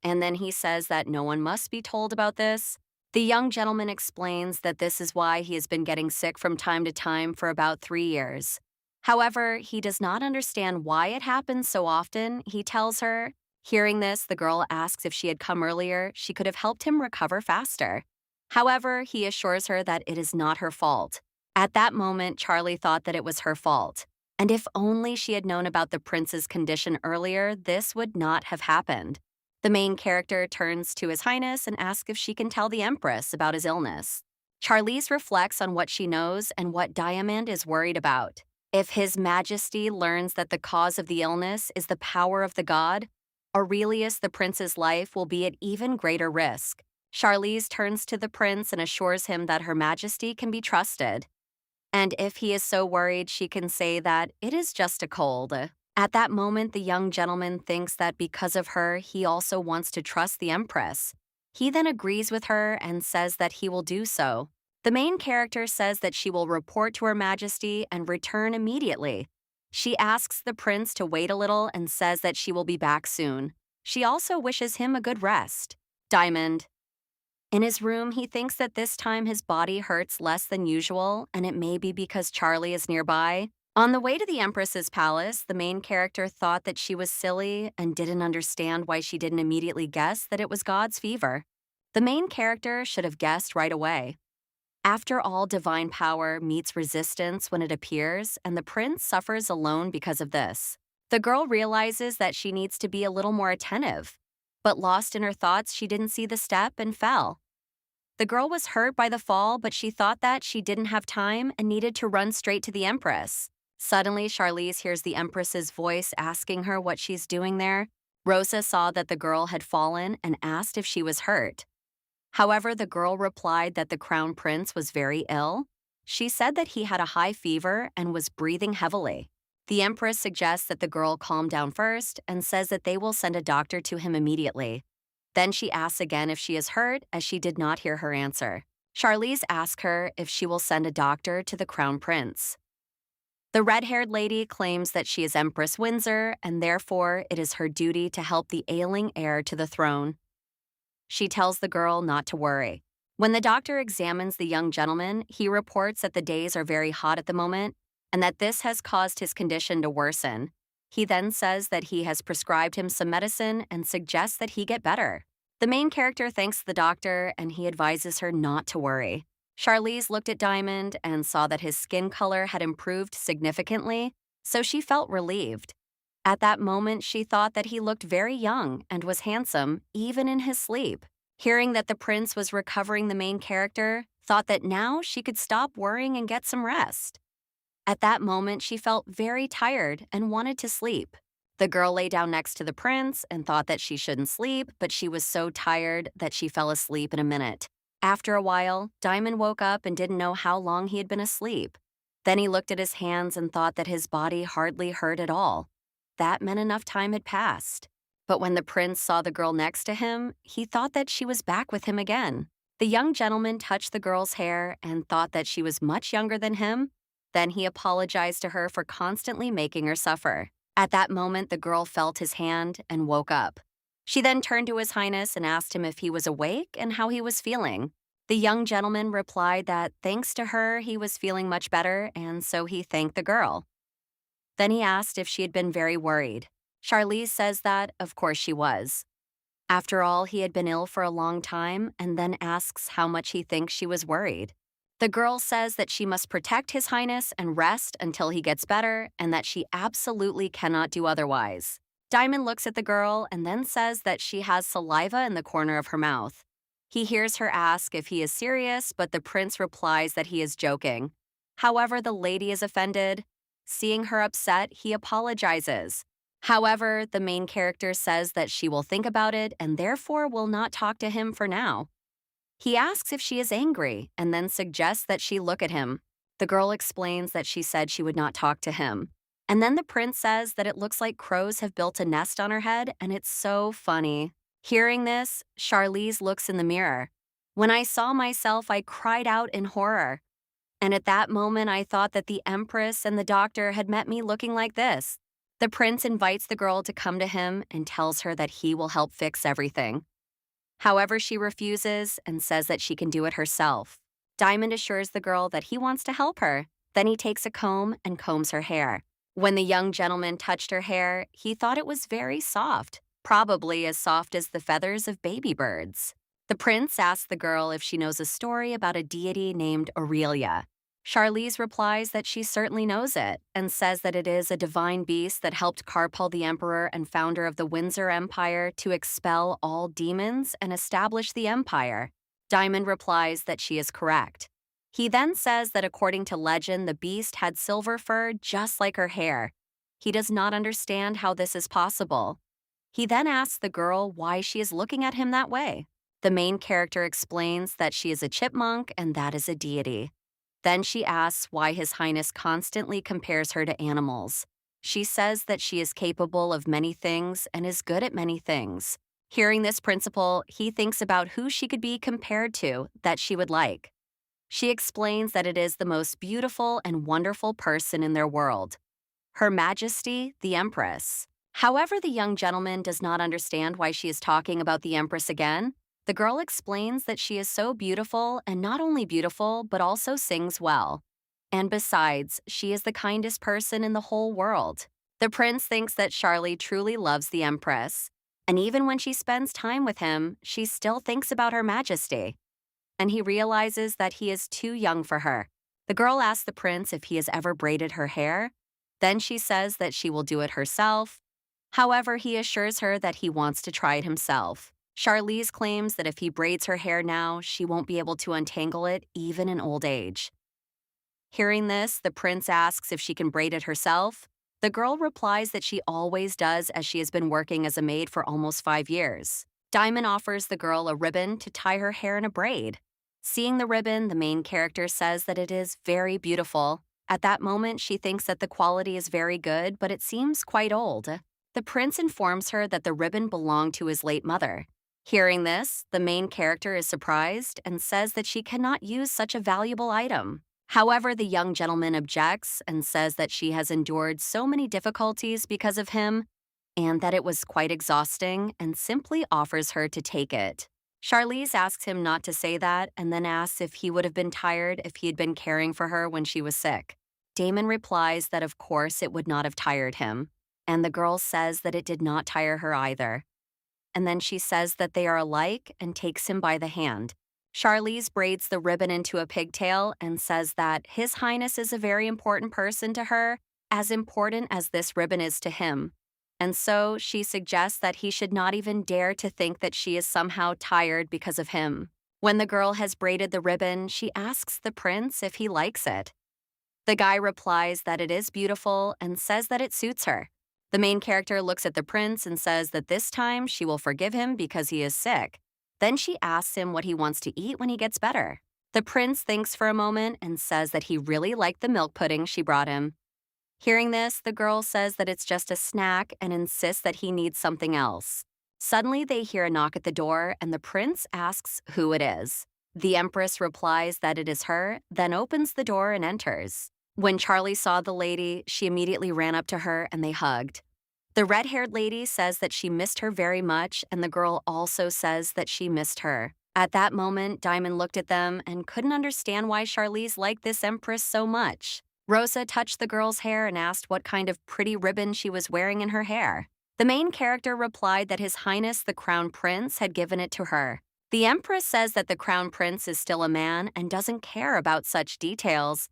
And then he says that no one must be told about this. The young gentleman explains that this is why he has been getting sick from time to time for about 3 years. However, he does not understand why it happens so often, he tells her. Hearing this, the girl asks if she had come earlier, she could have helped him recover faster. However, he assures her that it is not her fault. At that moment, Charlie thought that it was her fault. And if only she had known about the prince's condition earlier, this would not have happened. The main character turns to His Highness and asks if she can tell the Empress about his illness. Charlize reflects on what she knows and what Diamond is worried about. If His Majesty learns that the cause of the illness is the power of the god, Aurelius, the prince's life, will be at even greater risk. Charlize turns to the prince and assures him that Her Majesty can be trusted. And if he is so worried, she can say that it is just a cold. At that moment, the young gentleman thinks that because of her, he also wants to trust the Empress. He then agrees with her and says that he will do so. The main character says that she will report to Her Majesty and return immediately. She asks the prince to wait a little and says that she will be back soon. She also wishes him a good rest. Diamond. In his room, he thinks that this time his body hurts less than usual, and it may be because Charlie is nearby. On the way to the Empress's palace, the main character thought that she was silly and didn't understand why she didn't immediately guess that it was God's fever. The main character should have guessed right away. After all, divine power meets resistance when it appears, and the prince suffers alone because of this. The girl realizes that she needs to be a little more attentive, but lost in her thoughts, she didn't see the step and fell. The girl was hurt by the fall, but she thought that she didn't have time and needed to run straight to the Empress. Suddenly, Charlize hears the Empress's voice asking her what she's doing there. Rosa saw that the girl had fallen and asked if she was hurt. However, the girl replied that the crown prince was very ill. She said that he had a high fever and was breathing heavily. The Empress suggests that the girl calm down first and says that they will send a doctor to him immediately. Then she asks again if she is hurt, as she did not hear her answer. Charlize asks her if she will send a doctor to the crown prince. The red-haired lady claims that she is Empress Windsor, and therefore it is her duty to help the ailing heir to the throne. She tells the girl not to worry. When the doctor examines the young gentleman, he reports that the days are very hot at the moment and that this has caused his condition to worsen. He then says that he has prescribed him some medicine and suggests that he get better. The main character thanks the doctor and he advises her not to worry. Charlize looked at Diamond and saw that his skin color had improved significantly, so she felt relieved. At that moment, she thought that he looked very young and was handsome, even in his sleep. Hearing that the prince was recovering, the main character thought that now she could stop worrying and get some rest. At that moment, she felt very tired and wanted to sleep. The girl lay down next to the prince and thought that she shouldn't sleep, but she was so tired that she fell asleep in a minute. After a while, Diamond woke up and didn't know how long he had been asleep. Then he looked at his hands and thought that his body hardly hurt at all. That meant enough time had passed. But when the prince saw the girl next to him, he thought that she was back with him again. The young gentleman touched the girl's hair and thought that she was much younger than him. Then he apologized to her for constantly making her suffer. At that moment, the girl felt his hand and woke up. She then turned to His Highness and asked him if he was awake and how he was feeling. The young gentleman replied that thanks to her, he was feeling much better, and so he thanked the girl. Then he asked if she had been very worried. Charlize says that, of course, she was. After all, he had been ill for a long time and then asks how much he thinks she was worried. The girl says that she must protect His Highness and rest until he gets better and that she absolutely cannot do otherwise. Diamond looks at the girl and then says that she has saliva in the corner of her mouth. He hears her ask if he is serious, but the prince replies that he is joking. However, the lady is offended. Seeing her upset, he apologizes. However, the main character says that she will think about it and therefore will not talk to him for now. He asks if she is angry and then suggests that she look at him. The girl explains that she said she would not talk to him. And then the prince says that it looks like crows have built a nest on her head, and it's so funny. Hearing this, Charlize looks in the mirror. When I saw myself, I cried out in horror. And at that moment, I thought that the Empress and the doctor had met me looking like this. The prince invites the girl to come to him and tells her that he will help fix everything. However, she refuses and says that she can do it herself. Diamond assures the girl that he wants to help her. Then he takes a comb and combs her hair. When the young gentleman touched her hair, he thought it was very soft, probably as soft as the feathers of baby birds. The prince asks the girl if she knows a story about a deity named Aurelia. Charlize replies that she certainly knows it and says that it is a divine beast that helped Carpal the Emperor and founder of the Windsor Empire to expel all demons and establish the empire. Diamond replies that she is correct. He then says that according to legend, the beast had silver fur just like her hair. He does not understand how this is possible. He then asks the girl why she is looking at him that way. The main character explains that she is a chipmunk and that is a deity. Then she asks why His Highness constantly compares her to animals. She says that she is capable of many things and is good at many things. Hearing this principle, he thinks about who she could be compared to that she would like. She explains that it is the most beautiful and wonderful person in their world, Her Majesty, the Empress. However, the young gentleman does not understand why she is talking about the Empress again. The girl explains that she is so beautiful, and not only beautiful, but also sings well. And besides, she is the kindest person in the whole world. The prince thinks that Charlie truly loves the Empress. And even when she spends time with him, she still thinks about Her Majesty. And he realizes that he is too young for her. The girl asks the prince if he has ever braided her hair. Then she says that she will do it herself. However, he assures her that he wants to try it himself. Charlize claims that if he braids her hair now, she won't be able to untangle it even in old age. Hearing this, the prince asks if she can braid it herself. The girl replies that she always does, as she has been working as a maid for almost 5 years. Diamond offers the girl a ribbon to tie her hair in a braid. Seeing the ribbon, the main character says that it is very beautiful. At that moment, she thinks that the quality is very good, but it seems quite old. The prince informs her that the ribbon belonged to his late mother. Hearing this, the main character is surprised and says that she cannot use such a valuable item. However, the young gentleman objects and says that she has endured so many difficulties because of him and that it was quite exhausting, and simply offers her to take it. Charlize asks him not to say that and then asks if he would have been tired if he had been caring for her when she was sick. Damon replies that of course it would not have tired him, and the girl says that it did not tire her either. And then she says that they are alike and takes him by the hand. Charlize braids the ribbon into a pigtail and says that His Highness is a very important person to her, as important as this ribbon is to him. And so she suggests that he should not even dare to think that she is somehow tired because of him. When the girl has braided the ribbon, she asks the prince if he likes it. The guy replies that it is beautiful and says that it suits her. The main character looks at the prince and says that this time she will forgive him because he is sick. Then she asks him what he wants to eat when he gets better. The prince thinks for a moment and says that he really liked the milk pudding she brought him. Hearing this, the girl says that it's just a snack and insists that he needs something else. Suddenly, they hear a knock at the door, and the prince asks who it is. The Empress replies that it is her, then opens the door and enters. When Charlie saw the lady, she immediately ran up to her and they hugged. The red-haired lady says that she missed her very much, and the girl also says that she missed her. At that moment, Diamond looked at them and couldn't understand why Charlize liked this Empress so much. Rosa touched the girl's hair and asked what kind of pretty ribbon she was wearing in her hair. The main character replied that His Highness the Crown Prince had given it to her. The Empress says that the Crown Prince is still a man and doesn't care about such details.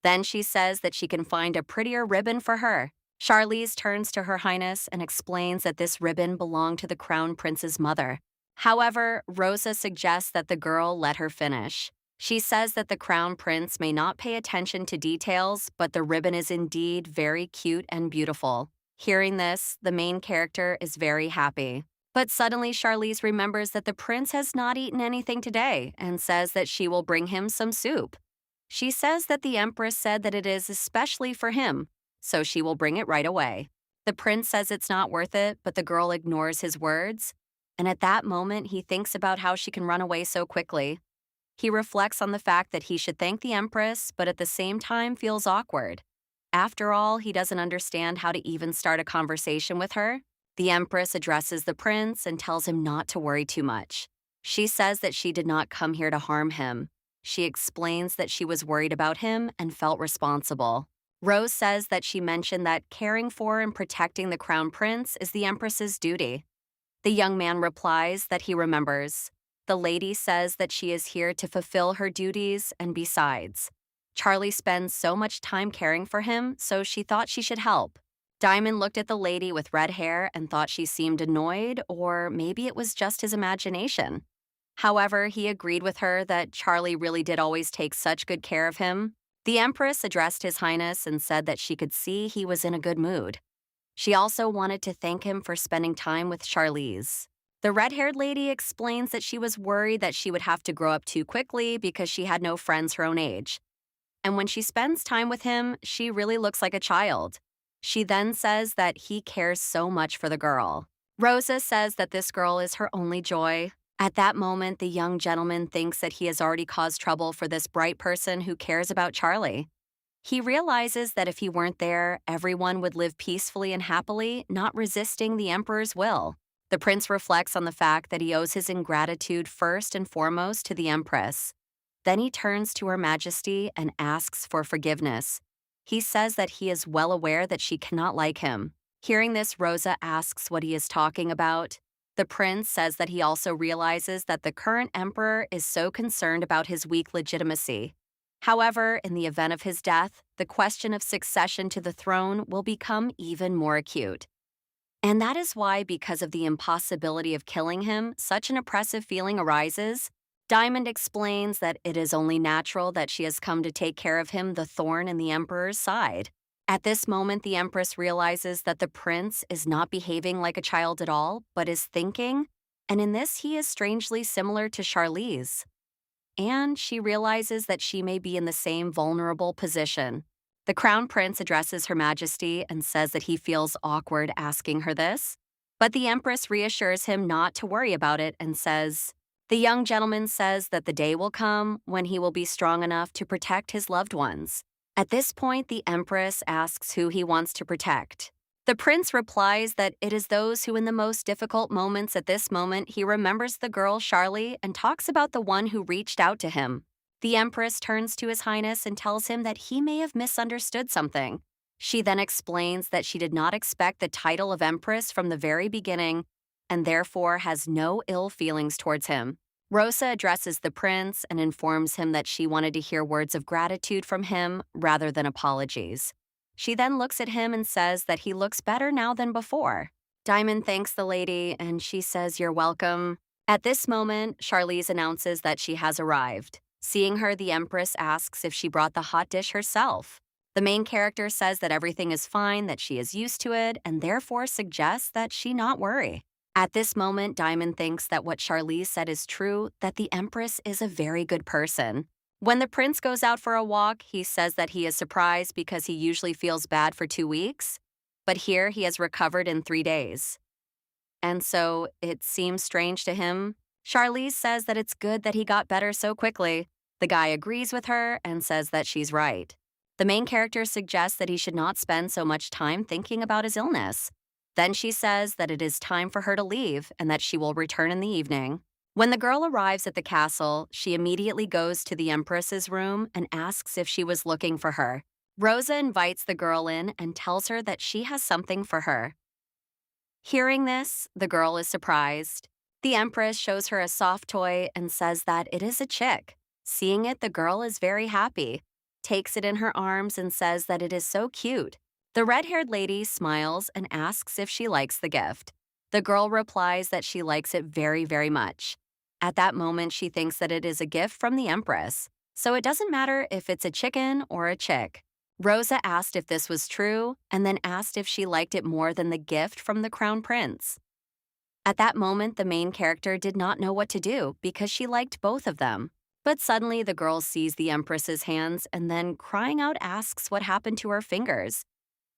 Then she says that she can find a prettier ribbon for her. Charlize turns to Her Highness and explains that this ribbon belonged to the Crown Prince's mother. However, Rosa suggests that the girl let her finish. She says that the Crown Prince may not pay attention to details, but the ribbon is indeed very cute and beautiful. Hearing this, the main character is very happy. But suddenly Charlize remembers that the prince has not eaten anything today and says that she will bring him some soup. She says that the Empress said that it is especially for him, so she will bring it right away. The prince says it's not worth it, but the girl ignores his words. And at that moment, he thinks about how she can run away so quickly. He reflects on the fact that he should thank the Empress, but at the same time feels awkward. After all, he doesn't understand how to even start a conversation with her. The Empress addresses the prince and tells him not to worry too much. She says that she did not come here to harm him. She explains that she was worried about him and felt responsible. Rose says that she mentioned that caring for and protecting the Crown Prince is the Empress's duty. The young man replies that he remembers. The lady says that she is here to fulfill her duties, and besides, Charlie spends so much time caring for him, so she thought she should help. Diamond looked at the lady with red hair and thought she seemed annoyed, or maybe it was just his imagination. However, he agreed with her that Charlie really did always take such good care of him. The Empress addressed His Highness and said that she could see he was in a good mood. She also wanted to thank him for spending time with Charlize. The red-haired lady explains that she was worried that she would have to grow up too quickly because she had no friends her own age. And when she spends time with him, she really looks like a child. She then says that he cares so much for the girl. Rosa says that this girl is her only joy. At that moment, the young gentleman thinks that he has already caused trouble for this bright person who cares about Charlie. He realizes that if he weren't there, everyone would live peacefully and happily, not resisting the emperor's will. The prince reflects on the fact that he owes his ingratitude first and foremost to the empress. Then he turns to Her Majesty and asks for forgiveness. He says that he is well aware that she cannot like him. Hearing this, Rosa asks what he is talking about. The prince says that he also realizes that the current emperor is so concerned about his weak legitimacy. However, in the event of his death, the question of succession to the throne will become even more acute. And that is why, because of the impossibility of killing him, such an oppressive feeling arises. Diamond explains that it is only natural that she has come to take care of him, the thorn in the emperor's side. At this moment, the empress realizes that the prince is not behaving like a child at all, but is thinking, and in this he is strangely similar to Charlize. And she realizes that she may be in the same vulnerable position. The crown prince addresses Her Majesty and says that he feels awkward asking her this, but the empress reassures him not to worry about it and says, the young gentleman says that the day will come when he will be strong enough to protect his loved ones. At this point, the empress asks who he wants to protect. The prince replies that it is those who in the most difficult moments. At this moment, he remembers the girl Charlie and talks about the one who reached out to him. The empress turns to His Highness and tells him that he may have misunderstood something. She then explains that she did not expect the title of empress from the very beginning and therefore has no ill feelings towards him. Rosa addresses the prince and informs him that she wanted to hear words of gratitude from him rather than apologies. She then looks at him and says that he looks better now than before. Diamond thanks the lady and she says, "You're welcome." At this moment, Charlize announces that she has arrived. Seeing her, the empress asks if she brought the hot dish herself. The main character says that everything is fine, that she is used to it, and therefore suggests that she not worry. At this moment, Diamond thinks that what Charlize said is true, that the empress is a very good person. When the prince goes out for a walk, he says that he is surprised because he usually feels bad for 2 weeks, but here he has recovered in 3 days. And so it seems strange to him. Charlize says that it's good that he got better so quickly. The guy agrees with her and says that she's right. The main character suggests that he should not spend so much time thinking about his illness. Then she says that it is time for her to leave and that she will return in the evening. When the girl arrives at the castle, she immediately goes to the empress's room and asks if she was looking for her. Rosa invites the girl in and tells her that she has something for her. Hearing this, the girl is surprised. The empress shows her a soft toy and says that it is a chick. Seeing it, the girl is very happy, takes it in her arms and says that it is so cute. The red-haired lady smiles and asks if she likes the gift. The girl replies that she likes it very, very much. At that moment, she thinks that it is a gift from the empress, so it doesn't matter if it's a chicken or a chick. Rosa asked if this was true and then asked if she liked it more than the gift from the crown prince. At that moment, the main character did not know what to do because she liked both of them. But suddenly, the girl sees the empress's hands and then, crying out, asks what happened to her fingers.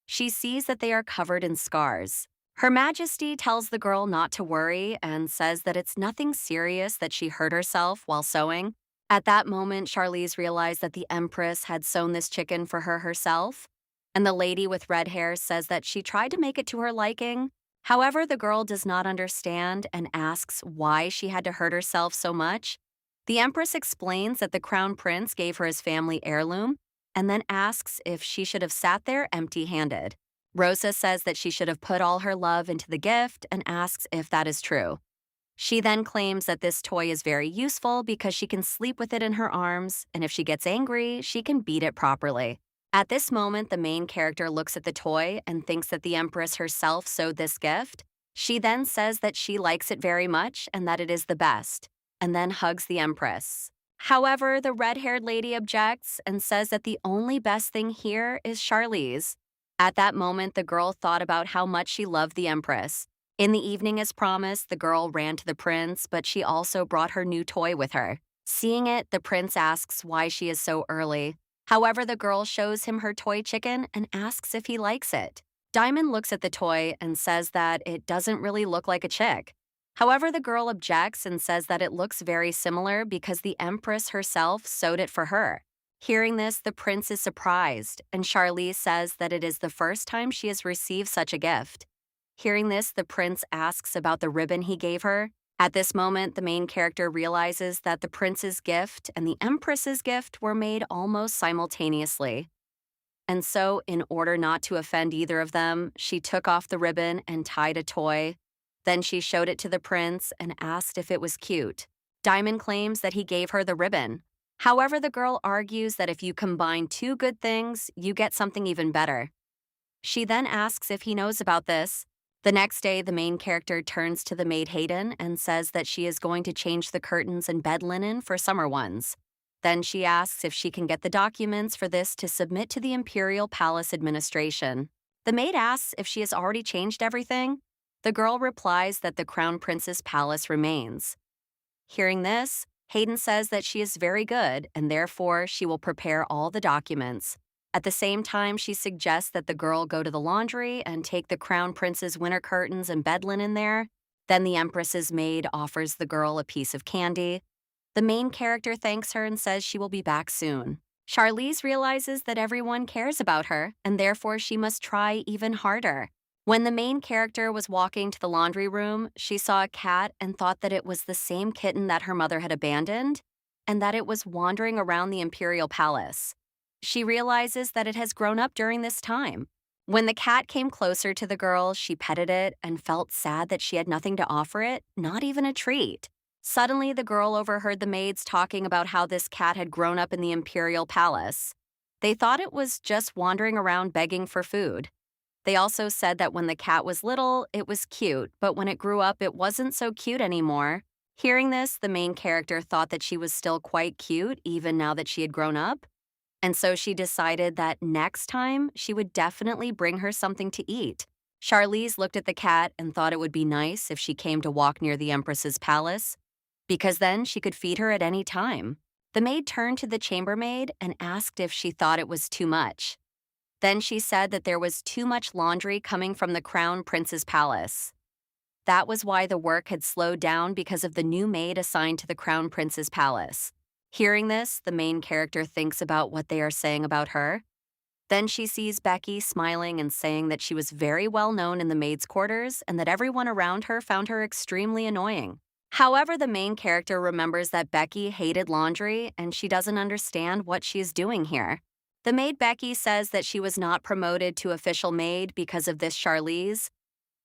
She sees that they are covered in scars. Her Majesty tells the girl not to worry and says that it's nothing serious that she hurt herself while sewing. At that moment, Charlize realized that the empress had sewn this chicken for her herself, and the lady with red hair says that she tried to make it to her liking. However, the girl does not understand and asks why she had to hurt herself so much. The empress explains that the crown prince gave her his family heirloom and then asks if she should have sat there empty-handed. Rosa says that she should have put all her love into the gift and asks if that is true. She then claims that this toy is very useful because she can sleep with it in her arms, and if she gets angry, she can beat it properly. At this moment, the main character looks at the toy and thinks that the empress herself sewed this gift. She then says that she likes it very much and that it is the best, and then hugs the empress. However, the red-haired lady objects and says that the only best thing here is Charlize. At that moment, the girl thought about how much she loved the Empress. In the evening, as promised, the girl ran to the prince, but she also brought her new toy with her. Seeing it, the prince asks why she is so early. However, the girl shows him her toy chicken and asks if he likes it. Diamond looks at the toy and says that it doesn't really look like a chick. However, the girl objects and says that it looks very similar because the Empress herself sewed it for her. Hearing this, the prince is surprised, and Charlize says that it is the first time she has received such a gift. Hearing this, the prince asks about the ribbon he gave her. At this moment, the main character realizes that the prince's gift and the Empress's gift were made almost simultaneously. And so, in order not to offend either of them, she took off the ribbon and tied a toy. Then she showed it to the prince and asked if it was cute. Diamond claims that he gave her the ribbon. However, the girl argues that if you combine two good things, you get something even better. She then asks if he knows about this. The next day, the main character turns to the maid Hayden and says that she is going to change the curtains and bed linen for summer ones. Then she asks if she can get the documents for this to submit to the Imperial Palace administration. The maid asks if she has already changed everything. The girl replies that the Crown Prince's palace remains. Hearing this, Hayden says that she is very good and therefore she will prepare all the documents. At the same time, she suggests that the girl go to the laundry and take the Crown Prince's winter curtains and bed linen there. Then the Empress's maid offers the girl a piece of candy. The main character thanks her and says she will be back soon. Charlize realizes that everyone cares about her, and therefore she must try even harder. When the main character was walking to the laundry room, she saw a cat and thought that it was the same kitten that her mother had abandoned, and that it was wandering around the Imperial Palace. She realizes that it has grown up during this time. When the cat came closer to the girl, she petted it and felt sad that she had nothing to offer it, not even a treat. Suddenly, the girl overheard the maids talking about how this cat had grown up in the Imperial Palace. They thought it was just wandering around begging for food. They also said that when the cat was little, it was cute, but when it grew up, it wasn't so cute anymore. Hearing this, the main character thought that she was still quite cute, even now that she had grown up. And so she decided that next time, she would definitely bring her something to eat. Charlize looked at the cat and thought it would be nice if she came to walk near the Empress's palace, because then she could feed her at any time. The maid turned to the chambermaid and asked if she thought it was too much. Then she said that there was too much laundry coming from the Crown Prince's palace. That was why the work had slowed down because of the new maid assigned to the Crown Prince's palace. Hearing this, the main character thinks about what they are saying about her. Then she sees Becky smiling and saying that she was very well known in the maids' quarters and that everyone around her found her extremely annoying. However, the main character remembers that Becky hated laundry and she doesn't understand what she is doing here. The maid Becky says that she was not promoted to official maid because of this Charlize.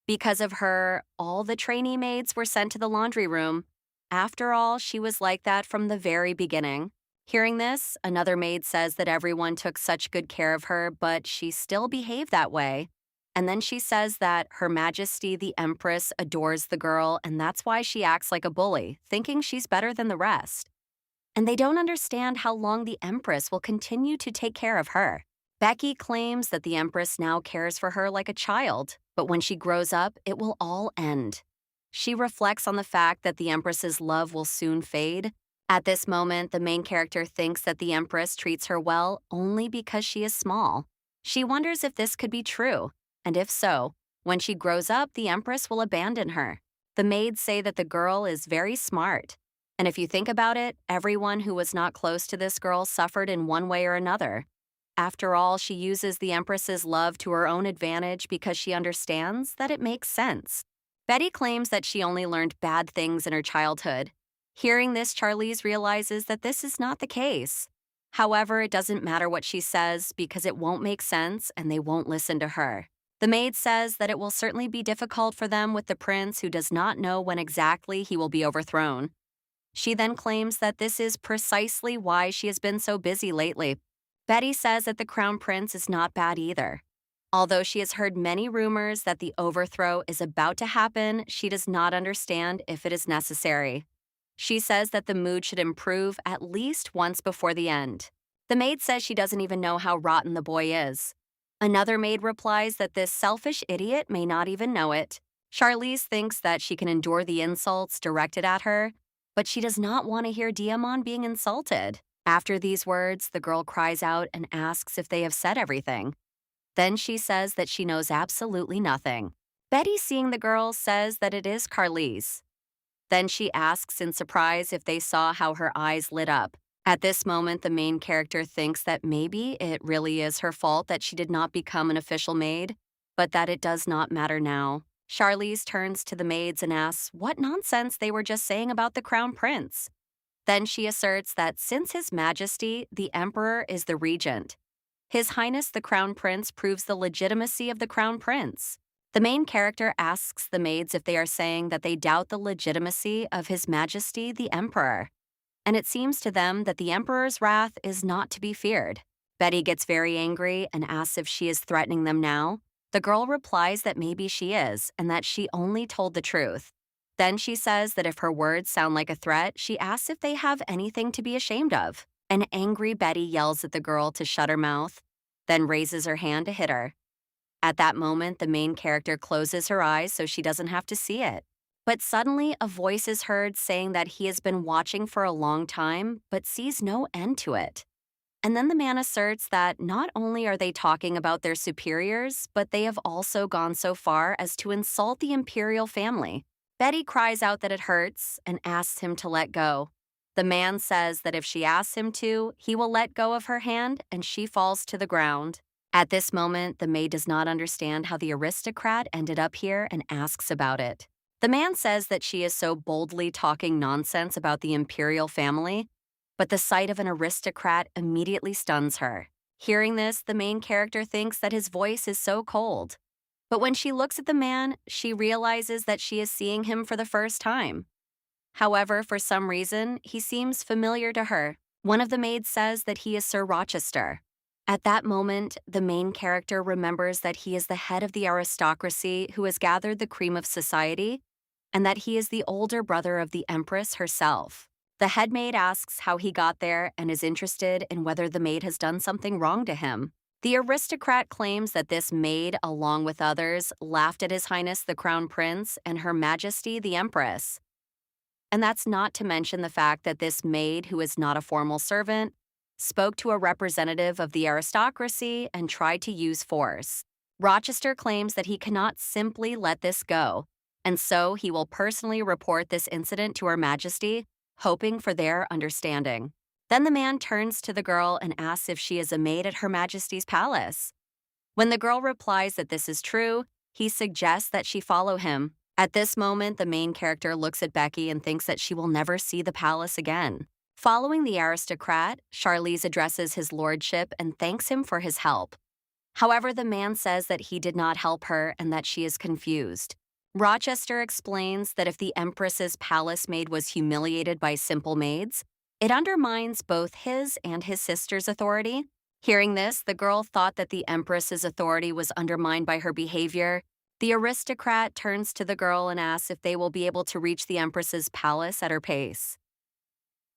Because of her, all the trainee maids were sent to the laundry room. After all, she was like that from the very beginning. Hearing this, another maid says that everyone took such good care of her, but she still behaved that way. And then she says that Her Majesty the Empress adores the girl, and that's why she acts like a bully, thinking she's better than the rest. And they don't understand how long the Empress will continue to take care of her. Becky claims that the Empress now cares for her like a child, but when she grows up, it will all end. She reflects on the fact that the Empress's love will soon fade. At this moment, the main character thinks that the Empress treats her well only because she is small. She wonders if this could be true, and if so, when she grows up, the Empress will abandon her. The maids say that the girl is very smart. And if you think about it, everyone who was not close to this girl suffered in one way or another. After all, she uses the Empress's love to her own advantage because she understands that it makes sense. Betty claims that she only learned bad things in her childhood. Hearing this, Charlize realizes that this is not the case. However, it doesn't matter what she says because it won't make sense and they won't listen to her. The maid says that it will certainly be difficult for them with the prince who does not know when exactly he will be overthrown. She then claims that this is precisely why she has been so busy lately. Betty says that the Crown Prince is not bad either. Although she has heard many rumors that the overthrow is about to happen, she does not understand if it is necessary. She says that the mood should improve at least once before the end. The maid says she doesn't even know how rotten the boy is. Another maid replies that this selfish idiot may not even know it. Charlize thinks that she can endure the insults directed at her, but she does not want to hear Diamond being insulted. After these words, the girl cries out and asks if they have said everything. Then she says that she knows absolutely nothing. Betty, seeing the girl, says that it is Carlise. Then she asks in surprise if they saw how her eyes lit up. At this moment, the main character thinks that maybe it really is her fault that she did not become an official maid, but that it does not matter now. Charlize turns to the maids and asks what nonsense they were just saying about the crown prince. Then she asserts that since His Majesty, the Emperor, is the regent, His Highness the Crown Prince proves the legitimacy of the Crown Prince. The main character asks the maids if they are saying that they doubt the legitimacy of His Majesty the Emperor, and it seems to them that the Emperor's wrath is not to be feared. Betty gets very angry and asks if she is threatening them now. The girl replies that maybe she is, and that she only told the truth. Then she says that if her words sound like a threat, she asks if they have anything to be ashamed of. An angry Betty yells at the girl to shut her mouth, then raises her hand to hit her. At that moment, the main character closes her eyes so she doesn't have to see it. But suddenly, a voice is heard saying that he has been watching for a long time, but sees no end to it. And then the man asserts that not only are they talking about their superiors, but they have also gone so far as to insult the imperial family. Betty cries out that it hurts and asks him to let go. The man says that if she asks him to, he will let go of her hand and she falls to the ground. At this moment, the maid does not understand how the aristocrat ended up here and asks about it. The man says that she is so boldly talking nonsense about the imperial family, but the sight of an aristocrat immediately stuns her. Hearing this, the main character thinks that his voice is so cold. But when she looks at the man, she realizes that she is seeing him for the first time. However, for some reason, he seems familiar to her. One of the maids says that he is Sir Rochester. At that moment, the main character remembers that he is the head of the aristocracy who has gathered the cream of society, and that he is the older brother of the Empress herself. The head maid asks how he got there and is interested in whether the maid has done something wrong to him. The aristocrat claims that this maid, along with others, laughed at His Highness the Crown Prince and Her Majesty the Empress. And that's not to mention the fact that this maid, who is not a formal servant, spoke to a representative of the aristocracy and tried to use force. Rochester claims that he cannot simply let this go, and so he will personally report this incident to Her Majesty, hoping for their understanding. Then the man turns to the girl and asks if she is a maid at Her Majesty's palace. When the girl replies that this is true, he suggests that she follow him. At this moment, the main character looks at Becky and thinks that she will never see the palace again. Following the aristocrat, Charlize addresses his lordship and thanks him for his help. However, the man says that he did not help her and that she is confused. Rochester explains that if the Empress's palace maid was humiliated by simple maids, it undermines both his and his sister's authority. Hearing this, the girl thought that the Empress's authority was undermined by her behavior. The aristocrat turns to the girl and asks if they will be able to reach the Empress's palace at her pace.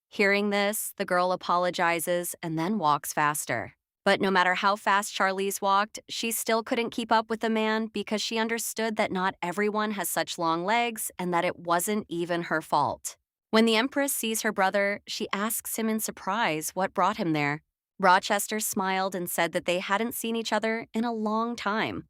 Hearing this, the girl apologizes and then walks faster. But no matter how fast Charlize walked, she still couldn't keep up with the man because she understood that not everyone has such long legs and that it wasn't even her fault. When the Empress sees her brother, she asks him in surprise what brought him there. Rochester smiled and said that they hadn't seen each other in a long time.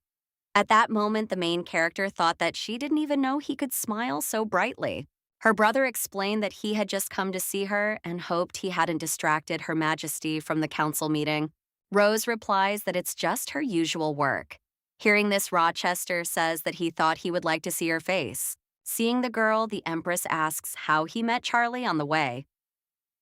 At that moment, the main character thought that she didn't even know he could smile so brightly. Her brother explained that he had just come to see her and hoped he hadn't distracted Her Majesty from the council meeting. Rose replies that it's just her usual work. Hearing this, Rochester says that he thought he would like to see her face. Seeing the girl, the Empress asks how he met Charlie on the way.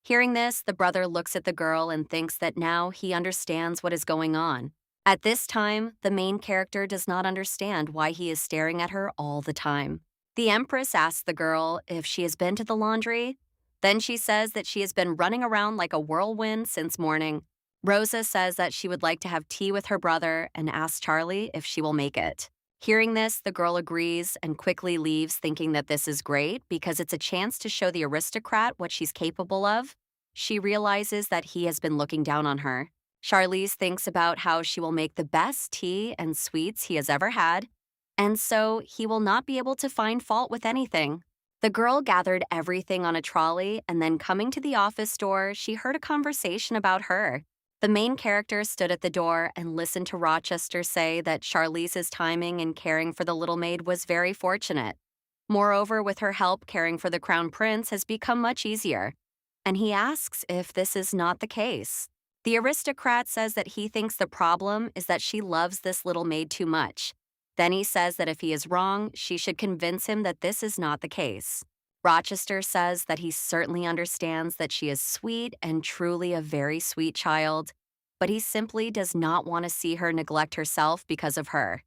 Hearing this, the brother looks at the girl and thinks that now he understands what is going on. At this time, the main character does not understand why he is staring at her all the time. The Empress asks the girl if she has been to the laundry. Then she says that she has been running around like a whirlwind since morning. Rosa says that she would like to have tea with her brother and asks Charlie if she will make it. Hearing this, the girl agrees and quickly leaves, thinking that this is great because it's a chance to show the aristocrat what she's capable of. She realizes that he has been looking down on her. Charlize thinks about how she will make the best tea and sweets he has ever had, and so he will not be able to find fault with anything. The girl gathered everything on a trolley, and then coming to the office door, she heard a conversation about her. The main character stood at the door and listened to Rochester say that Charlize's timing in caring for the little maid was very fortunate. Moreover, with her help, caring for the crown prince has become much easier. And he asks if this is not the case. The aristocrat says that he thinks the problem is that she loves this little maid too much. Then he says that if he is wrong, she should convince him that this is not the case. Rochester says that he certainly understands that she is sweet and truly a very sweet child, but he simply does not want to see her neglect herself because of her.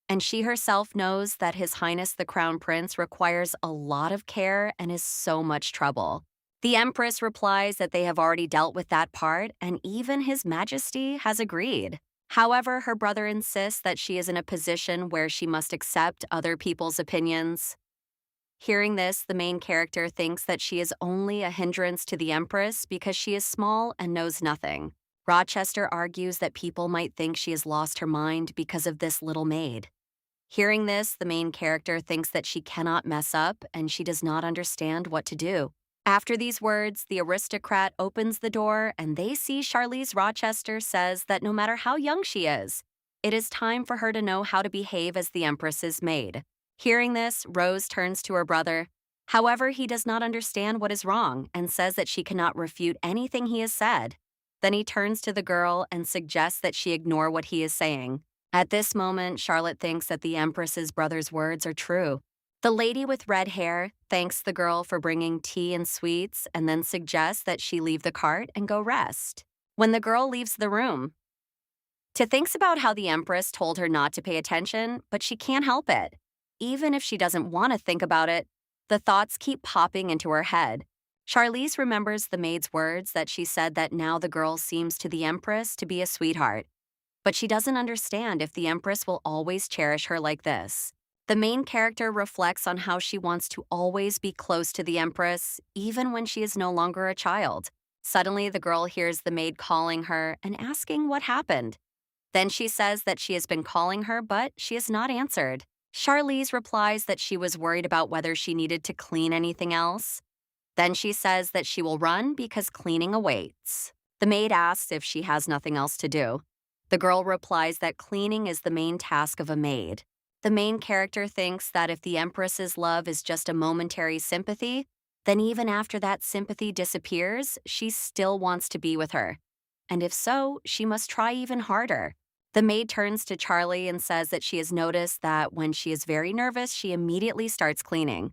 And she herself knows that His Highness the Crown Prince requires a lot of care and is so much trouble. The Empress replies that they have already dealt with that part, and even His Majesty has agreed. However, her brother insists that she is in a position where she must accept other people's opinions. Hearing this, the main character thinks that she is only a hindrance to the Empress because she is small and knows nothing. Rochester argues that people might think she has lost her mind because of this little maid. Hearing this, the main character thinks that she cannot mess up and she does not understand what to do. After these words, the aristocrat opens the door and they see Charlize Rochester says that no matter how young she is, it is time for her to know how to behave as the Empress's maid. Hearing this, Rose turns to her brother. However, he does not understand what is wrong and says that she cannot refute anything he has said. Then he turns to the girl and suggests that she ignore what he is saying. At this moment, Charlotte thinks that the Empress's brother's words are true. The lady with red hair thanks the girl for bringing tea and sweets and then suggests that she leave the cart and go rest. When the girl leaves the room, she thinks about how the Empress told her not to pay attention, but she can't help it. Even if she doesn't want to think about it, the thoughts keep popping into her head. Charlize remembers the maid's words that she said that now the girl seems to the Empress to be a sweetheart. But she doesn't understand if the Empress will always cherish her like this. The main character reflects on how she wants to always be close to the Empress, even when she is no longer a child. Suddenly, the girl hears the maid calling her and asking what happened. Then she says that she has been calling her, but she has not answered. Charlize replies that she was worried about whether she needed to clean anything else. Then she says that she will run because cleaning awaits. The maid asks if she has nothing else to do. The girl replies that cleaning is the main task of a maid. The main character thinks that if the Empress's love is just a momentary sympathy, then even after that sympathy disappears, she still wants to be with her. And if so, she must try even harder. The maid turns to Charlie and says that she has noticed that when she is very nervous, she immediately starts cleaning.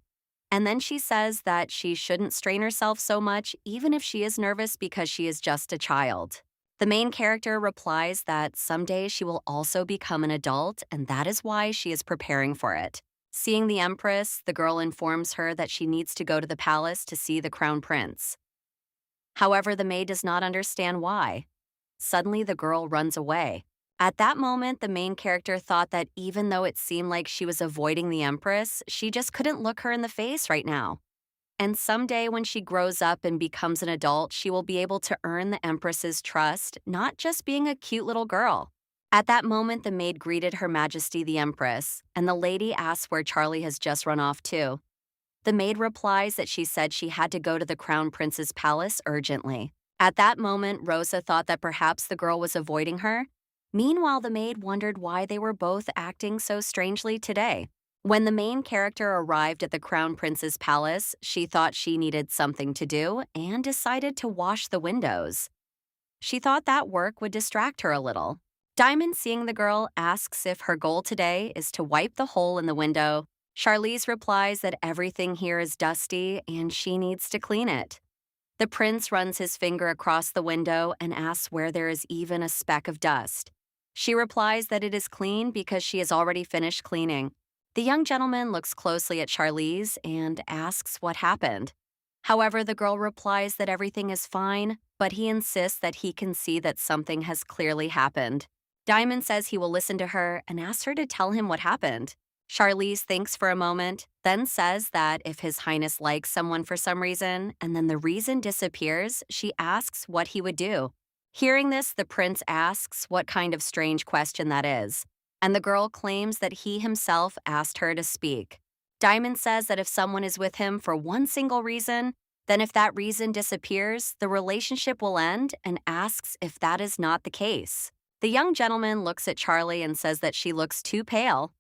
And then she says that she shouldn't strain herself so much, even if she is nervous because she is just a child. The main character replies that someday she will also become an adult, and that is why she is preparing for it. Seeing the Empress, the girl informs her that she needs to go to the palace to see the crown prince. However, the maid does not understand why. Suddenly, the girl runs away. At that moment, the main character thought that even though it seemed like she was avoiding the Empress, she just couldn't look her in the face right now. And someday when she grows up and becomes an adult, she will be able to earn the Empress's trust, not just being a cute little girl. At that moment, the maid greeted Her Majesty the Empress, and the lady asks where Charlie has just run off to. The maid replies that she said she had to go to the Crown Prince's palace urgently. At that moment, Rosa thought that perhaps the girl was avoiding her. Meanwhile, the maid wondered why they were both acting so strangely today. When the main character arrived at the Crown Prince's palace, she thought she needed something to do and decided to wash the windows. She thought that work would distract her a little. Diamond, seeing the girl, asks if her goal today is to wipe the hole in the window. Charlize replies that everything here is dusty and she needs to clean it. The prince runs his finger across the window and asks where there is even a speck of dust. She replies that it is clean because she has already finished cleaning. The young gentleman looks closely at Charlize and asks what happened. However, the girl replies that everything is fine, but he insists that he can see that something has clearly happened. Diamond says he will listen to her and asks her to tell him what happened. Charlize thinks for a moment, then says that if His Highness likes someone for some reason, and then the reason disappears, she asks what he would do. Hearing this, the prince asks what kind of strange question that is, and the girl claims that he himself asked her to speak. Diamond says that if someone is with him for one single reason, then if that reason disappears, the relationship will end, and asks if that is not the case. The young gentleman looks at Charlie and says that she looks too pale.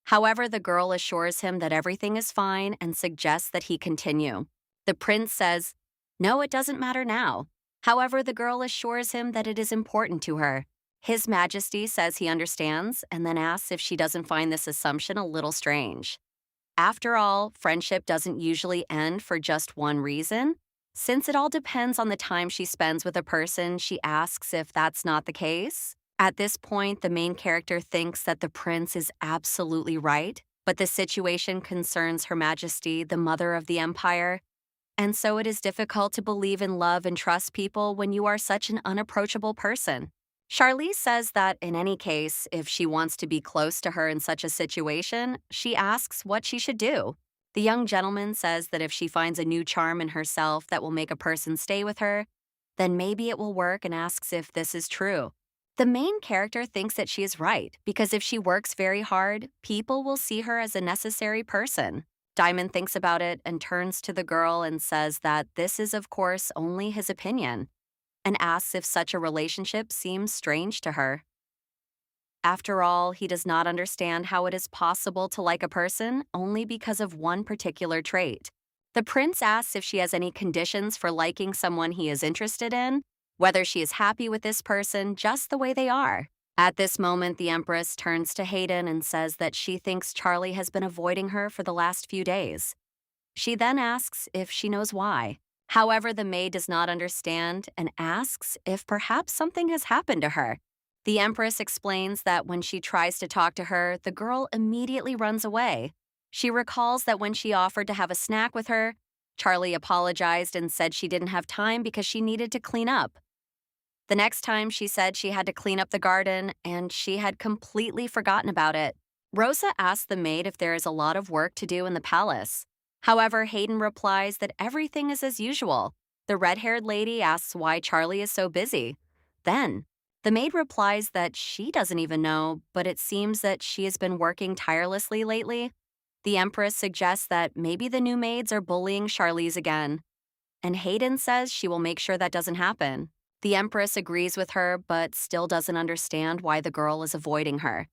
However, the girl assures him that everything is fine and suggests that he continue. The prince says, "No, it doesn't matter now." However, the girl assures him that it is important to her. His Majesty says he understands and then asks if she doesn't find this assumption a little strange. After all, friendship doesn't usually end for just one reason. Since it all depends on the time she spends with a person, she asks if that's not the case. At this point, the main character thinks that the prince is absolutely right, but the situation concerns Her Majesty, the mother of the empire, and so it is difficult to believe in love and trust people when you are such an unapproachable person. Charlize says that in any case, if she wants to be close to her in such a situation, she asks what she should do. The young gentleman says that if she finds a new charm in herself that will make a person stay with her, then maybe it will work, and asks if this is true. The main character thinks that she is right, because if she works very hard, people will see her as a necessary person. Diamond thinks about it and turns to the girl and says that this is, of course, only his opinion, and asks if such a relationship seems strange to her. After all, he does not understand how it is possible to like a person only because of one particular trait. The prince asks if she has any conditions for liking someone he is interested in, whether she is happy with this person just the way they are. At this moment, the Empress turns to Hayden and says that she thinks Charlie has been avoiding her for the last few days. She then asks if she knows why. However, the maid does not understand and asks if perhaps something has happened to her. The Empress explains that when she tries to talk to her, the girl immediately runs away. She recalls that when she offered to have a snack with her, Charlie apologized and said she didn't have time because she needed to clean up. The next time she said she had to clean up the garden, and she had completely forgotten about it. Rosa asks the maid if there is a lot of work to do in the palace. However, Hayden replies that everything is as usual. The red-haired lady asks why Charlie is so busy. Then, the maid replies that she doesn't even know, but it seems that she has been working tirelessly lately. The Empress suggests that maybe the new maids are bullying Charlize again, and Hayden says she will make sure that doesn't happen. The Empress agrees with her, but still doesn't understand why the girl is avoiding her.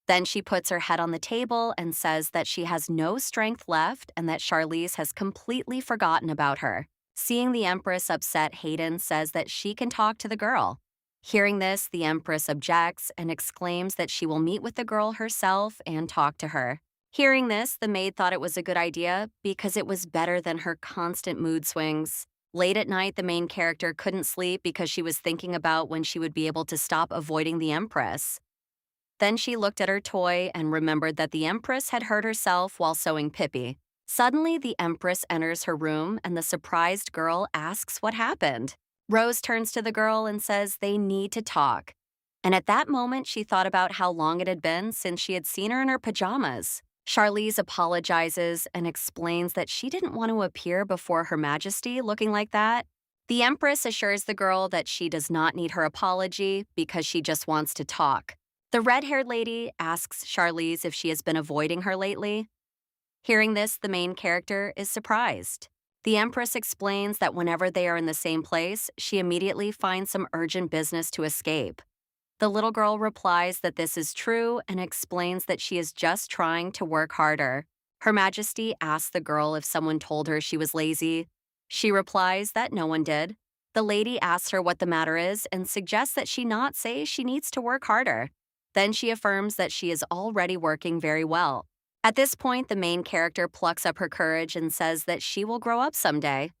Then she puts her head on the table and says that she has no strength left and that Charlize has completely forgotten about her. Seeing the Empress upset, Hayden says that she can talk to the girl. Hearing this, the Empress objects and exclaims that she will meet with the girl herself and talk to her. Hearing this, the maid thought it was a good idea because it was better than her constant mood swings. Late at night, the main character couldn't sleep because she was thinking about when she would be able to stop avoiding the Empress. Then she looked at her toy and remembered that the Empress had hurt herself while sewing Pippi. Suddenly, the Empress enters her room and the surprised girl asks what happened. Rose turns to the girl and says they need to talk. And at that moment, she thought about how long it had been since she had seen her in her pajamas. Charlize apologizes and explains that she didn't want to appear before Her Majesty looking like that. The Empress assures the girl that she does not need her apology because she just wants to talk. The red-haired lady asks Charlize if she has been avoiding her lately. Hearing this, the main character is surprised. The Empress explains that whenever they are in the same place, she immediately finds some urgent business to escape. The little girl replies that this is true and explains that she is just trying to work harder. Her Majesty asks the girl if someone told her she was lazy. She replies that no one did. The lady asks her what the matter is and suggests that she not say she needs to work harder. Then she affirms that she is already working very well. At this point, the main character plucks up her courage and says that she will grow up someday.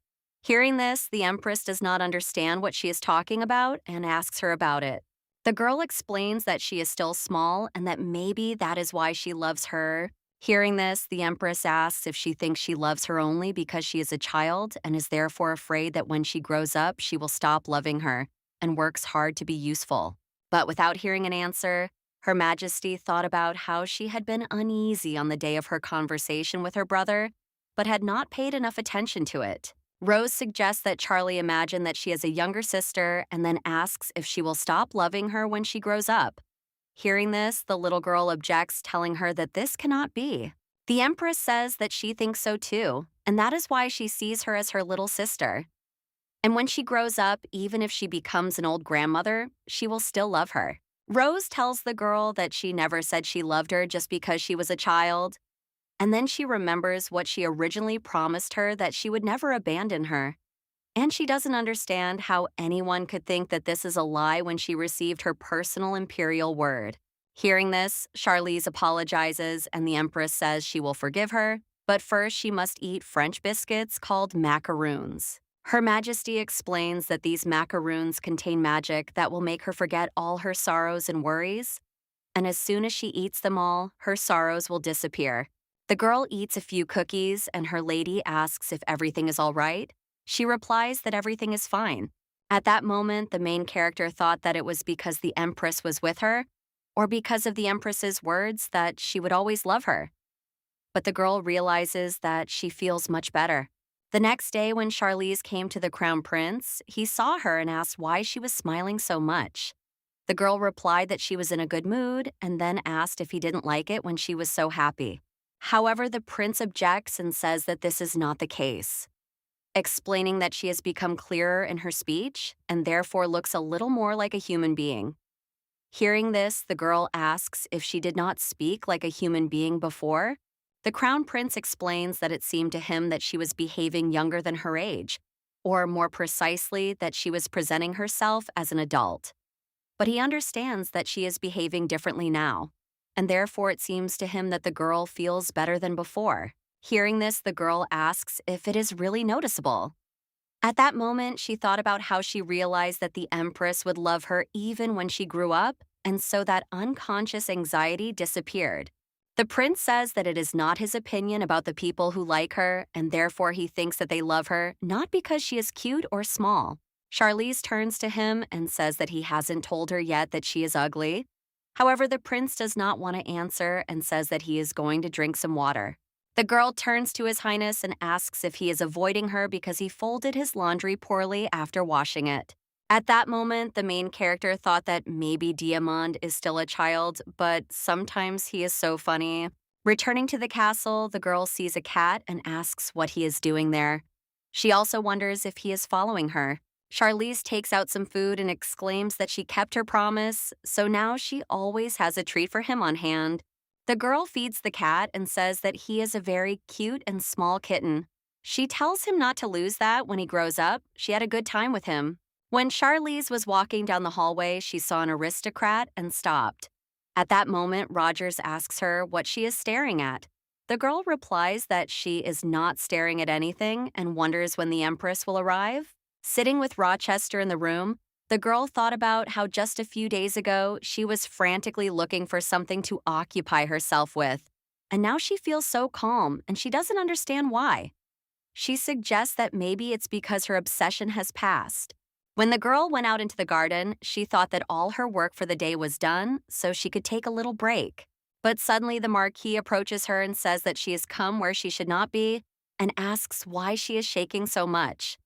Hearing this, the Empress does not understand what she is talking about and asks her about it. The girl explains that she is still small and that maybe that is why she loves her. Hearing this, the Empress asks if she thinks she loves her only because she is a child and is therefore afraid that when she grows up, she will stop loving her and works hard to be useful. But without hearing an answer, Her Majesty thought about how she had been uneasy on the day of her conversation with her brother, but had not paid enough attention to it. Rose suggests that Charlie imagine that she has a younger sister and then asks if she will stop loving her when she grows up. Hearing this, the little girl objects, telling her that this cannot be. The Empress says that she thinks so too, and that is why she sees her as her little sister. And when she grows up, even if she becomes an old grandmother, she will still love her. Rose tells the girl that she never said she loved her just because she was a child. And then she remembers what she originally promised her, that she would never abandon her. And she doesn't understand how anyone could think that this is a lie when she received her personal imperial word. Hearing this, Charlize apologizes and the Empress says she will forgive her, but first she must eat French biscuits called macaroons. Her Majesty explains that these macaroons contain magic that will make her forget all her sorrows and worries, and as soon as she eats them all, her sorrows will disappear. The girl eats a few cookies and her lady asks if everything is all right. She replies that everything is fine. At that moment, the main character thought that it was because the Empress was with her, or because of the Empress's words that she would always love her. But the girl realizes that she feels much better. The next day, when Charlize came to the Crown Prince, he saw her and asked why she was smiling so much. The girl replied that she was in a good mood and then asked if he didn't like it when she was so happy. However, the prince objects and says that this is not the case, explaining that she has become clearer in her speech and therefore looks a little more like a human being. Hearing this, the girl asks if she did not speak like a human being before. The crown prince explains that it seemed to him that she was behaving younger than her age, or more precisely, that she was presenting herself as an adult. But he understands that she is behaving differently now, and therefore it seems to him that the girl feels better than before. Hearing this, the girl asks if it is really noticeable. At that moment, she thought about how she realized that the Empress would love her even when she grew up, and so that unconscious anxiety disappeared. The prince says that it is not his opinion about the people who like her, and therefore he thinks that they love her not because she is cute or small. Charlize turns to him and says that he hasn't told her yet that she is ugly. However, the prince does not want to answer and says that he is going to drink some water. The girl turns to His Highness and asks if he is avoiding her because he folded his laundry poorly after washing it. At that moment, the main character thought that maybe Diamond is still a child, but sometimes he is so funny. Returning to the castle, the girl sees a cat and asks what he is doing there. She also wonders if he is following her. Charlize takes out some food and exclaims that she kept her promise, so now she always has a treat for him on hand. The girl feeds the cat and says that he is a very cute and small kitten. She tells him not to lose that when he grows up. She had a good time with him. When Charlize was walking down the hallway, she saw an aristocrat and stopped. At that moment, Rogers asks her what she is staring at. The girl replies that she is not staring at anything and wonders when the Empress will arrive. Sitting with Rochester in the room, the girl thought about how just a few days ago she was frantically looking for something to occupy herself with, and now she feels so calm and she doesn't understand why. She suggests that maybe it's because her obsession has passed. When the girl went out into the garden, she thought that all her work for the day was done, so she could take a little break. But suddenly the Marquis approaches her and says that she has come where she should not be and asks why she is shaking so much.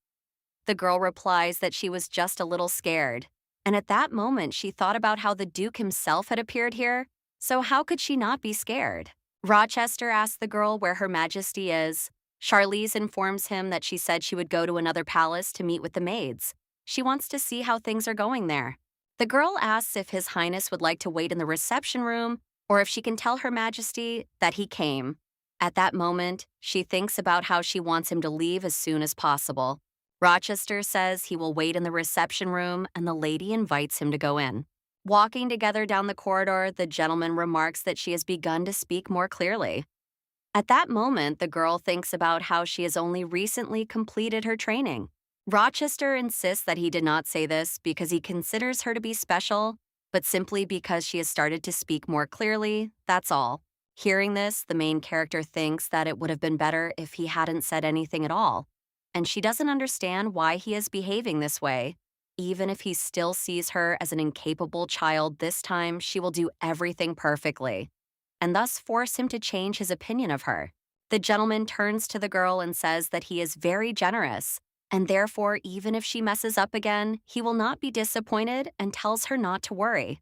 The girl replies that she was just a little scared, and at that moment she thought about how the Duke himself had appeared here, so how could she not be scared? Rochester asks the girl where Her Majesty is. Charlize informs him that she said she would go to another palace to meet with the maids. She wants to see how things are going there. The girl asks if His Highness would like to wait in the reception room or if she can tell Her Majesty that he came. At that moment, she thinks about how she wants him to leave as soon as possible. Rochester says he will wait in the reception room and the lady invites him to go in. Walking together down the corridor, the gentleman remarks that she has begun to speak more clearly. At that moment, the girl thinks about how she has only recently completed her training. Rochester insists that he did not say this because he considers her to be special, but simply because she has started to speak more clearly, that's all. Hearing this, the main character thinks that it would have been better if he hadn't said anything at all. And she doesn't understand why he is behaving this way. Even if he still sees her as an incapable child, this time she will do everything perfectly, and thus force him to change his opinion of her. The gentleman turns to the girl and says that he is very generous, and therefore, even if she messes up again, he will not be disappointed and tells her not to worry.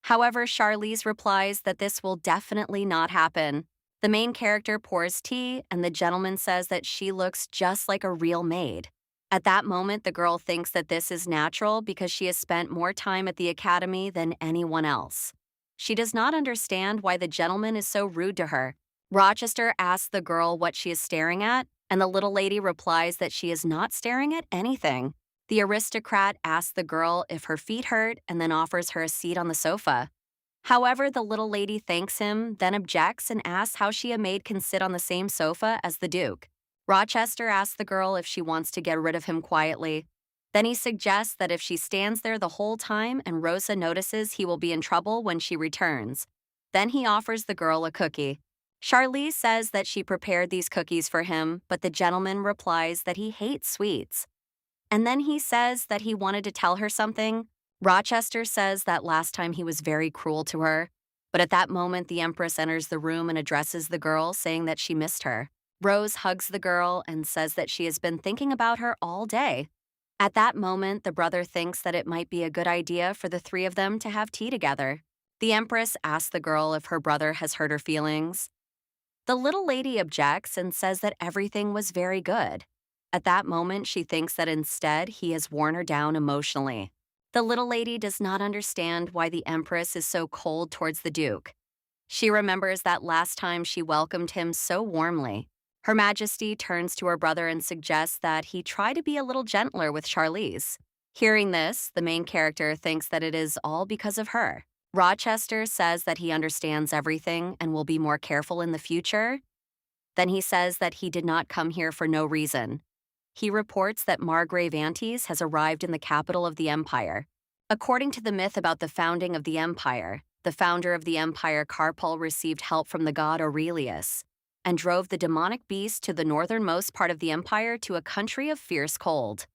However, Charlize replies that this will definitely not happen. The main character pours tea, and the gentleman says that she looks just like a real maid. At that moment, the girl thinks that this is natural because she has spent more time at the academy than anyone else. She does not understand why the gentleman is so rude to her. Rochester asks the girl what she is staring at, and the little lady replies that she is not staring at anything. The aristocrat asks the girl if her feet hurt and then offers her a seat on the sofa. However, the little lady thanks him, then objects and asks how she, a maid, can sit on the same sofa as the Duke. Rochester asks the girl if she wants to get rid of him quietly. Then he suggests that if she stands there the whole time and Rosa notices, he will be in trouble when she returns. Then he offers the girl a cookie. Charlize says that she prepared these cookies for him, but the gentleman replies that he hates sweets. And then he says that he wanted to tell her something. Rochester says that last time he was very cruel to her. But at that moment, the Empress enters the room and addresses the girl, saying that she missed her. Rose hugs the girl and says that she has been thinking about her all day. At that moment, the brother thinks that it might be a good idea for the three of them to have tea together. The Empress asks the girl if her brother has hurt her feelings. The little lady objects and says that everything was very good. At that moment, she thinks that instead he has worn her down emotionally. The little lady does not understand why the Empress is so cold towards the Duke. She remembers that last time she welcomed him so warmly. Her Majesty turns to her brother and suggests that he try to be a little gentler with Charlize. Hearing this, the main character thinks that it is all because of her. Rochester says that he understands everything and will be more careful in the future. Then he says that he did not come here for no reason. He reports that Margrave Antes has arrived in the capital of the empire. According to the myth about the founding of the empire, the founder of the empire, Carpal, received help from the god Aurelius and drove the demonic beast to the northernmost part of the empire to a country of fierce cold.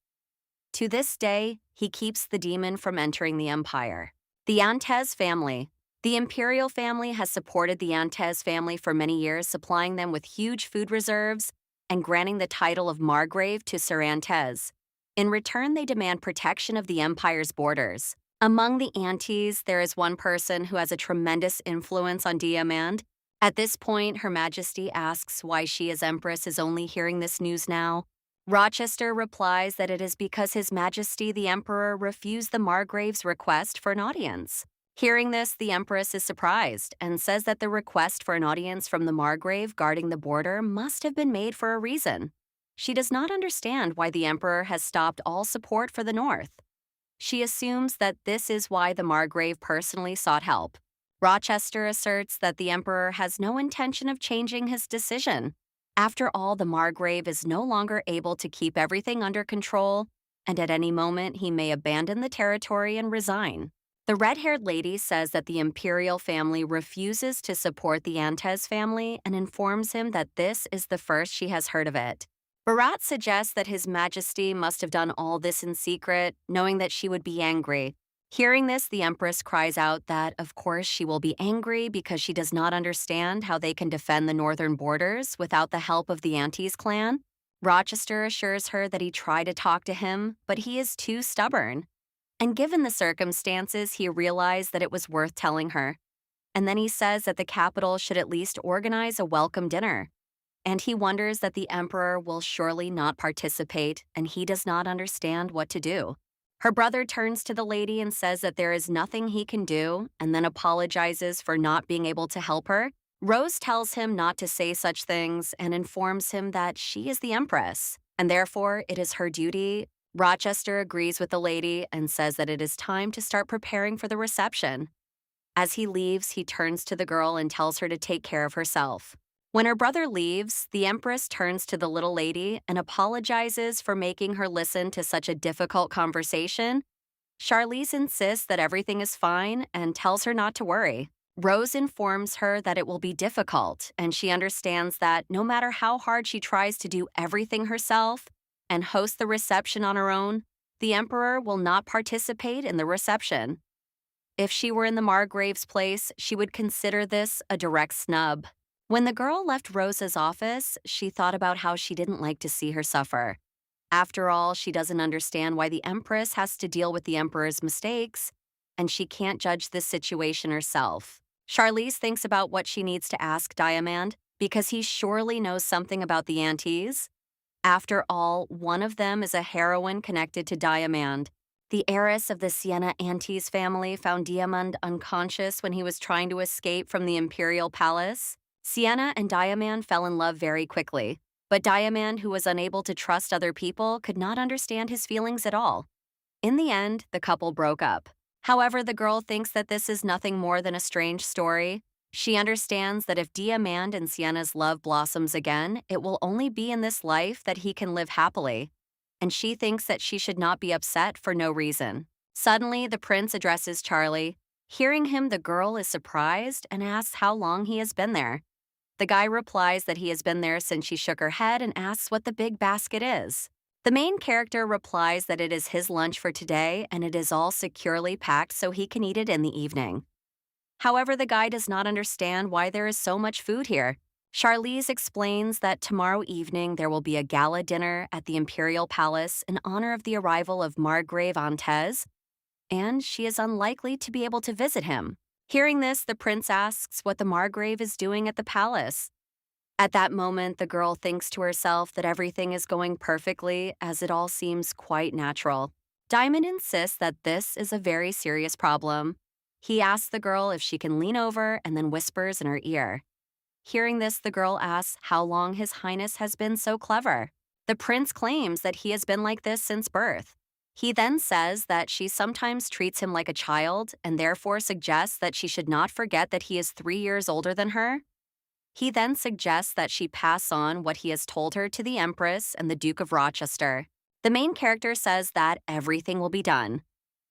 To this day, he keeps the demon from entering the empire. The Antes family. The imperial family has supported the Antes family for many years, supplying them with huge food reserves and granting the title of Margrave to Sir Antes. In return, they demand protection of the empire's borders. Among the Antes, there is one person who has a tremendous influence on Diamand. At this point, Her Majesty asks why she as Empress is only hearing this news now. Rochester replies that it is because His Majesty the Emperor refused the Margrave's request for an audience. Hearing this, the Empress is surprised and says that the request for an audience from the Margrave guarding the border must have been made for a reason. She does not understand why the Emperor has stopped all support for the North. She assumes that this is why the Margrave personally sought help. Rochester asserts that the Emperor has no intention of changing his decision. After all, the Margrave is no longer able to keep everything under control, and at any moment he may abandon the territory and resign. The red-haired lady says that the imperial family refuses to support the Antes family and informs him that this is the first she has heard of it. Bharat suggests that His Majesty must have done all this in secret, knowing that she would be angry. Hearing this, the Empress cries out that, of course, she will be angry because she does not understand how they can defend the northern borders without the help of the Antes clan. Rochester assures her that he tried to talk to him, but he is too stubborn. And given the circumstances, he realized that it was worth telling her. And then he says that the capital should at least organize a welcome dinner. And he wonders that the Emperor will surely not participate, and he does not understand what to do. Her brother turns to the lady and says that there is nothing he can do, and then apologizes for not being able to help her. Rose tells him not to say such things and informs him that she is the Empress, and therefore it is her duty. Rochester agrees with the lady and says that it is time to start preparing for the reception. As he leaves, he turns to the girl and tells her to take care of herself. When her brother leaves, the Empress turns to the little lady and apologizes for making her listen to such a difficult conversation. Charlize insists that everything is fine and tells her not to worry. Rose informs her that it will be difficult, and she understands that no matter how hard she tries to do everything herself and host the reception on her own, the Emperor will not participate in the reception. If she were in the Margrave's place, she would consider this a direct snub. When the girl left Rosa's office, she thought about how she didn't like to see her suffer. After all, she doesn't understand why the Empress has to deal with the Emperor's mistakes, and she can't judge this situation herself. Charlize thinks about what she needs to ask Diamond because he surely knows something about the Antes. After all, one of them is a heroine connected to Diamond. The heiress of the Siena Antes family found Diamond unconscious when he was trying to escape from the imperial palace. Siena and Diamond fell in love very quickly, but Diamond, who was unable to trust other people, could not understand his feelings at all. In the end, the couple broke up. However, the girl thinks that this is nothing more than a strange story. She understands that if Diamond and Siena's love blossoms again, it will only be in this life that he can live happily. And she thinks that she should not be upset for no reason. Suddenly, the prince addresses Charlie. Hearing him, the girl is surprised and asks how long he has been there. The guy replies that he has been there since she shook her head and asks what the big basket is. The main character replies that it is his lunch for today and it is all securely packed so he can eat it in the evening. However, the guy does not understand why there is so much food here. Charlize explains that tomorrow evening there will be a gala dinner at the Imperial Palace in honor of the arrival of Margrave Antez, and she is unlikely to be able to visit him. Hearing this, the prince asks what the Margrave is doing at the palace. At that moment, the girl thinks to herself that everything is going perfectly, as it all seems quite natural. Diamond insists that this is a very serious problem. He asks the girl if she can lean over and then whispers in her ear. Hearing this, the girl asks how long His Highness has been so clever. The prince claims that he has been like this since birth. He then says that she sometimes treats him like a child and therefore suggests that she should not forget that he is 3 years older than her. He then suggests that she pass on what he has told her to the Empress and the Duke of Rochester. The main character says that everything will be done.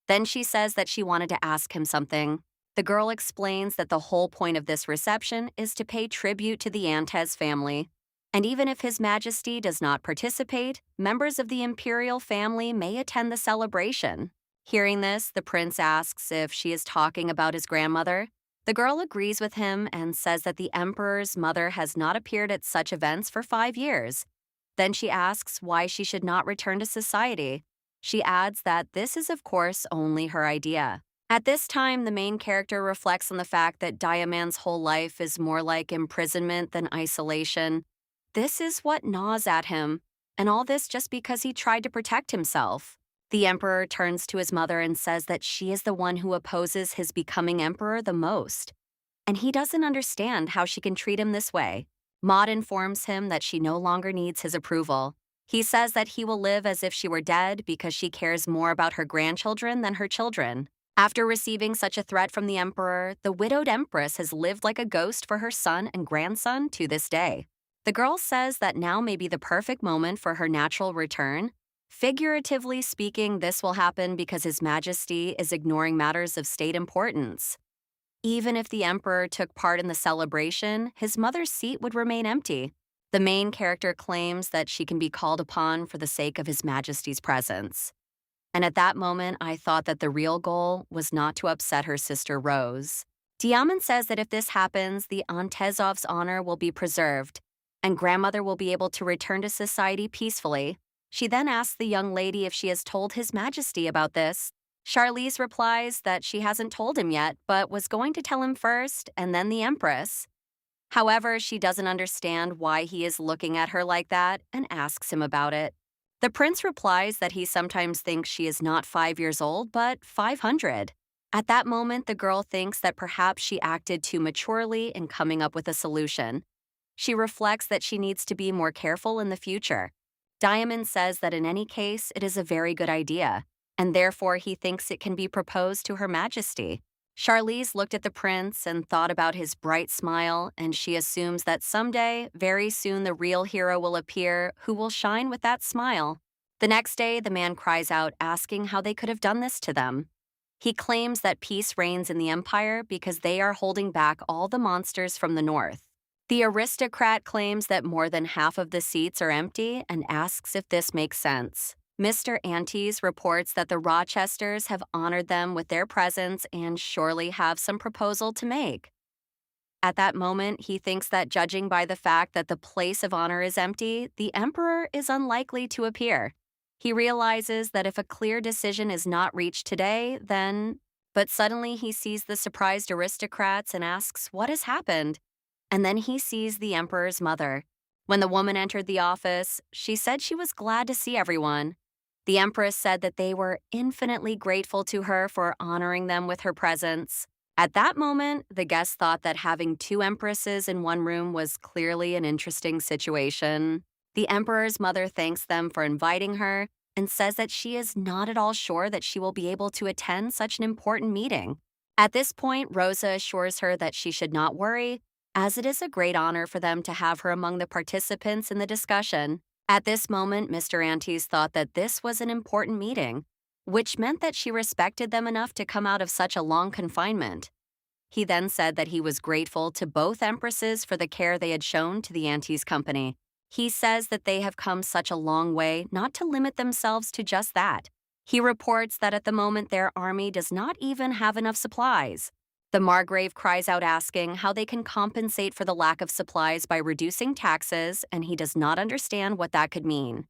Then she says that she wanted to ask him something. The girl explains that the whole point of this reception is to pay tribute to the Antez family. And even if His Majesty does not participate, members of the imperial family may attend the celebration. Hearing this, the prince asks if she is talking about his grandmother. The girl agrees with him and says that the emperor's mother has not appeared at such events for 5 years. Then she asks why she should not return to society. She adds that this is, of course, only her idea. At this time, the main character reflects on the fact that Diamand's whole life is more like imprisonment than isolation. This is what gnaws at him, and all this just because he tried to protect himself. The emperor turns to his mother and says that she is the one who opposes his becoming emperor the most. And he doesn't understand how she can treat him this way. Maud informs him that she no longer needs his approval. He says that he will live as if she were dead because she cares more about her grandchildren than her children. After receiving such a threat from the emperor, the widowed empress has lived like a ghost for her son and grandson to this day. The girl says that now may be the perfect moment for her natural return. Figuratively speaking, this will happen because His Majesty is ignoring matters of state importance. Even if the emperor took part in the celebration, his mother's seat would remain empty. The main character claims that she can be called upon for the sake of His Majesty's presence. And at that moment, I thought that the real goal was not to upset her sister Rose. Diamond says that if this happens, the Antezov's honor will be preserved, and grandmother will be able to return to society peacefully. She then asks the young lady if she has told His Majesty about this. Charlize replies that she hasn't told him yet, but was going to tell him first, and then the Empress. However, she doesn't understand why he is looking at her like that and asks him about it. The prince replies that he sometimes thinks she is not 5 years old, but 500. At that moment, the girl thinks that perhaps she acted too maturely in coming up with a solution. She reflects that she needs to be more careful in the future. Diamond says that in any case, it is a very good idea, and therefore he thinks it can be proposed to Her Majesty. Charlize looked at the prince and thought about his bright smile, and she assumes that someday, very soon, the real hero will appear who will shine with that smile. The next day, the man cries out, asking how they could have done this to them. He claims that peace reigns in the empire because they are holding back all the monsters from the north. The aristocrat claims that more than half of the seats are empty and asks if this makes sense. Mr. Antes reports that the Rochesters have honored them with their presence and surely have some proposal to make. At that moment, he thinks that judging by the fact that the place of honor is empty, the emperor is unlikely to appear. He realizes that if a clear decision is not reached today, then. But suddenly he sees the surprised aristocrats and asks what has happened. And then he sees the emperor's mother. When the woman entered the office, she said she was glad to see everyone. The empress said that they were infinitely grateful to her for honoring them with her presence. At that moment, the guests thought that having two empresses in one room was clearly an interesting situation. The emperor's mother thanks them for inviting her and says that she is not at all sure that she will be able to attend such an important meeting. At this point, Rosa assures her that she should not worry, as it is a great honor for them to have her among the participants in the discussion. At this moment, Mr. Antes thought that this was an important meeting, which meant that she respected them enough to come out of such a long confinement. He then said that he was grateful to both empresses for the care they had shown to the Antes company. He says that they have come such a long way not to limit themselves to just that. He reports that at the moment their army does not even have enough supplies. The Margrave cries out asking how they can compensate for the lack of supplies by reducing taxes, and he does not understand what that could mean.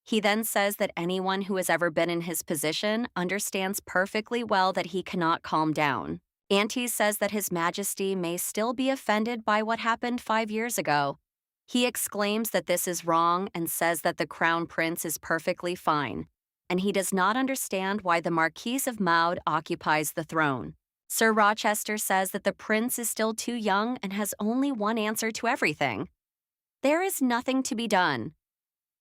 He then says that anyone who has ever been in his position understands perfectly well that he cannot calm down. Antes says that His Majesty may still be offended by what happened 5 years ago. He exclaims that this is wrong and says that the Crown Prince is perfectly fine, and he does not understand why the Marquis of Maud occupies the throne. Sir Rochester says that the prince is still too young and has only one answer to everything. There is nothing to be done.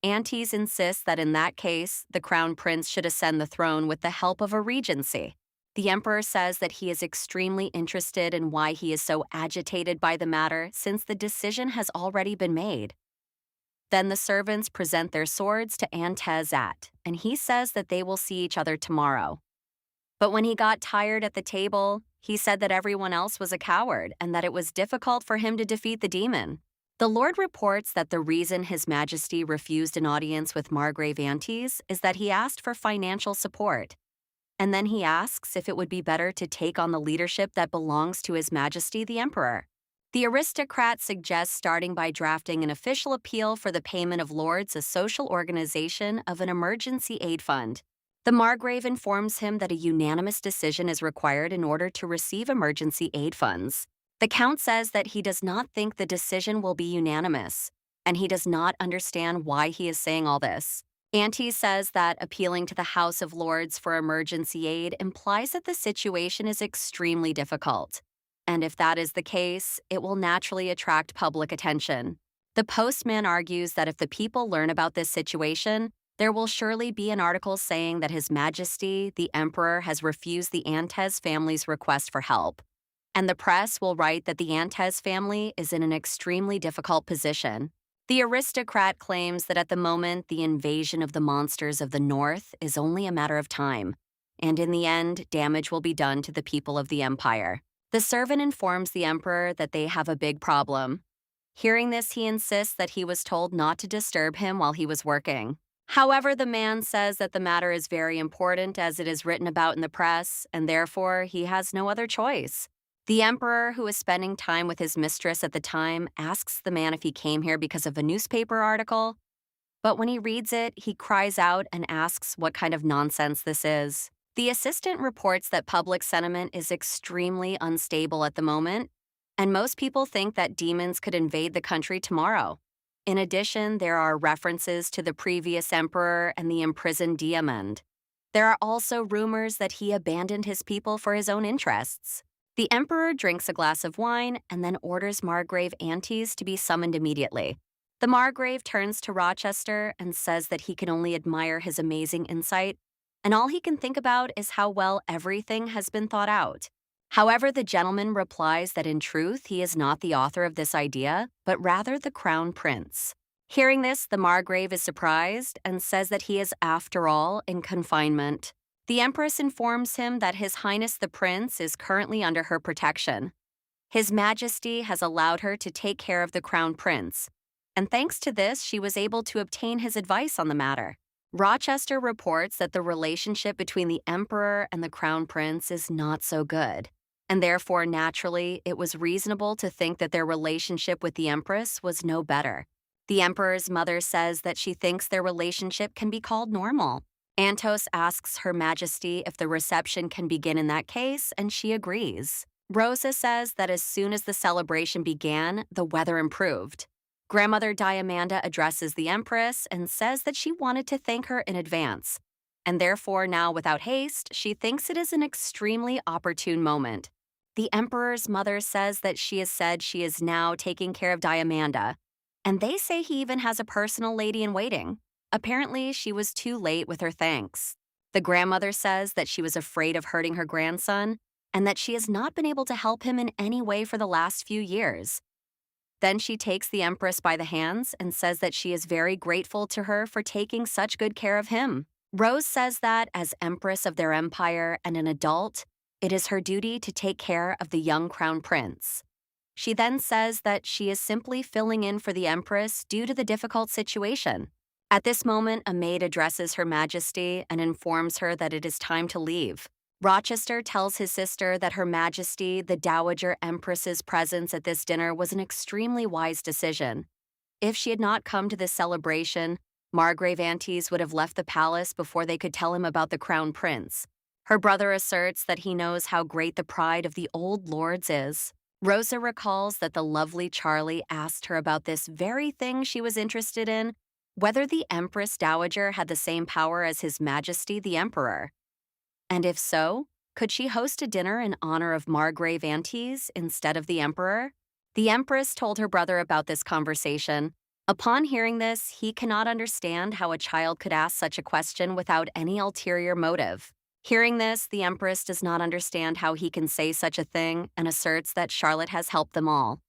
Antes insists that in that case, the crown prince should ascend the throne with the help of a regency. The emperor says that he is extremely interested in why he is so agitated by the matter since the decision has already been made. Then the servants present their swords to Antezat, and he says that they will see each other tomorrow. But when he got tired at the table, he said that everyone else was a coward and that it was difficult for him to defeat the demon. The Lord reports that the reason His Majesty refused an audience with Margrave Antes is that he asked for financial support. And then he asks if it would be better to take on the leadership that belongs to His Majesty the Emperor. The aristocrat suggests starting by drafting an official appeal for the payment of lords, a social organization of an emergency aid fund. The Margrave informs him that a unanimous decision is required in order to receive emergency aid funds. The Count says that he does not think the decision will be unanimous, and he does not understand why he is saying all this. Antes says that appealing to the House of Lords for emergency aid implies that the situation is extremely difficult. And if that is the case, it will naturally attract public attention. The postman argues that if the people learn about this situation, there will surely be an article saying that His Majesty, the Emperor, has refused the Antes family's request for help. And the press will write that the Antes family is in an extremely difficult position. The aristocrat claims that at the moment, the invasion of the monsters of the north is only a matter of time, and in the end, damage will be done to the people of the empire. The servant informs the emperor that they have a big problem. Hearing this, he insists that he was told not to disturb him while he was working. However, the man says that the matter is very important as it is written about in the press, and therefore he has no other choice. The emperor, who is spending time with his mistress at the time, asks the man if he came here because of a newspaper article. But when he reads it, he cries out and asks what kind of nonsense this is. The assistant reports that public sentiment is extremely unstable at the moment, and most people think that demons could invade the country tomorrow. In addition, there are references to the previous emperor and the imprisoned Diamond. There are also rumors that he abandoned his people for his own interests. The emperor drinks a glass of wine and then orders Margrave Antes to be summoned immediately. The Margrave turns to Rochester and says that he can only admire his amazing insight, and all he can think about is how well everything has been thought out. However, the gentleman replies that in truth he is not the author of this idea, but rather the crown prince. Hearing this, the Margrave is surprised and says that he is, after all, in confinement. The Empress informs him that His Highness the Prince is currently under her protection. His Majesty has allowed her to take care of the Crown Prince, and thanks to this, she was able to obtain his advice on the matter. Rochester reports that the relationship between the Emperor and the Crown Prince is not so good. and therefore, naturally, it was reasonable to think that their relationship with the Empress was no better. The Emperor's mother says that she thinks their relationship can be called normal. Antos asks Her Majesty if the reception can begin in that case, and she agrees. Rosa says that as soon as the celebration began, the weather improved. Grandmother Diamanda addresses the Empress and says that she wanted to thank her in advance, and therefore now without haste, she thinks it is an extremely opportune moment. The Emperor's mother says that she has said she is now taking care of Diamanda, and they say he even has a personal lady in waiting. Apparently, she was too late with her thanks. The grandmother says that she was afraid of hurting her grandson and that she has not been able to help him in any way for the last few years. Then she takes the Empress by the hands and says that she is very grateful to her for taking such good care of him. Rose says that, as Empress of their empire and an adult, it is her duty to take care of the young crown prince. She then says that she is simply filling in for the Empress due to the difficult situation. At this moment, a maid addresses Her Majesty and informs her that it is time to leave. Rochester tells his sister that Her Majesty, the Dowager Empress's presence at this dinner was an extremely wise decision. If she had not come to this celebration, Margrave Antys would have left the palace before they could tell him about the crown prince. Her brother asserts that he knows how great the pride of the old lords is. Rosa recalls that the lovely Charlie asked her about this very thing she was interested in, whether the Empress Dowager had the same power as His Majesty the Emperor. And if so, could she host a dinner in honor of Margrave Antys instead of the Emperor? The Empress told her brother about this conversation. Upon hearing this, he cannot understand how a child could ask such a question without any ulterior motive. Hearing this, the Empress does not understand how he can say such a thing and asserts that Charlotte has helped them all.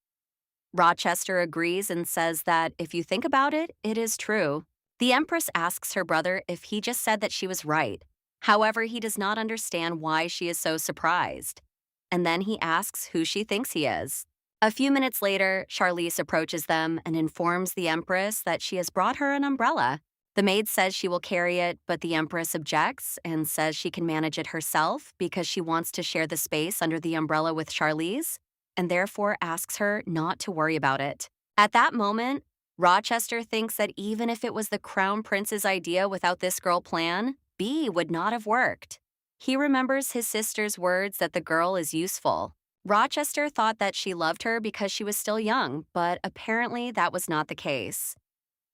Rochester agrees and says that if you think about it, it is true. The Empress asks her brother if he just said that she was right. However, he does not understand why she is so surprised. And then he asks who she thinks he is. A few minutes later, Charlize approaches them and informs the Empress that she has brought her an umbrella. The maid says she will carry it, but the Empress objects and says she can manage it herself because she wants to share the space under the umbrella with Charlize, and therefore asks her not to worry about it. At that moment, Rochester thinks that even if it was the Crown Prince's idea without this girl plan, B would not have worked. He remembers his sister's words that the girl is useful. Rochester thought that she loved her because she was still young, but apparently that was not the case.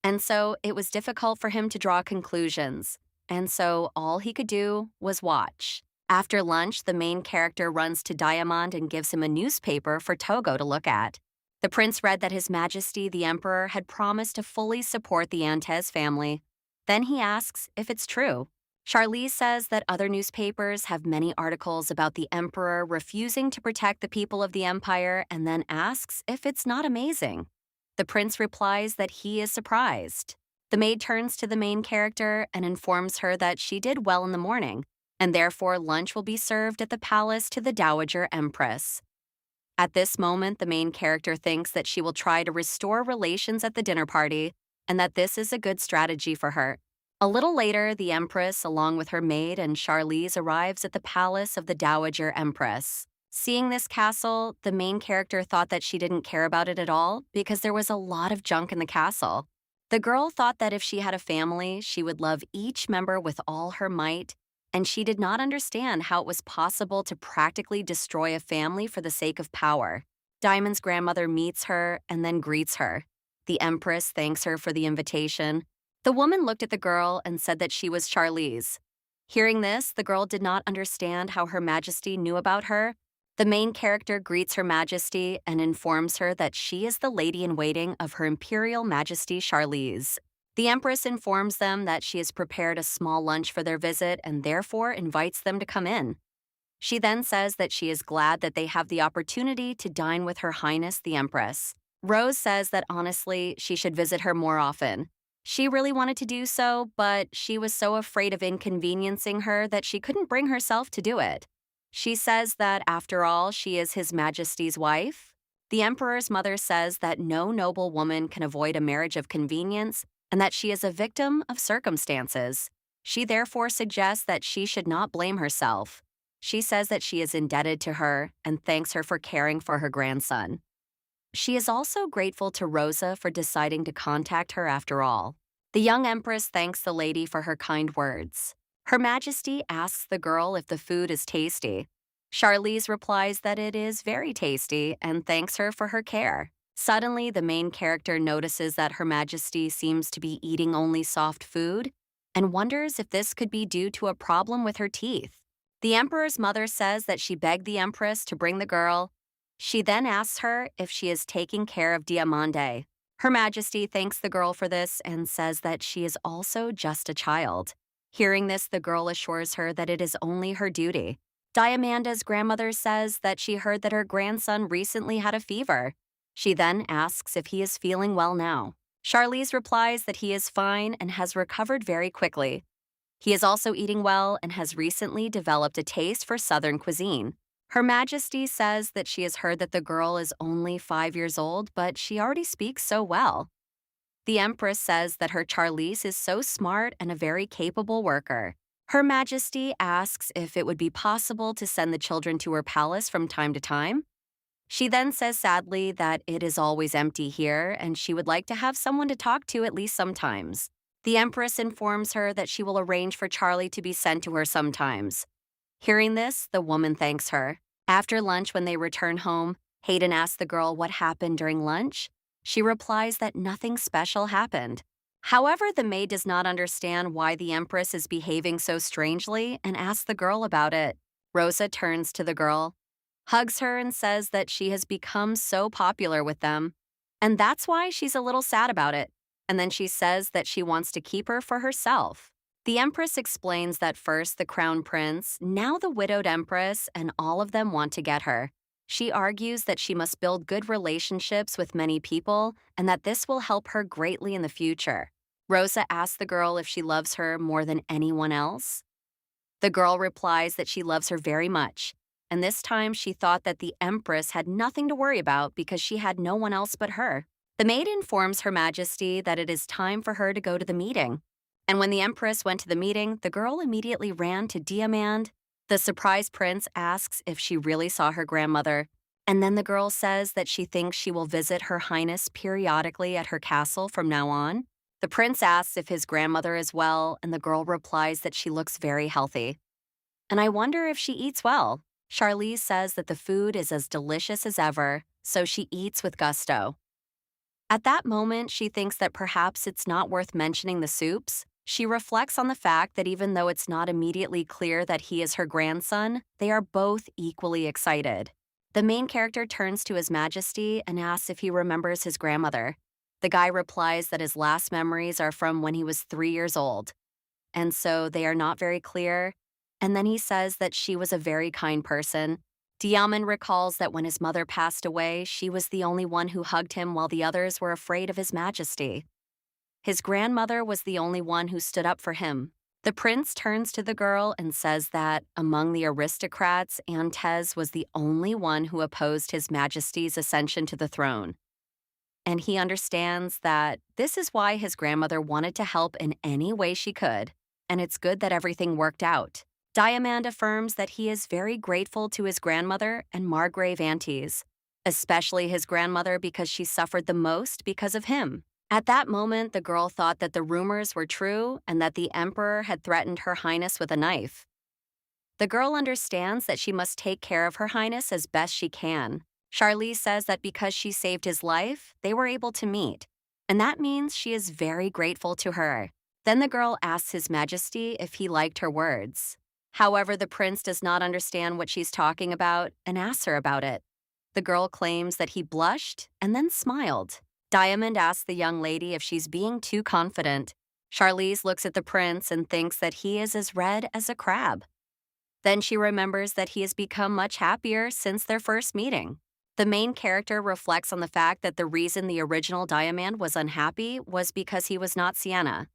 And so it was difficult for him to draw conclusions, and so all he could do was watch. After lunch, the main character runs to Diamond and gives him a newspaper for Togo to look at. The prince read that His Majesty the Emperor had promised to fully support the Antez family. Then he asks if it's true. Charlize says that other newspapers have many articles about the Emperor refusing to protect the people of the empire and then asks if it's not amazing. The prince replies that he is surprised. The maid turns to the main character and informs her that she did well in the morning, and therefore lunch will be served at the palace to the Dowager Empress. At this moment, the main character thinks that she will try to restore relations at the dinner party, and that this is a good strategy for her. A little later, the Empress, along with her maid and Charlize, arrives at the palace of the Dowager Empress. Seeing this castle, the main character thought that she didn't care about it at all because there was a lot of junk in the castle. The girl thought that if she had a family, she would love each member with all her might, and she did not understand how it was possible to practically destroy a family for the sake of power. Diamond's grandmother meets her and then greets her. The Empress thanks her for the invitation. The woman looked at the girl and said that she was Charlize. Hearing this, the girl did not understand how Her Majesty knew about her. The main character greets Her Majesty and informs her that she is the lady-in-waiting of Her Imperial Majesty Charlize. The Empress informs them that she has prepared a small lunch for their visit and therefore invites them to come in. She then says that she is glad that they have the opportunity to dine with Her Highness the Empress. Rose says that honestly, she should visit her more often. She really wanted to do so, but she was so afraid of inconveniencing her that she couldn't bring herself to do it. She says that, after all, she is His Majesty's wife. The Emperor's mother says that no noble woman can avoid a marriage of convenience and that she is a victim of circumstances. She therefore suggests that she should not blame herself. She says that she is indebted to her and thanks her for caring for her grandson. She is also grateful to Rosa for deciding to contact her after all. The young empress thanks the lady for her kind words. Her Majesty asks the girl if the food is tasty. Charlize replies that it is very tasty and thanks her for her care. Suddenly, the main character notices that Her Majesty seems to be eating only soft food and wonders if this could be due to a problem with her teeth. The emperor's mother says that she begged the empress to bring the girl. She then asks her if she is taking care of Diamande. Her Majesty thanks the girl for this and says that she is also just a child. Hearing this, the girl assures her that it is only her duty. Diamanda's grandmother says that she heard that her grandson recently had a fever. She then asks if he is feeling well now. Charlize replies that he is fine and has recovered very quickly. He is also eating well and has recently developed a taste for Southern cuisine. Her Majesty says that she has heard that the girl is only 5 years old, but she already speaks so well. The Empress says that her Charlize is so smart and a very capable worker. Her Majesty asks if it would be possible to send the children to her palace from time to time. She then says sadly that it is always empty here and she would like to have someone to talk to at least sometimes. The Empress informs her that she will arrange for Charlie to be sent to her sometimes. Hearing this, the woman thanks her. After lunch, when they return home, Hayden asks the girl what happened during lunch. She replies that nothing special happened. However, the maid does not understand why the Empress is behaving so strangely and asks the girl about it. Rosa turns to the girl, hugs her, and says that she has become so popular with them, and that's why she's a little sad about it. And then she says that she wants to keep her for herself. The Empress explains that first the Crown Prince, now the widowed Empress, and all of them want to get her. She argues that she must build good relationships with many people and that this will help her greatly in the future. Rosa asks the girl if she loves her more than anyone else. The girl replies that she loves her very much, and this time she thought that the Empress had nothing to worry about because she had no one else but her. The maid informs Her Majesty that it is time for her to go to the meeting. And when the Empress went to the meeting, the girl immediately ran to Diamand. The surprise prince asks if she really saw her grandmother, and then the girl says that she thinks she will visit Her Highness periodically at her castle from now on. The prince asks if his grandmother is well, and the girl replies that she looks very healthy. And I wonder if she eats well. Charlize says that the food is as delicious as ever, so she eats with gusto. At that moment, she thinks that perhaps it's not worth mentioning the soups. She reflects on the fact that even though it's not immediately clear that he is her grandson, they are both equally excited. The main character turns to His Majesty and asks if he remembers his grandmother. The guy replies that his last memories are from when he was 3 years old, and so they are not very clear. And then he says that she was a very kind person. Diamond recalls that when his mother passed away, she was the only one who hugged him while the others were afraid of His Majesty. His grandmother was the only one who stood up for him. The prince turns to the girl and says that, among the aristocrats, Antez was the only one who opposed His Majesty's ascension to the throne. And he understands that this is why his grandmother wanted to help in any way she could, and it's good that everything worked out. Diamand affirms that he is very grateful to his grandmother and Margrave aunties, especially his grandmother because she suffered the most because of him. At that moment, the girl thought that the rumors were true and that the emperor had threatened Her Highness with a knife. The girl understands that she must take care of Her Highness as best she can. Charlize says that because she saved his life, they were able to meet, and that means she is very grateful to her. Then the girl asks His Majesty if he liked her words. However, the prince does not understand what she's talking about and asks her about it. The girl claims that he blushed and then smiled. Diamond asks the young lady if she's being too confident. Charlize looks at the prince and thinks that he is as red as a crab. Then she remembers that he has become much happier since their first meeting. The main character reflects on the fact that the reason the original Diamand was unhappy was because he was not Sienna.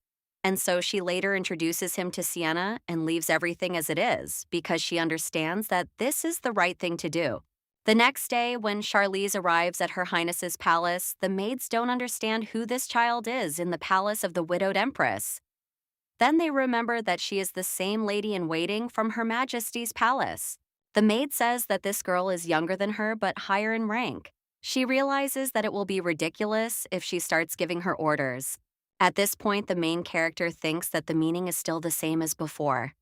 And so she later introduces him to Sienna and leaves everything as it is because she understands that this is the right thing to do. The next day, when Charlize arrives at Her Highness's palace, the maids don't understand who this child is in the palace of the widowed empress. Then they remember that she is the same lady in waiting from Her Majesty's palace. The maid says that this girl is younger than her but higher in rank. She realizes that it will be ridiculous if she starts giving her orders. At this point, the main character thinks that the meaning is still the same as before.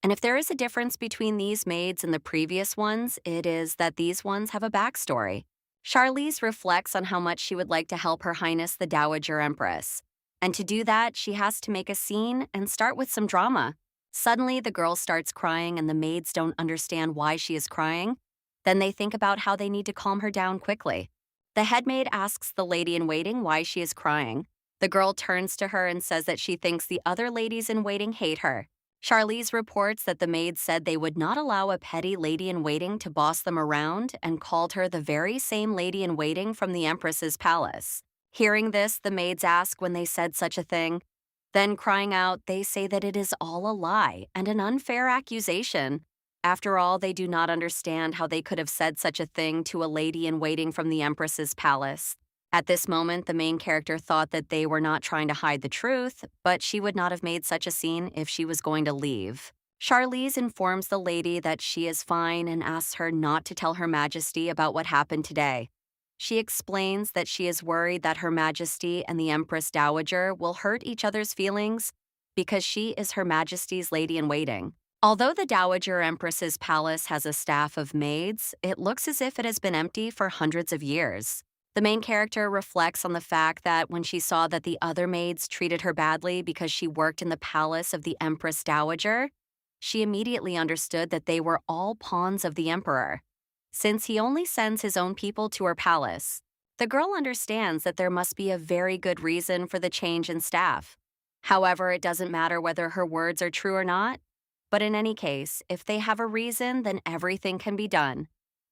And if there is a difference between these maids and the previous ones, it is that these ones have a backstory. Charlize reflects on how much she would like to help Her Highness the Dowager Empress. And to do that, she has to make a scene and start with some drama. Suddenly, the girl starts crying and the maids don't understand why she is crying. Then they think about how they need to calm her down quickly. The head maid asks the lady in waiting why she is crying. The girl turns to her and says that she thinks the other ladies in waiting hate her. Charlize reports that the maid said they would not allow a petty lady in waiting to boss them around and called her the very same lady in waiting from the Empress's palace. Hearing this, the maids ask when they said such a thing. Then, crying out, they say that it is all a lie and an unfair accusation. After all, they do not understand how they could have said such a thing to a lady in waiting from the Empress's palace. At this moment, the main character thought that they were not trying to hide the truth, but she would not have made such a scene if she was going to leave. Charlize informs the lady that she is fine and asks her not to tell Her Majesty about what happened today. She explains that she is worried that Her Majesty and the Empress Dowager will hurt each other's feelings because she is Her Majesty's lady-in-waiting. Although the Dowager Empress's palace has a staff of maids, it looks as if it has been empty for hundreds of years. The main character reflects on the fact that when she saw that the other maids treated her badly because she worked in the palace of the Empress Dowager, she immediately understood that they were all pawns of the emperor. Since he only sends his own people to her palace, the girl understands that there must be a very good reason for the change in staff. However, it doesn't matter whether her words are true or not. But in any case, if they have a reason, then everything can be done.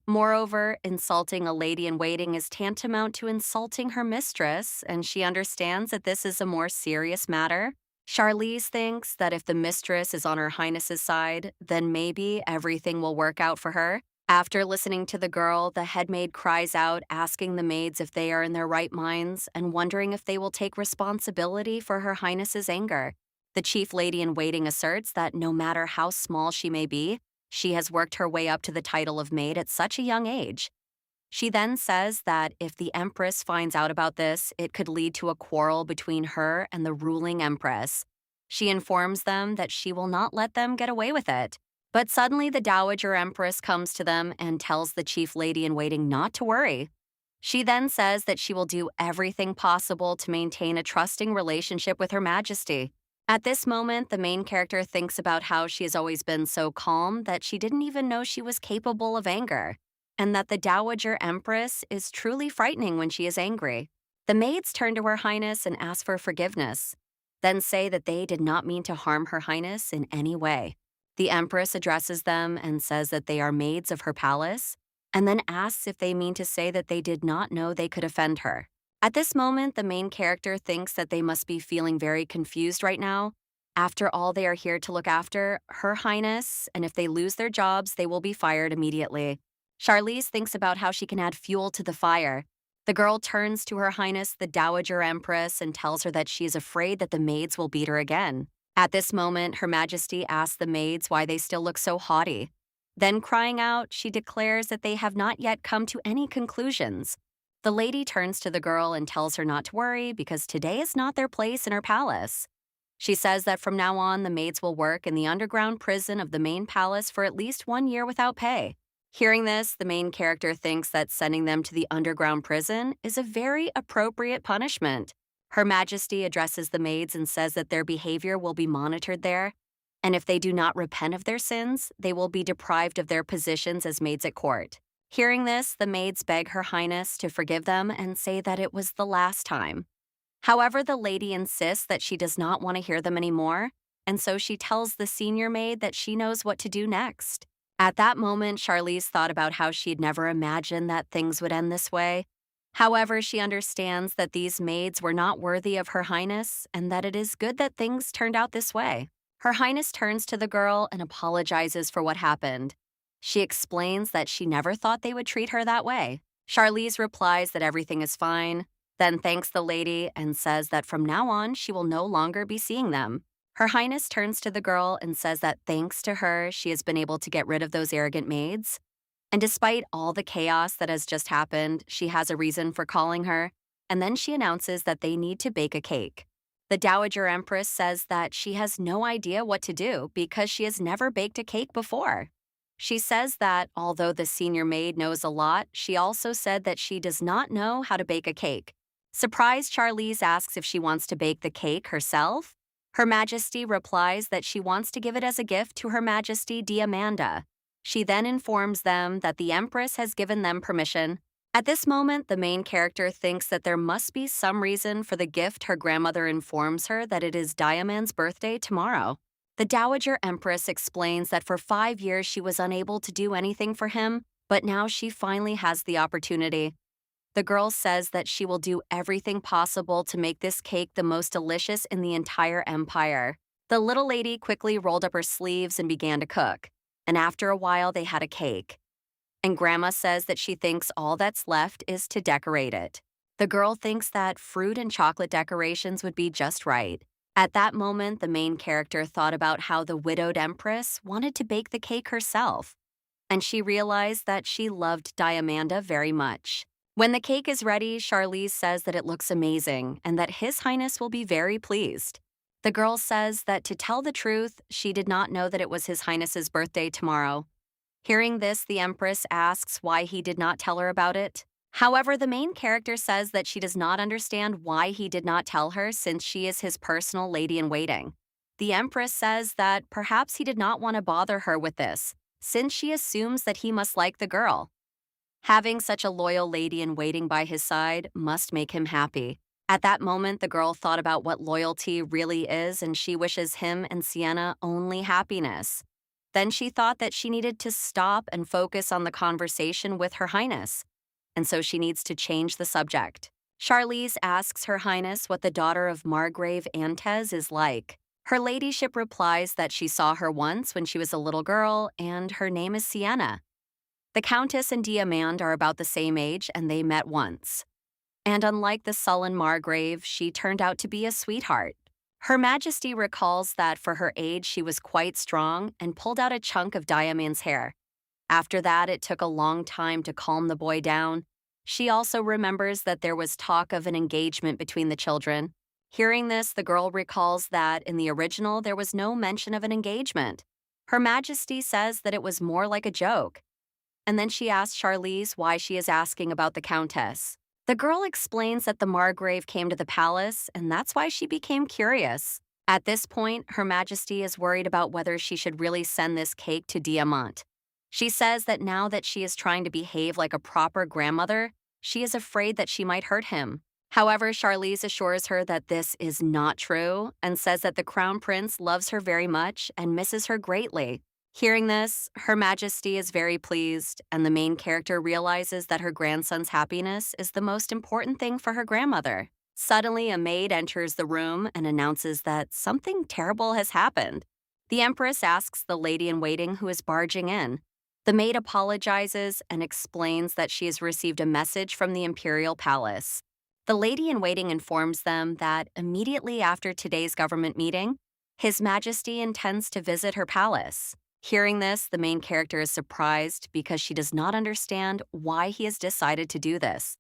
Moreover, insulting a lady-in-waiting is tantamount to insulting her mistress, and she understands that this is a more serious matter. Charlize thinks that if the mistress is on Her Highness's side, then maybe everything will work out for her. After listening to the girl, the head maid cries out, asking the maids if they are in their right minds and wondering if they will take responsibility for Her Highness's anger. The chief lady-in-waiting asserts that no matter how small she may be, she has worked her way up to the title of maid at such a young age. She then says that if the Empress finds out about this, it could lead to a quarrel between her and the ruling Empress. She informs them that she will not let them get away with it. But suddenly the Dowager Empress comes to them and tells the chief lady-in-waiting not to worry. She then says that she will do everything possible to maintain a trusting relationship with Her Majesty. At this moment, the main character thinks about how she has always been so calm that she didn't even know she was capable of anger, and that the Dowager Empress is truly frightening when she is angry. The maids turn to Her Highness and ask for forgiveness, then say that they did not mean to harm Her Highness in any way. The Empress addresses them and says that they are maids of her palace, and then asks if they mean to say that they did not know they could offend her. At this moment, the main character thinks that they must be feeling very confused right now. After all, they are here to look after Her Highness, and if they lose their jobs, they will be fired immediately. Charlize thinks about how she can add fuel to the fire. The girl turns to Her Highness, the Dowager Empress, and tells her that she is afraid that the maids will beat her again. At this moment, Her Majesty asks the maids why they still look so haughty. Then, crying out, she declares that they have not yet come to any conclusions. The lady turns to the girl and tells her not to worry because today is not their place in her palace. She says that from now on, the maids will work in the underground prison of the main palace for at least 1 year without pay. Hearing this, the main character thinks that sending them to the underground prison is a very appropriate punishment. Her Majesty addresses the maids and says that their behavior will be monitored there, and if they do not repent of their sins, they will be deprived of their positions as maids at court. Hearing this, the maids beg Her Highness to forgive them and say that it was the last time. However, the lady insists that she does not want to hear them anymore, and so she tells the senior maid that she knows what to do next. At that moment, Charlize thought about how she'd never imagined that things would end this way. However, she understands that these maids were not worthy of Her Highness and that it is good that things turned out this way. Her Highness turns to the girl and apologizes for what happened. She explains that she never thought they would treat her that way. Charlize replies that everything is fine, then thanks the lady and says that from now on she will no longer be seeing them. Her Highness turns to the girl and says that thanks to her, she has been able to get rid of those arrogant maids. And despite all the chaos that has just happened, she has a reason for calling her, and then she announces that they need to bake a cake. The Dowager Empress says that she has no idea what to do because she has never baked a cake before. She says that although the senior maid knows a lot, she also said that she does not know how to bake a cake. Surprised, Charlize asks if she wants to bake the cake herself. Her Majesty replies that she wants to give it as a gift to Her Majesty Diamanda. She then informs them that the Empress has given them permission. At this moment, the main character thinks that there must be some reason for the gift. Her grandmother informs her that it is Diamand's birthday tomorrow. The Dowager Empress explains that for 5 years she was unable to do anything for him, but now she finally has the opportunity. The girl says that she will do everything possible to make this cake the most delicious in the entire empire. The little lady quickly rolled up her sleeves and began to cook, and after a while they had a cake. And Grandma says that she thinks all that's left is to decorate it. The girl thinks that fruit and chocolate decorations would be just right. At that moment, the main character thought about how the widowed Empress wanted to bake the cake herself, and she realized that she loved Diamanda very much. When the cake is ready, Charlize says that it looks amazing and that His Highness will be very pleased. The girl says that to tell the truth, she did not know that it was His Highness's birthday tomorrow. Hearing this, the Empress asks why he did not tell her about it. However, the main character says that she does not understand why he did not tell her since she is his personal lady-in-waiting. The Empress says that perhaps he did not want to bother her with this, since she assumes that he must like the girl. Having such a loyal lady-in-waiting by his side must make him happy. At that moment, the girl thought about what loyalty really is, and she wishes him and Sienna only happiness. Then she thought that she needed to stop and focus on the conversation with Her Highness, and so she needs to change the subject. Charlize asks Her Highness what the daughter of Margrave Antez is like. Her ladyship replies that she saw her once when she was a little girl, and her name is Sienna. The Countess and Diamand are about the same age, and they met once. And unlike the sullen Margrave, she turned out to be a sweetheart. Her Majesty recalls that for her age she was quite strong and pulled out a chunk of Diamand's hair. After that, it took a long time to calm the boy down. She also remembers that there was talk of an engagement between the children. Hearing this, the girl recalls that in the original there was no mention of an engagement. Her Majesty says that it was more like a joke. And then she asks Charlize why she is asking about the Countess. The girl explains that the Margrave came to the palace, and that's why she became curious. At this point, Her Majesty is worried about whether she should really send this cake to Diamant. She says that now that she is trying to behave like a proper grandmother, she is afraid that she might hurt him. However, Charlize assures her that this is not true and says that the Crown Prince loves her very much and misses her greatly. Hearing this, Her Majesty is very pleased, and the main character realizes that her grandson's happiness is the most important thing for her grandmother. Suddenly, a maid enters the room and announces that something terrible has happened. The Empress asks the lady-in-waiting who is barging in. The maid apologizes and explains that she has received a message from the imperial palace. The lady-in-waiting informs them that immediately after today's government meeting, His Majesty intends to visit her palace. Hearing this, the main character is surprised because she does not understand why he has decided to do this.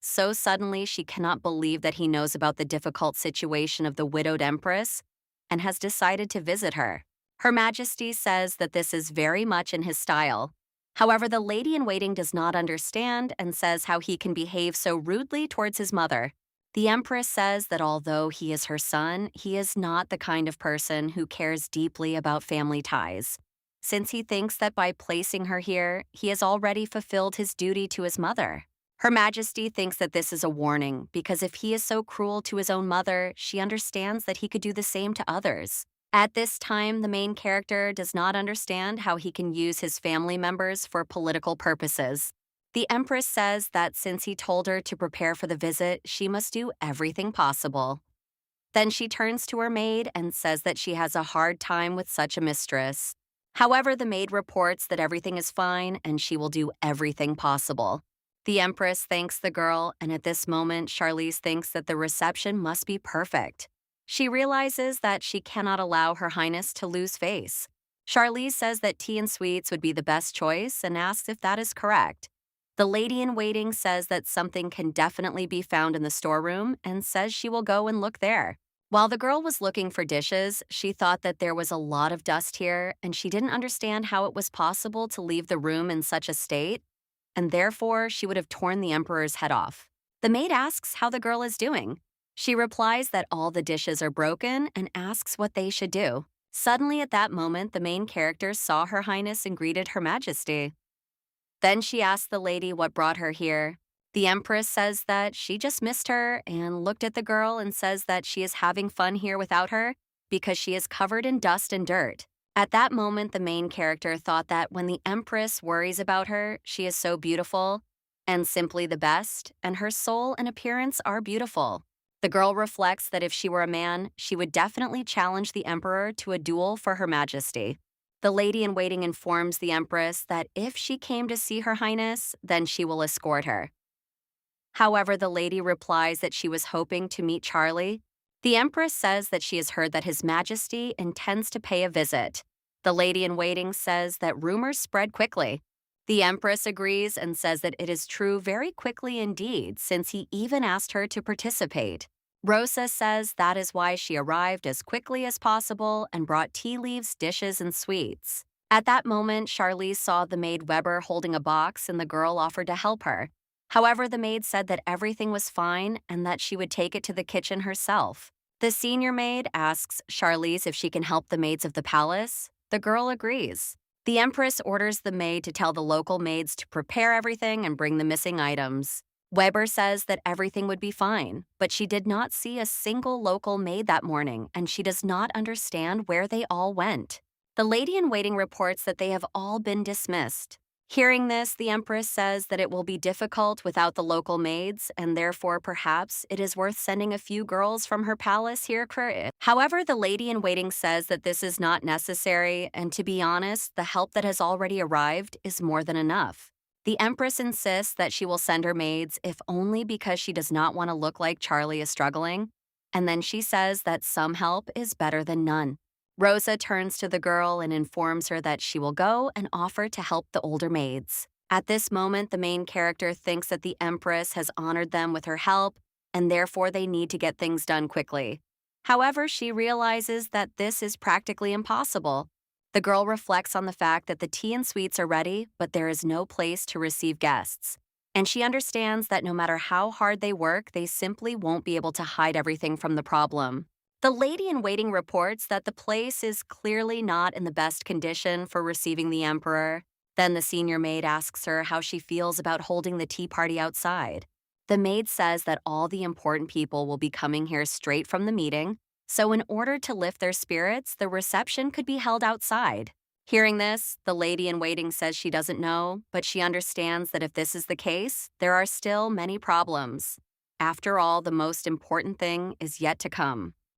So suddenly, she cannot believe that he knows about the difficult situation of the widowed Empress and has decided to visit her. Her Majesty says that this is very much in his style. However, the lady-in-waiting does not understand and says how he can behave so rudely towards his mother. The Empress says that although he is her son, he is not the kind of person who cares deeply about family ties, since he thinks that by placing her here, he has already fulfilled his duty to his mother. Her Majesty thinks that this is a warning because if he is so cruel to his own mother, she understands that he could do the same to others. At this time, the main character does not understand how he can use his family members for political purposes. The Empress says that since he told her to prepare for the visit, she must do everything possible. Then she turns to her maid and says that she has a hard time with such a mistress. However, the maid reports that everything is fine and she will do everything possible. The Empress thanks the girl, and at this moment, Charlize thinks that the reception must be perfect. She realizes that she cannot allow Her Highness to lose face. Charlize says that tea and sweets would be the best choice and asks if that is correct. The lady in waiting says that something can definitely be found in the storeroom and says she will go and look there. While the girl was looking for dishes, she thought that there was a lot of dust here and she didn't understand how it was possible to leave the room in such a state, and therefore she would have torn the emperor's head off. The maid asks how the girl is doing. She replies that all the dishes are broken and asks what they should do. Suddenly, at that moment, the main character saw Her Highness and greeted Her Majesty. Then she asked the lady what brought her here. The Empress says that she just missed her and looked at the girl and says that she is having fun here without her because she is covered in dust and dirt. At that moment, the main character thought that when the Empress worries about her, she is so beautiful and simply the best, and her soul and appearance are beautiful. The girl reflects that if she were a man, she would definitely challenge the Emperor to a duel for Her Majesty. The lady in waiting informs the Empress that if she came to see Her Highness, then she will escort her. However, the lady replies that she was hoping to meet Charlie. The Empress says that she has heard that His Majesty intends to pay a visit. The lady in waiting says that rumors spread quickly. The Empress agrees and says that it is true very quickly indeed, since he even asked her to participate. Rosa says that is why she arrived as quickly as possible and brought tea leaves, dishes, and sweets. At that moment, Charlize saw the maid Weber holding a box and the girl offered to help her. However, the maid said that everything was fine and that she would take it to the kitchen herself. The senior maid asks Charlize if she can help the maids of the palace. The girl agrees. The Empress orders the maid to tell the local maids to prepare everything and bring the missing items. Weber says that everything would be fine, but she did not see a single local maid that morning, and she does not understand where they all went. The lady in waiting reports that they have all been dismissed. Hearing this, the Empress says that it will be difficult without the local maids, and therefore perhaps it is worth sending a few girls from her palace here. However, the lady in waiting says that this is not necessary, and to be honest, the help that has already arrived is more than enough. The Empress insists that she will send her maids, if only because she does not want to look like Charlie is struggling, and then she says that some help is better than none. Rosa turns to the girl and informs her that she will go and offer to help the older maids. At this moment, the main character thinks that the Empress has honored them with her help, and therefore they need to get things done quickly. However, she realizes that this is practically impossible. The girl reflects on the fact that the tea and sweets are ready, but there is no place to receive guests. And she understands that no matter how hard they work, they simply won't be able to hide everything from the problem. The lady in waiting reports that the place is clearly not in the best condition for receiving the Emperor. Then the senior maid asks her how she feels about holding the tea party outside. The maid says that all the important people will be coming here straight from the meeting, so in order to lift their spirits, the reception could be held outside. Hearing this, the lady in waiting says she doesn't know, but she understands that if this is the case, there are still many problems. After all, the most important thing is yet to come.